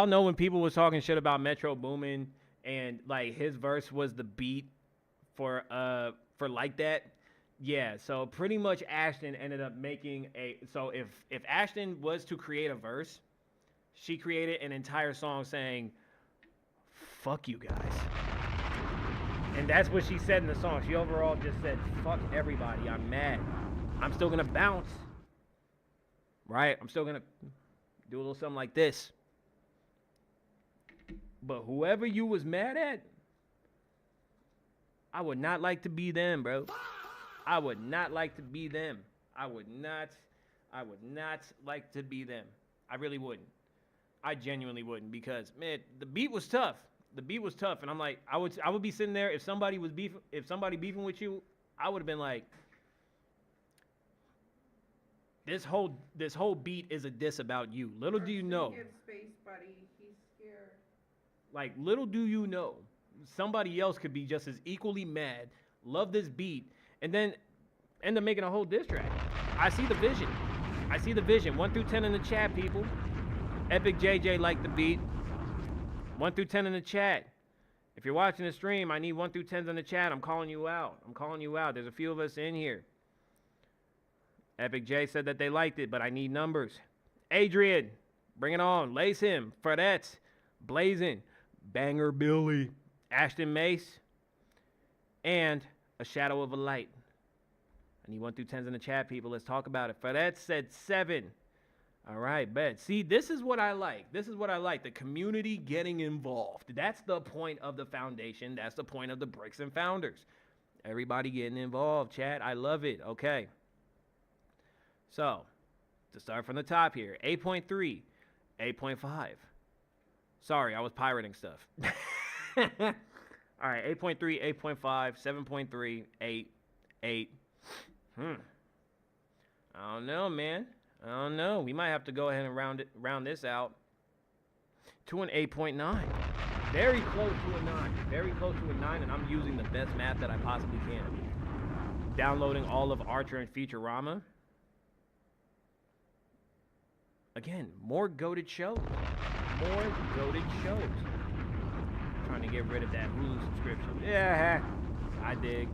know when people was talking shit about Metro Boomin and like his verse was the beat for Like That. Yeah, so pretty much Ashton ended up making so if Ashton was to create a verse, she created an entire song saying fuck you guys. And that's what she said in the song. She overall just said, fuck everybody, I'm mad. I'm still gonna bounce. Right? I'm still gonna do a little something like this. But whoever you was mad at, I would not like to be them, bro. I would not like to be them. I would not like to be them. I really wouldn't. I genuinely wouldn't because, man, the beat was tough. The beat was tough, and I'm like, I would be sitting there if somebody beefing with you, I would have been like, this whole beat is a diss about you. Little do you know. Give space, buddy. He's scared. Like, little do you know, somebody else could be just as equally mad, love this beat, and then end up making a whole diss track. I see the vision. 1 through 10 in the chat, people. Epic JJ liked the beat. 1 through 10 in the chat. If you're watching the stream, I need 1 through 10s in the chat. I'm calling you out. There's a few of us in here. Epic J said that they liked it, but I need numbers. Adrian, bring it on. Lace him. Fredette, Blazing, Banger Billy, Ashton Mace, and A Shadow of a Light. I need 1 through 10s in the chat, people. Let's talk about it. Fredette said 7. All right, bet. See, this is what I like. The community getting involved. That's the point of the foundation. That's the point of the Bricks and Founders. Everybody getting involved, chat. I love it. Okay. So, to start from the top here, 8.3, 8.5. Sorry, I was pirating stuff. All right, 8.3, 8.5, 7.3, 8, 8. I don't know, man. I don't know. We might have to go ahead and round this out to an 8.9. Very close to a 9. And I'm using the best math that I possibly can. Downloading all of Archer and Futurama. Again, more goated shows. Trying to get rid of that Hulu subscription. Yeah, I dig.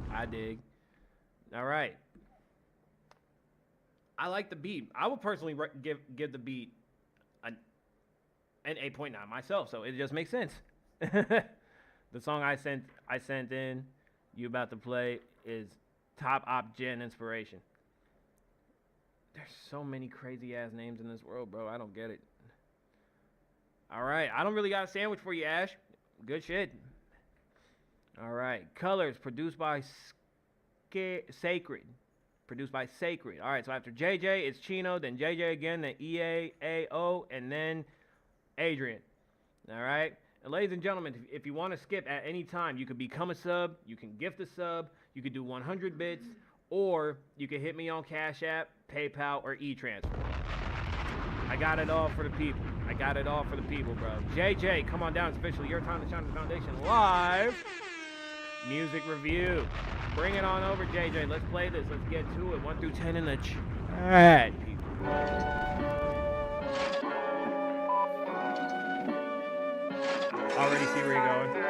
All right. I like the beat. I would personally give the beat an 8.9 myself, so it just makes sense. The song I sent in, you about to play, is Top Op Gen Inspiration. There's so many crazy ass names in this world, bro. I don't get it. All right, I don't really got a sandwich for you, Ash. Good shit. All right, Colors, produced by Sacred. All right, so after JJ, it's Chino, then JJ again, then EA, AO, and then Adrian. All right, And ladies and gentlemen, if you want to skip at any time, you could become a sub, you can gift a sub, you could do 100 bits, or you can hit me on Cash App, PayPal, or e-transfer. I got it all for the people. I got it all for the people, bro. JJ, come on down. It's officially your time to shine the foundation live. Music review. Bring it on over, JJ. Let's play this. Let's get to it. 1 through 10 in the chat, people. Already see where you're going.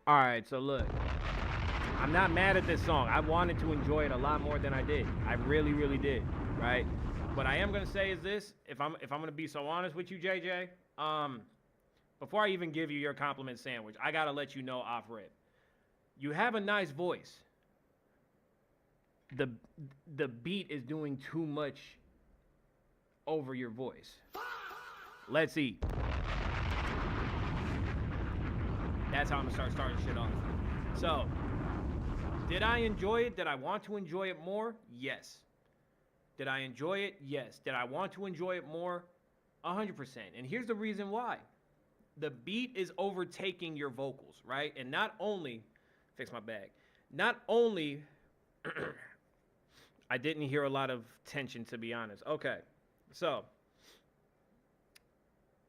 Alright, so look, I'm not mad at this song. I wanted to enjoy it a lot more than I did. I really, really did, right? What I am gonna say is this, if I'm gonna be so honest with you, JJ, before I even give you your compliment sandwich, I gotta let you know off rip. You have a nice voice. The beat is doing too much over your voice. Let's eat. That's how I'm gonna start shit off. So, did I enjoy it? Did I want to enjoy it more? Yes. Did I enjoy it? Yes. Did I want to enjoy it more? 100%. And here's the reason why. The beat is overtaking your vocals, right? And not only, fix my bag, not only, I didn't hear a lot of tension, to be honest. Okay, so,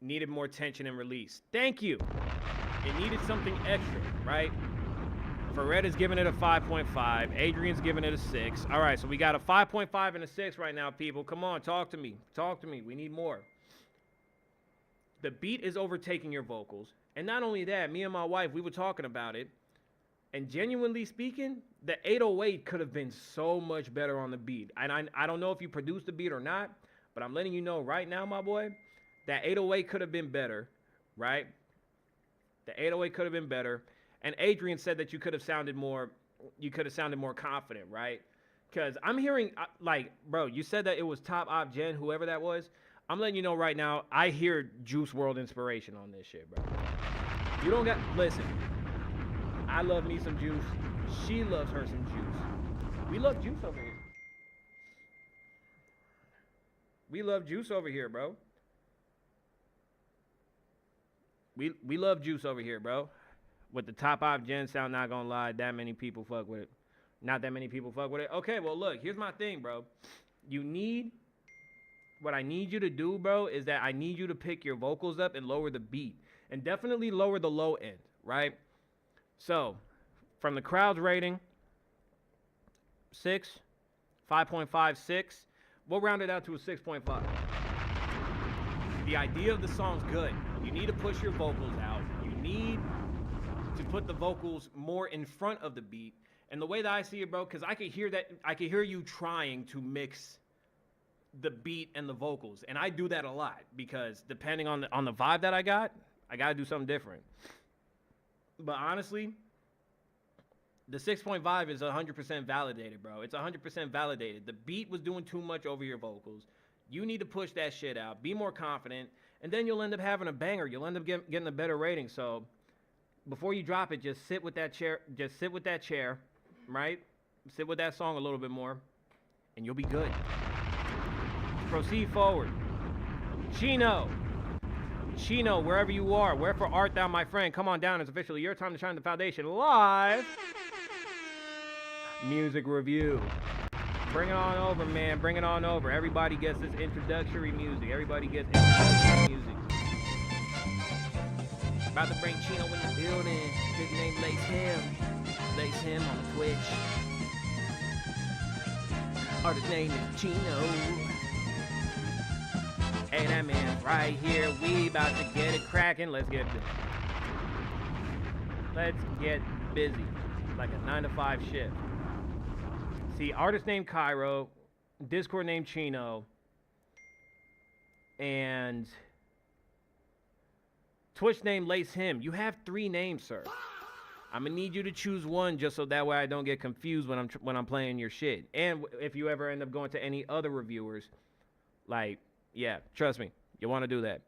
needed more tension and release. Thank you. It needed something extra, right? Feretta's giving it a 5.5. Adrian's giving it a 6. All right, so we got a 5.5 and a 6 right now, people. Come on, talk to me. Talk to me. We need more. The beat is overtaking your vocals. And not only that, me and my wife, we were talking about it. And genuinely speaking, the 808 could have been so much better on the beat. And I don't know if you produced the beat or not, but I'm letting you know right now, my boy, that 808 could have been better, right? The 808 could have been better. And Adrian said that you could have sounded more confident, right? Because I'm hearing, like, bro, you said that it was Top Op Gen, whoever that was. I'm letting you know right now, I hear Juice WRLD inspiration on this shit, bro. You don't got, listen, I love me some Juice. She loves her some Juice. We love Juice over here. We love Juice over here, bro. We love Juice over here, bro. With the Top Op Gen sound, not gonna lie, that many people fuck with it. Not that many people fuck with it. Okay, well, look, here's my thing, bro. You need what I need you to do, bro, is that I need you to pick your vocals up and lower the beat. And definitely lower the low end, right? So, from the crowd's rating, 6, 5.5, 6. We'll round it out to a 6.5. The idea of the song's good. You need to push your vocals out. You need to put the vocals more in front of the beat. And the way that I see it, bro, because I could hear you trying to mix the beat and the vocals. And I do that a lot because depending on the vibe that I got to do something different. But honestly, the 6.5 is 100% validated, bro. It's 100% validated. The beat was doing too much over your vocals. You need to push that shit out. Be more confident. And then you'll end up having a banger. You'll end up getting a better rating. So before you drop it, just sit with that chair. Just sit with that chair, right? Sit with that song a little bit more, and you'll be good. Proceed forward. Chino, wherever you are, wherefore art thou, my friend? Come on down. It's officially your time to shine the foundation live. Music review. Bring it on over, man. Bring it on over. Everybody gets this introductory music. Everybody gets introductory music. About to bring Chino in the building. His name Lace Him. Lace Him on Twitch. Artist name is Chino. Hey, that man's right here. We about to get it cracking. Let's get busy. Let's get busy. Like a 9-to-5 shift. See, artist named Cairo, Discord named Chino, and Twitch name Lace Him. You have 3 names, sir. I'm gonna need you to choose one just so that way I don't get confused when I'm playing your shit. And if you ever end up going to any other reviewers, like, yeah, trust me, you want to do that.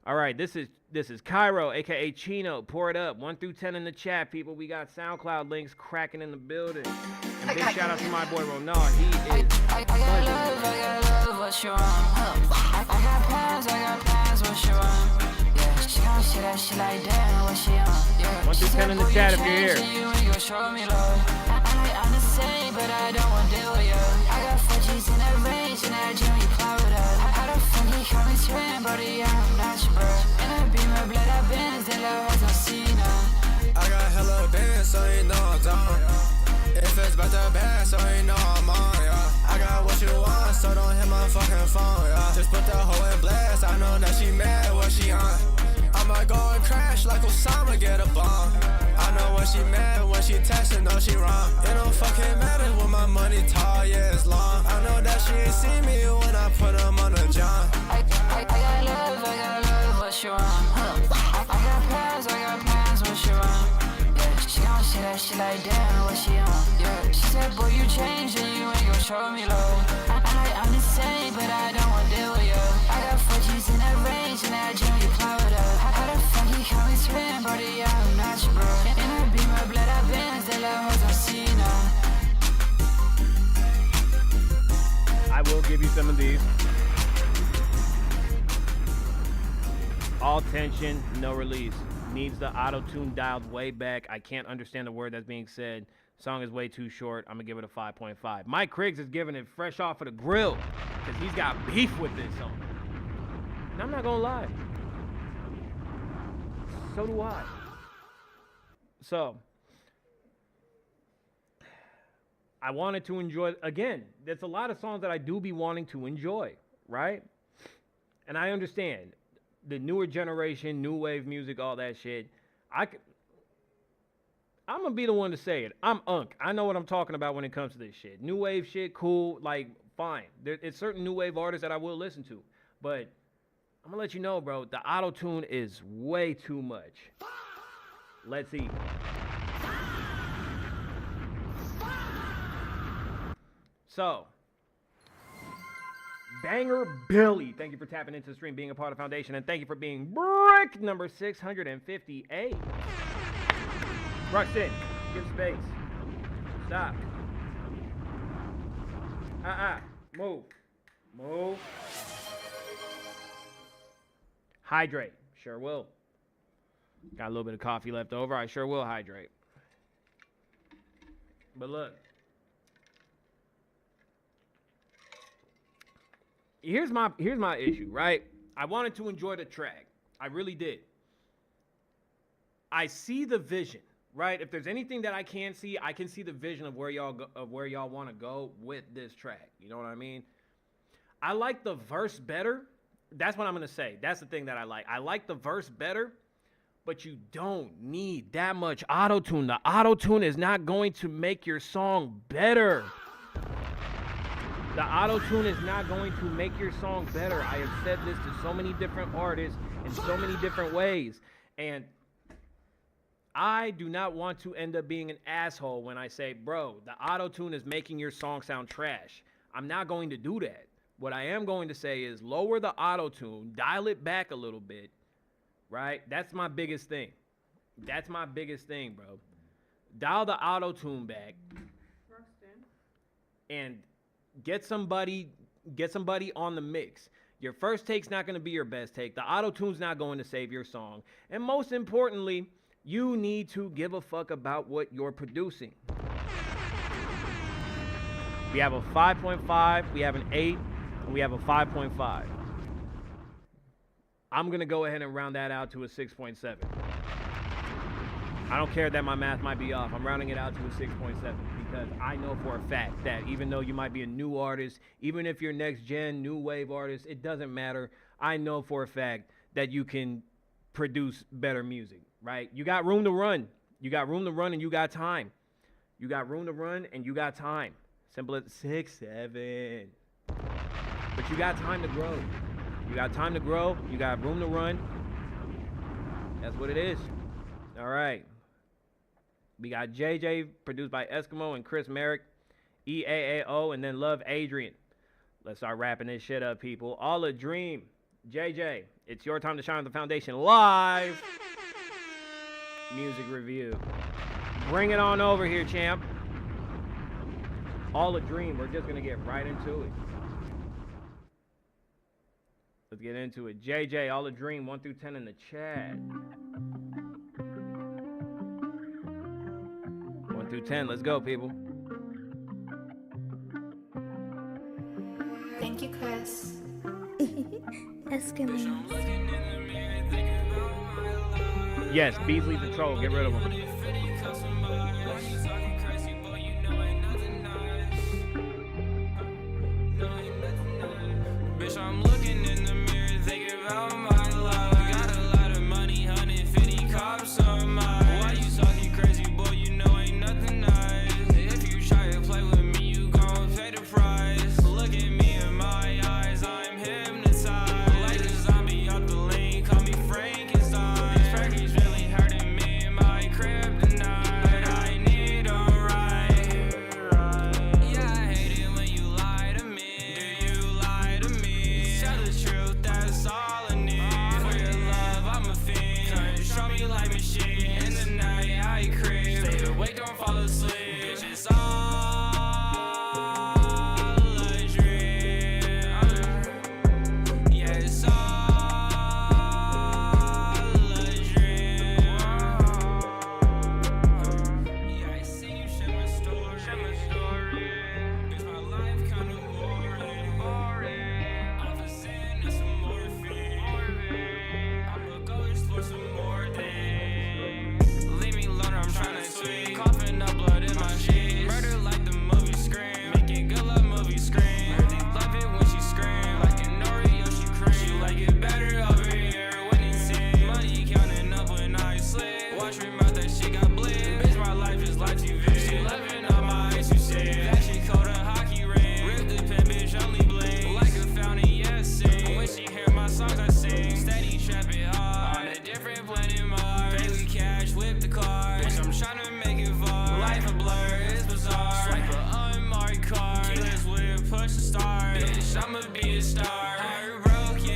All right, this is Cairo, aka Chino. Pour it up. 1 through 10 in the chat, people. We got SoundCloud links cracking in the building. And big shout out to my boy Ronar. He is. I got love, what you want? I got plans, what you want? Yeah, she gon' see that shit like damn, what she on? Yeah, 1 through 10 in the chat if you're here. You ain't gon' show me love. I'm the same, but I don't want to deal with you. I got 4 G's in that range, and that gym you play with us. How the fuck you call me twin, buddy? I'm not your bro. And I be my blood, I been, then love has no seen I got hella bands, so you know I'm down. If it's about the band, so you know I'm on, yeah. I got what you want, so don't hit my fucking phone, yeah. Just put the hoe in blast, I know that she mad, what she on. I might go and crash like Osama, get a bomb. I know when she mad, when she texting, know she wrong. It don't fucking matter when my money tall, yeah, it's long. I know that she ain't see me when I put them on the John. I got love, what you want? I got plans, what you want? Yeah, she gon' see that shit like damn, what she on? Yeah, she said, boy, you changed and you ain't gon' show me love. I'm the same, but I don't want to deal with you. I got 4 G's in that range, and that gym you play with us. How the fuck you call me twin, buddy? I'm not your bro. And I be my blood, I been, they love has no seen I will give you some of these. All tension, no release. Needs the auto-tune dialed way back. I can't understand the word that's being said. Song is way too short. I'm going to give it a 5.5. Mike Kriggs is giving it fresh off of the grill because he's got beef with this song. And I'm not going to lie. So do I. So, I wanted to enjoy, again, there's a lot of songs that I do be wanting to enjoy, right? And I understand the newer generation, new wave music, all that shit. I'm going to be the one to say it. I'm Unk. I know what I'm talking about when it comes to this shit. New wave shit, cool, like, fine. It's certain new wave artists that I will listen to. But I'm going to let you know, bro, the auto-tune is way too much. Let's see. So, Banger Billy, thank you for tapping into the stream, being a part of Foundation, and thank you for being brick number 658. Ruxin, give space. Stop. Move. Move. Hydrate. Sure will. Got a little bit of coffee left over. I sure will hydrate. But look. here's my issue, right? I wanted to enjoy the track. I really did. I see the vision, right? If there's anything that I can see, I can see the vision of where y'all want to go with this track. You know what I mean? I like the verse better. That's what I'm going to say. That's the thing that I like. I like the verse better, but you don't need that much auto-tune. The auto-tune is not going to make your song better. The auto-tune is not going to make your song better. I have said this to so many different artists in so many different ways. And I do not want to end up being an asshole when I say, bro, the auto-tune is making your song sound trash. I'm not going to do that. What I am going to say is lower the auto-tune, dial it back a little bit, right? That's my biggest thing. That's my biggest thing, bro. Dial the auto-tune back and get somebody on the mix. Your first take's not going to be your best take. The auto-tune's not going to save your song. And most importantly, you need to give a fuck about what you're producing. We have a 5.5, we have an 8, and we have a 5.5. I'm going to go ahead and round that out to a 6.7. I don't care that my math might be off. I'm rounding it out to a 6.7 because I know for a fact that even though you might be a new artist, even if you're next gen, new wave artist, it doesn't matter. I know for a fact that you can produce better music, right? You got room to run. You got room to run and you got time. You got room to run and you got time. Simple as 6.7. But you got time to grow. You got time to grow. You got room to run. That's what it is. All right. We got JJ, produced by Eskimo and Chris Merrick, EAAO, and then Love Adrian. Let's start wrapping this shit up, people. All a Dream. JJ, it's your time to shine on the foundation live. Music review. Bring it on over here, champ. All a Dream. We're just going to get right into it. Let's get into it. JJ, All a Dream, 1 through 10 in the chat. 1 through 10. Let's go, people. Thank you, Chris. Eskimo. Yes, Beasley's a troll. Get rid of him. Bitch, I'm looking in the mirror, thinking about my love. Got a lot of money, 150 cops on mine. Why you talking crazy, boy? You know ain't nothing nice. If you try to play with me, you gon' pay the price. Look at me in my eyes, I'm hypnotized. Like a zombie off the lane, call me Frankenstein. This package really hurting me in my kryptonite. But I need a ride. Yeah, I hate it when you lie to me. Do you lie to me? Tell the truth, that's all I need. For your love, I'm a fiend. Control me like machine. In the night, I creep. Stay awake, don't fall asleep. Bitch, it's all a dream. Yeah, it's all a dream. Yeah, I see you share my story. Bitch, my life kinda boring. I'm just saying there's some morphine. I'ma go explore some more things. Leave me alone, I'm tryna tweak. Coughing up blood in my sheets. Murder like the movie Scream. Making good love movie scream. Really love it when she scream. Like an Oreo, she cream. She like it better over here when it's in. Money counting up when I sleep. Watch me mouth, that shit got bleed. Bitch, my life is like TV. She living on my eyes, you see. That shit cold a hockey ring. Rip the pen, bitch, only bling. Like a fountain, yes, sing. When she hear my songs, I sing. Steady trapping hard. On a different planet, Mars. Daily cash, whip the car. Bitch, I'm tryna make it far. Life a blur, it's bizarre. Swipe a unmarked card. Killers with push to start. Bitch, I'ma be a star. Heartbroken.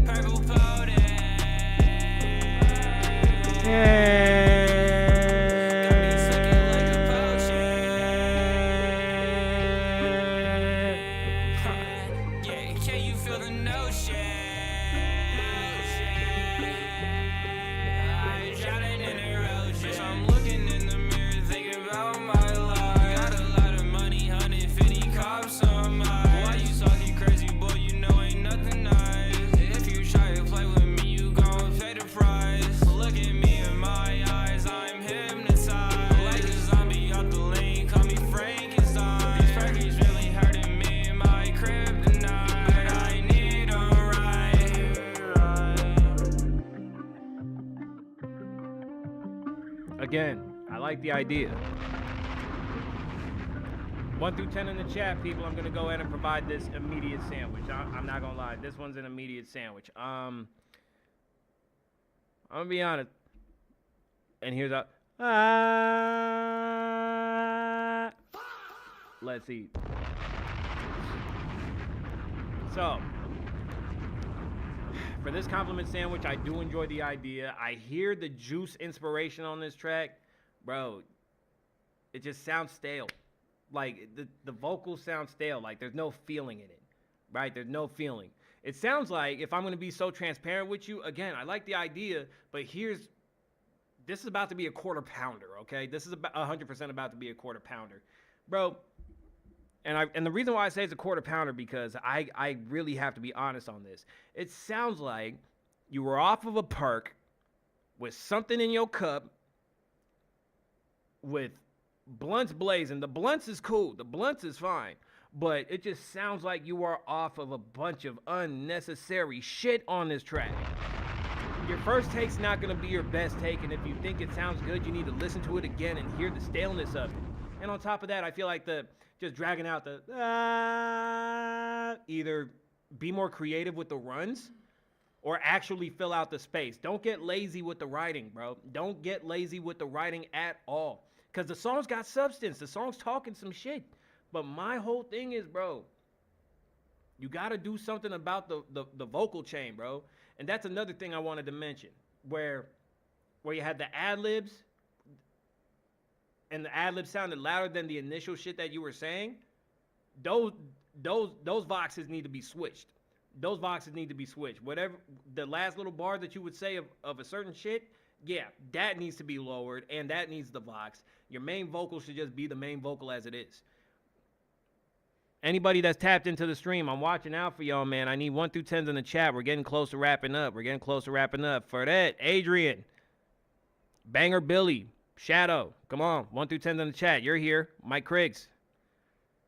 Purple powder. Again, I like the idea. 1 through 10 in the chat, people. I'm gonna go ahead and provide this immediate sandwich. I'm not gonna lie, this one's an immediate sandwich. I'm gonna be honest. And here's a let's eat. So, for this compliment sandwich, I do enjoy the idea. I hear the Juice inspiration on this track. Bro, it just sounds stale. Like, the vocals sound stale. Like, there's no feeling in it, right? There's no feeling. It sounds like, if I'm going to be so transparent with you, again, I like the idea, but this is about to be a quarter pounder, okay? This is about 100% about to be a quarter pounder. Bro, and the reason why I say it's a quarter pounder, because I really have to be honest on this. It sounds like you were off of a perk with something in your cup with blunts blazing. The blunts is cool. The blunts is fine. But it just sounds like you are off of a bunch of unnecessary shit on this track. Your first take's not going to be your best take, and if you think it sounds good, you need to listen to it again and hear the staleness of it. And on top of that, I feel like just dragging out the either be more creative with the runs or actually fill out the space. Don't get lazy with the writing, bro. Don't get lazy with the writing at all. Because the song's got substance. The song's talking some shit. But my whole thing is, bro, you got to do something about the vocal chain, bro. And that's another thing I wanted to mention, where you had the ad-libs, and the ad-libs sounded louder than the initial shit that you were saying. Those voxes need to be switched. Those voxes need to be switched. Whatever the last little bar that you would say of a certain shit, yeah, that needs to be lowered, and that needs the vox. Your main vocal should just be the main vocal as it is. Anybody that's tapped into the stream, I'm watching out for y'all, man. I need 1 through 10s in the chat. We're getting close to wrapping up. For that, Adrian, Banger Billy, Shadow, come on. 1 through 10s in the chat. You're here. Mike Criggs.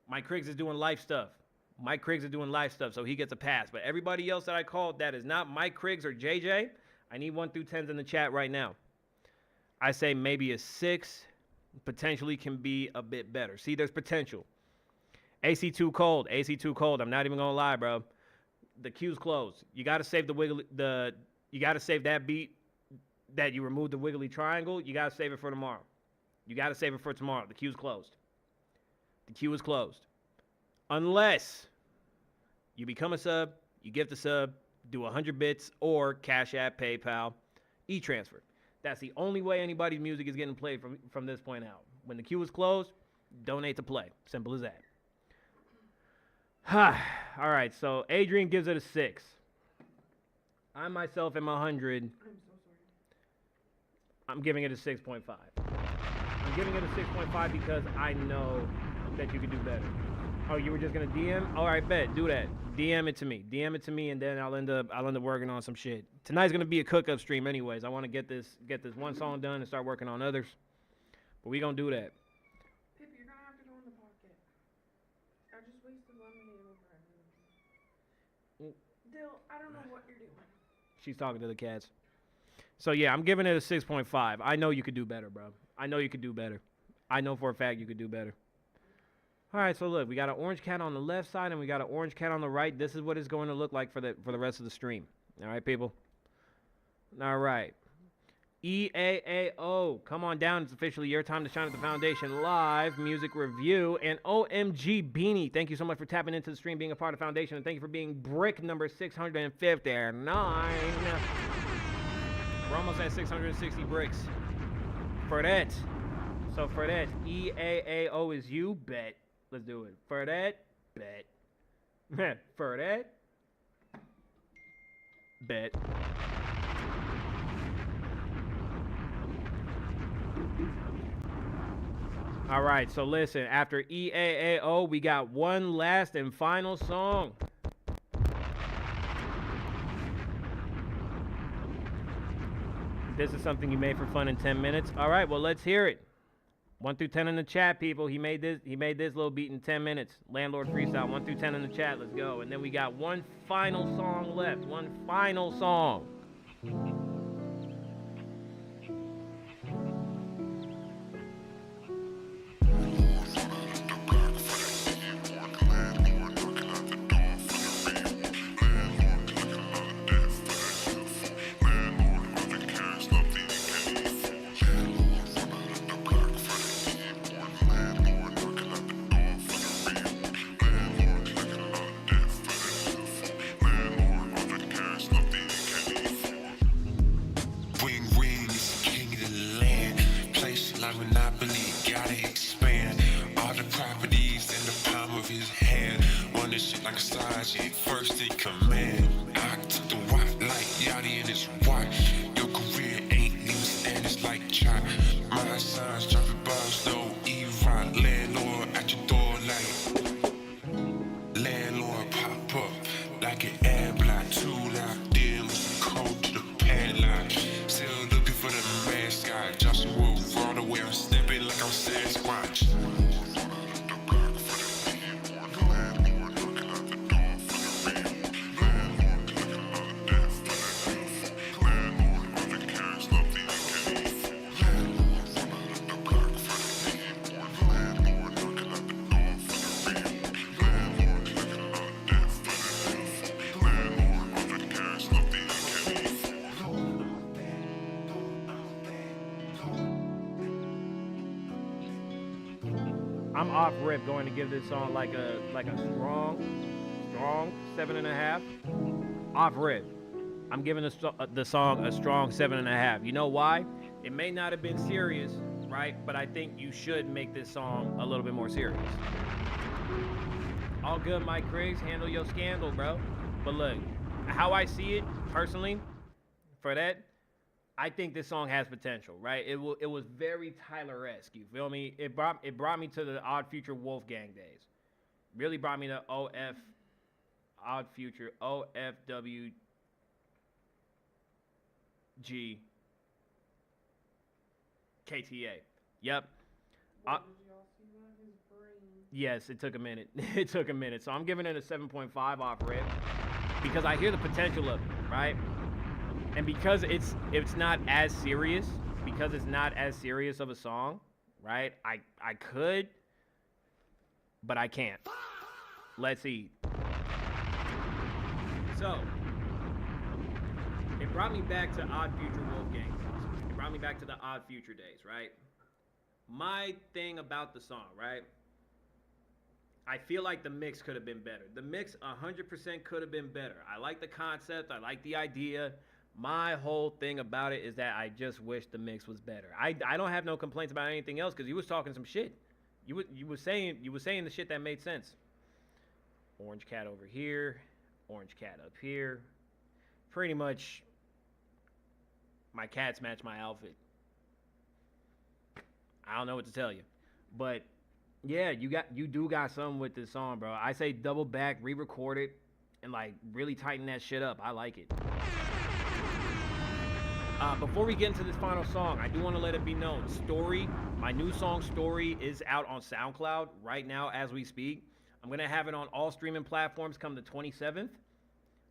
Mike Criggs is doing life stuff. So he gets a pass. But everybody else that I called that is not Mike Criggs or JJ, I need 1 through 10s in the chat right now. I say maybe a 6, potentially can be a bit better. See, there's potential. AC2 cold. I'm not even gonna lie, bro. The queue's closed. You gotta save you gotta save that beat that you removed the wiggly triangle. You gotta save it for tomorrow. The queue's closed. The queue is closed. Unless you become a sub, you gift a sub, do 100 bits, or Cash App, PayPal, e-transfer. That's the only way anybody's music is getting played from this point out. When the queue is closed, donate to play. Simple as that. All right, so Adrian gives it a 6. I myself am 100. I'm so sorry. I'm giving it a 6.5. I'm giving it a 6.5 because I know that you can do better. Oh, you were just gonna DM? All right, bet. Do that. DM it to me, and then I'll end up working on some shit. Tonight's gonna be a cook-up stream, anyways. I want to get this one song done and start working on others. But we gonna do that. Pip, you're gonna have to go in the pocket. I just wasted lemonade over everything. Dill, I don't know what you're doing. She's talking to the cats. So yeah, I'm giving it a 6.5. I know you could do better, bro. I know you could do better. I know for a fact you could do better. All right, so look, we got an orange cat on the left side and we got an orange cat on the right. This is what it's going to look like for the rest of the stream. All right, people. All right. EAAO, come on down. It's officially your time to shine at the Foundation Live music review. And OMG Beanie, thank you so much for tapping into the stream, being a part of Foundation, and thank you for being brick number 659. We're almost at 660 bricks. For that. So for that, EAAO is you, bet. Let's do it. For that, bet. For that, bet. All right, so listen, after EAAO, we got one last and final song. This is something you made for fun in 10 minutes. All right, well, let's hear it. 1 through 10 in the chat, people. He made this little beat in 10 minutes. Landlord Freestyle, 1 through 10 in the chat. Let's go. And then we got one final song left. One final song. Versace, first in command. I took the watch like Yachty in his watch. Your career ain't even standards like chop. My signs dropping bombs, no E-Rock. Landlord at your door like landlord pop up like an ad block. Too locked in with the code to the padlock. Still looking for the mascot. Joshua all the way, I'm stepping like I'm Sasquatch. I'm off rip going to give this song like a strong 7.5. Off rip. I'm giving the song a strong 7.5. You know why? It may not have been serious, right? But I think you should make this song a little bit more serious. All good, Mike Griggs. Handle your scandal, bro. But look, how I see it personally, for that, I think this song has potential, right? It was very Tyler-esque, you feel me? It brought me to the Odd Future Wolfgang days. Really brought me to Odd Future, OFWG. KTA. Yep. Yes, it took a minute. It took a minute. So I'm giving it a 7.5 off rip because I hear the potential of it, right? And because it's not as serious, because it's not as serious of a song, right? I could, but I can't. Let's see. So, it brought me back to Odd Future Wolfgang days. It brought me back to the Odd Future days, right? My thing about the song, right? I feel like the mix could have been better. The mix 100% could have been better. I like the concept. I like the idea. My whole thing about it is that I just wish the mix was better. I don't have no complaints about anything else because you was talking some shit. You was saying the shit that made sense. Orange cat over here, orange cat up here. Pretty much, my cats match my outfit. I don't know what to tell you, but yeah, you do got something with this song, bro. I say double back, re-record it, and like really tighten that shit up. I like it. Before we get into this final song, I do want to let it be known, Story, my new song Story is out on SoundCloud right now as we speak. I'm going to have it on all streaming platforms come the 27th.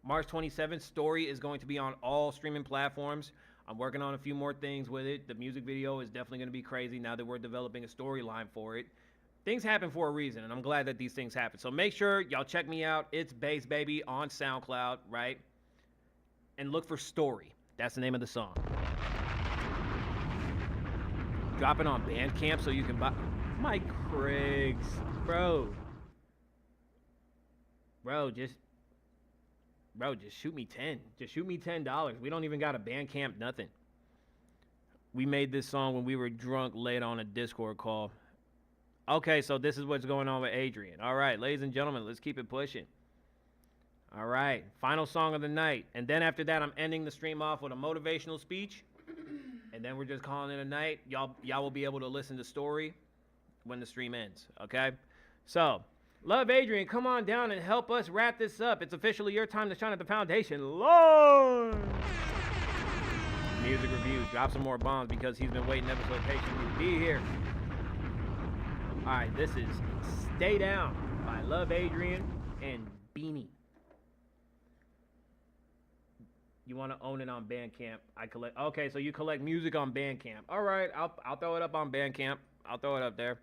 March 27th, Story is going to be on all streaming platforms. I'm working on a few more things with it. The music video is definitely going to be crazy now that we're developing a storyline for it. Things happen for a reason, and I'm glad that these things happen. So make sure y'all check me out. It's Bass Baby on SoundCloud, right? And look for Story. That's the name of the song. Drop it on Bandcamp so you can buy... Mike Griggs. Bro, just shoot me 10. Just shoot me $10. We don't even got a Bandcamp, nothing. We made this song when we were drunk late on a Discord call. Okay, so this is what's going on with Adrian. All right, ladies and gentlemen, let's keep it pushing. All right, final song of the night. And then after that, I'm ending the stream off with a motivational speech. And then we're just calling it a night. Y'all will be able to listen to Story when the stream ends, okay? So, Love Adrian, come on down and help us wrap this up. It's officially your time to shine at the foundation. Lord! Music review. Drop some more bombs because he's been waiting ever so patiently to be here. All right, this is Stay Down by Love Adrian and Beanie. You want to own it on Bandcamp. Okay, so you collect music on Bandcamp. All right, I'll throw it up on Bandcamp. I'll throw it up there.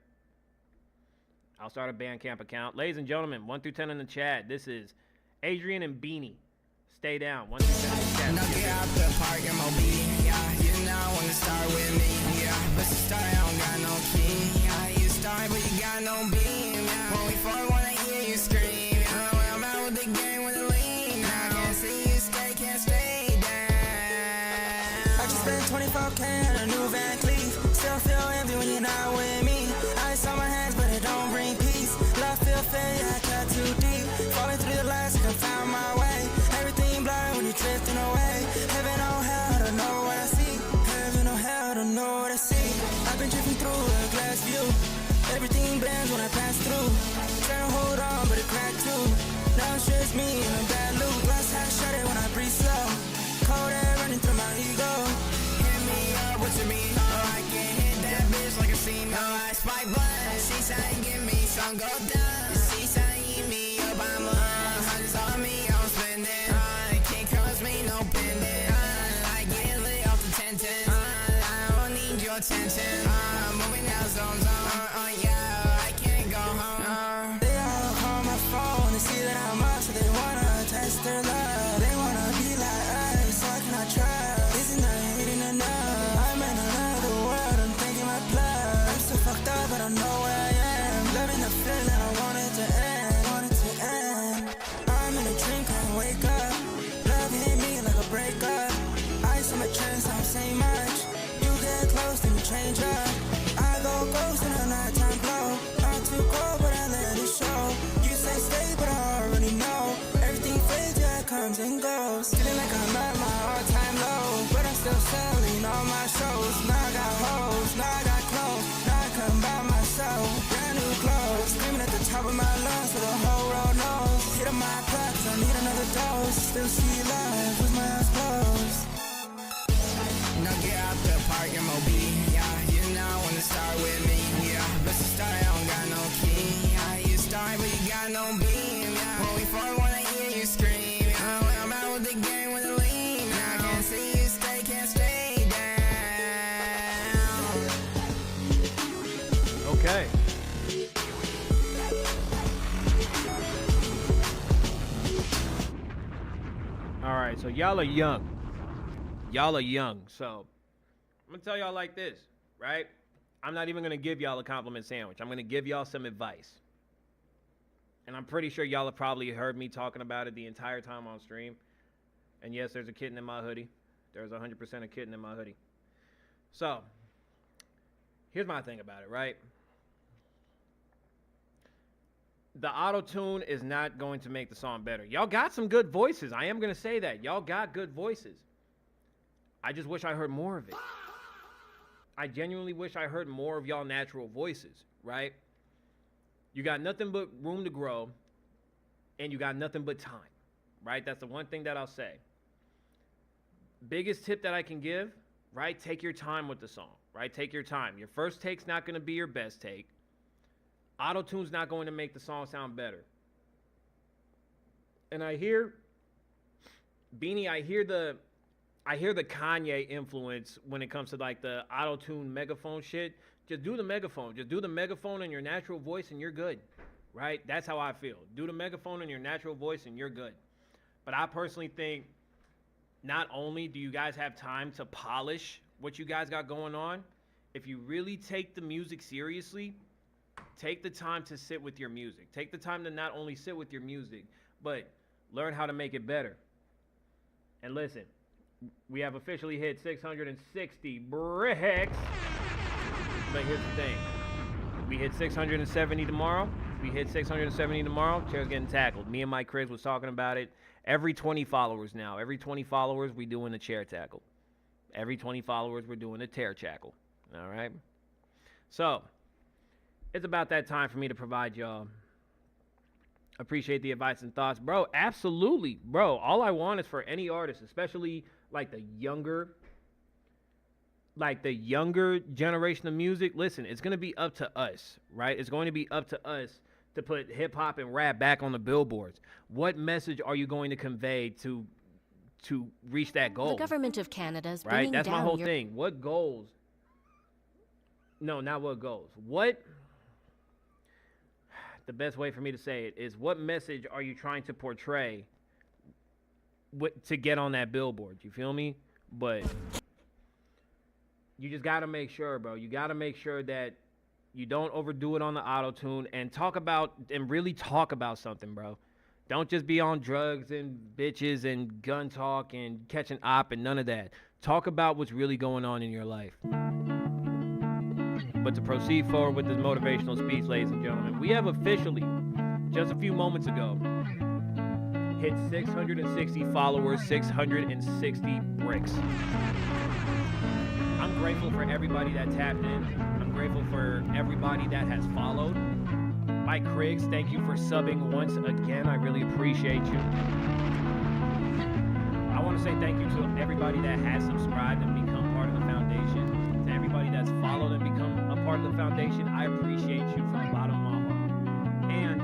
I'll start a Bandcamp account. Ladies and gentlemen, 1 through 10 in the chat. This is Adrian and Beanie. Stay down. 1 through 10 in the chat. Now get out the park and mobility. Yeah, you now want to start with me. Yeah, but to start, I don't got no key. Yeah, you start, but you got no beam. Yeah, when we fall, when I hear you scream. Yeah, when I'm out with the gang with the lean. I can't see you stay, can't stay down. I just spent 24K on a new Van Cleef. Still feel empty when you're not with me. Ice on my hands, but it don't bring peace. Love feel failure, I cut too deep. Falling through the last, like It's me in a bad loop. Glass half shut it when I breathe slow. Cold air running through my ego. Hit me up, what you mean? Oh, I can hit that bitch like a scene. Oh, I spike blood. She saying give me some go down. She saying me up, I'm hundreds on me, I'm spending. Can't cause me no pending. I get lit off the tension. I don't need your attention. Moving out zone. Yeah, I can't go home. They all call my phone. They see that I'm up, so they wanna test their love. They wanna be like us, so I cannot trust. Isn't that hating enough? I'm in another world, I'm thinking my blood. I'm so fucked up, but I know where I am. Loving the feeling, I want it to end. Want it to end. I'm in a dream, can't wake up. Love hit me like a breakup. Ice on my chest, don't say much. You get close, then you change up. I go ghost in a nighttime glow. Not too cold, but I let it show. You say stay, but I already know. Everything fades, yeah, it comes and goes. Feeling like I'm at my all-time low, but I'm still selling all my shows. Now I got hoes, now I got clothes. Now I come by myself, brand new clothes. Screaming at the top of my lungs so the whole road knows. Hit on my plugs, I need another dose. Still see life with my eyes closed. Now get out the park, MOB. Yeah, you know when to start with me. Yeah, but to start, I don't got no key. Yeah, you start, but you got no beam. Yeah, when we fall, when I hear you scream. Yeah, when I'm out with the game with the lean. Now I can't see you stay, can't stay down. Okay. All right, so y'all are young. Y'all are young, so I'm gonna tell y'all like this, right? I'm not even gonna give y'all a compliment sandwich. I'm gonna give y'all some advice. And I'm pretty sure y'all have probably heard me talking about it the entire time on stream. And yes, there's a kitten in my hoodie. There's 100% a kitten in my hoodie. So, here's my thing about it, right? The auto-tune is not going to make the song better. Y'all got some good voices. I am gonna say that. Y'all got good voices. I just wish I heard more of it. I genuinely wish I heard more of y'all natural voices, right? You got nothing but room to grow, and you got nothing but time, right? That's the one thing that I'll say. Biggest tip that I can give, right? Take your time with the song, right? Take your time. Your first take's not going to be your best take. Auto-tune's not going to make the song sound better. And I hear, Beanie, I hear the Kanye influence when it comes to like the auto-tune megaphone shit. Just do the megaphone. Just do the megaphone in your natural voice and you're good, right? That's how I feel. Do the megaphone in your natural voice and you're good. But I personally think not only do you guys have time to polish what you guys got going on, if you really take the music seriously, take the time to sit with your music. Take the time to not only sit with your music, but learn how to make it better. And listen, we have officially hit 660 bricks. But here's the thing. We hit 670 tomorrow. We hit 670 tomorrow. Chair's getting tackled. Me and Mike Chris was talking about it. Every 20 followers now. Every 20 followers, we doing a chair tackle. Every 20 followers, we're doing a tear tackle. All right? So, it's about that time for me to provide y'all. Appreciate the advice and thoughts. Bro, absolutely. Bro, all I want is for any artist, especially like the younger generation of music, listen, it's going to be up to us, right? It's going to be up to us to put hip hop and rap back on the billboards. What message are you going to convey to reach that goal? The government of Canada is right? That's my whole thing. What goals? No, not what goals. What? The best way for me to say it is, what message are you trying to portray to get on that billboard? You feel me? But you just got to make sure, bro. You got to make sure that you don't overdo it on the auto-tune and really talk about something, bro. Don't just be on drugs and bitches and gun talk and catching op and none of that. Talk about what's really going on in your life. But to proceed forward with this motivational speech, ladies and gentlemen, we have officially, just a few moments ago, hit 660 followers, 660 bricks. I'm grateful for everybody that tapped in. I'm grateful for everybody that has followed. Mike Criggs, thank you for subbing once again. I really appreciate you. I want to say thank you to everybody that has subscribed and become part of the foundation. To everybody that's followed and become a part of the foundation, I appreciate you from the bottom of my heart. And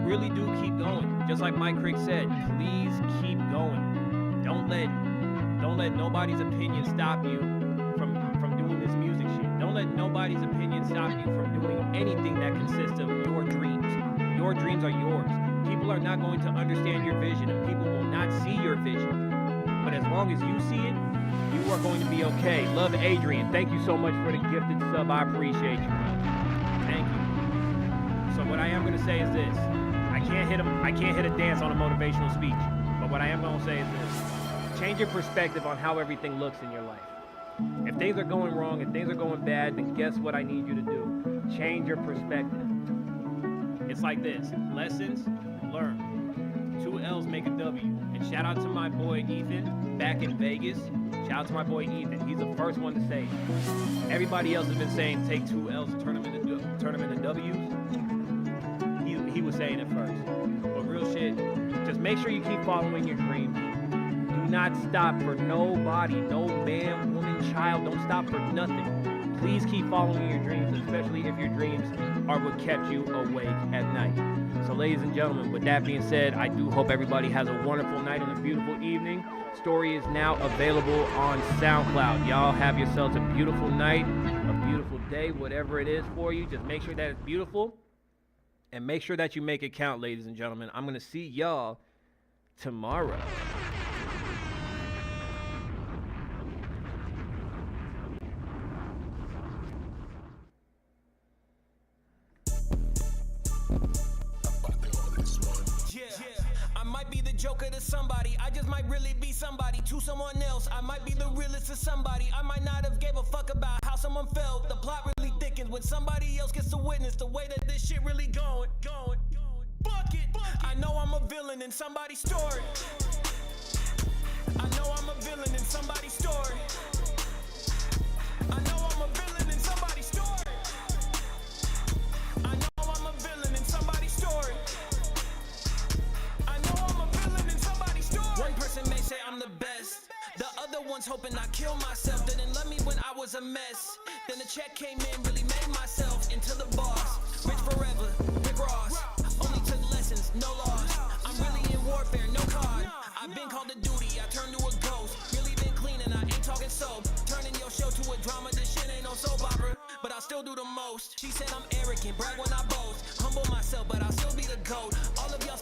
really do keep going. Just like Mike Criggs said, please keep going. Don't let nobody's opinion stop you from doing this music shit. Don't let nobody's opinion stop you from doing anything that consists of your dreams. Your dreams are yours. People are not going to understand your vision, and people will not see your vision. But as long as you see it, you are going to be okay. Love, Adrian. Thank you so much for the gifted sub. I appreciate you, man. Thank you. So what I am going to say is this. I can't hit a dance on a motivational speech. But what I am going to say is this. Change your perspective on how everything looks in your life. If things are going wrong, if things are going bad, then guess what I need you to do? Change your perspective. It's like this. Lessons, learn. 2 L's make a W. And shout out to my boy Ethan back in Vegas. Shout out to my boy Ethan. He's the first one to say it. Everybody else has been saying take 2 L's and turn them into W's. He was saying it first. But real shit, just make sure you keep following your dreams. Do not stop for nobody, no man, woman, child. Don't stop for nothing. Please keep following your dreams, especially if your dreams are what kept you awake at night. So ladies and gentlemen, with that being said, I do hope everybody has a wonderful night and a beautiful evening. Story is now available on SoundCloud. Y'all have yourselves a beautiful night, a beautiful day, whatever it is for you. Just make sure that it's beautiful and make sure that you make it count, ladies and gentlemen. I'm going to see y'all tomorrow. I might be the joker to somebody, I just might really be somebody to someone else. I might be the realest to somebody, I might not have gave a fuck about how someone felt. The plot really thickens when somebody else gets to witness the way that this shit really going. Fuck it. I know I'm a villain in somebody's story. I know I'm a villain in somebody's story. I know I'm a villain in somebody's story. I know I'm a villain in somebody's story. One person may say I'm the best. The other one's hoping I kill myself. Didn't love me when I was a mess. Then the check came in, really made myself into the boss. Rich forever, Rick Ross. Only took lessons, no loss. I'm really in warfare, no card. I've been called to duty, I turned to a ghost. Really been cleaning, I ain't talking soap. Turning your show to a drama, this shit ain't no soap opera. But I'll still do the most. She said I'm arrogant, brag when I boast. Humble myself, but I'll still be the GOAT. All of y'all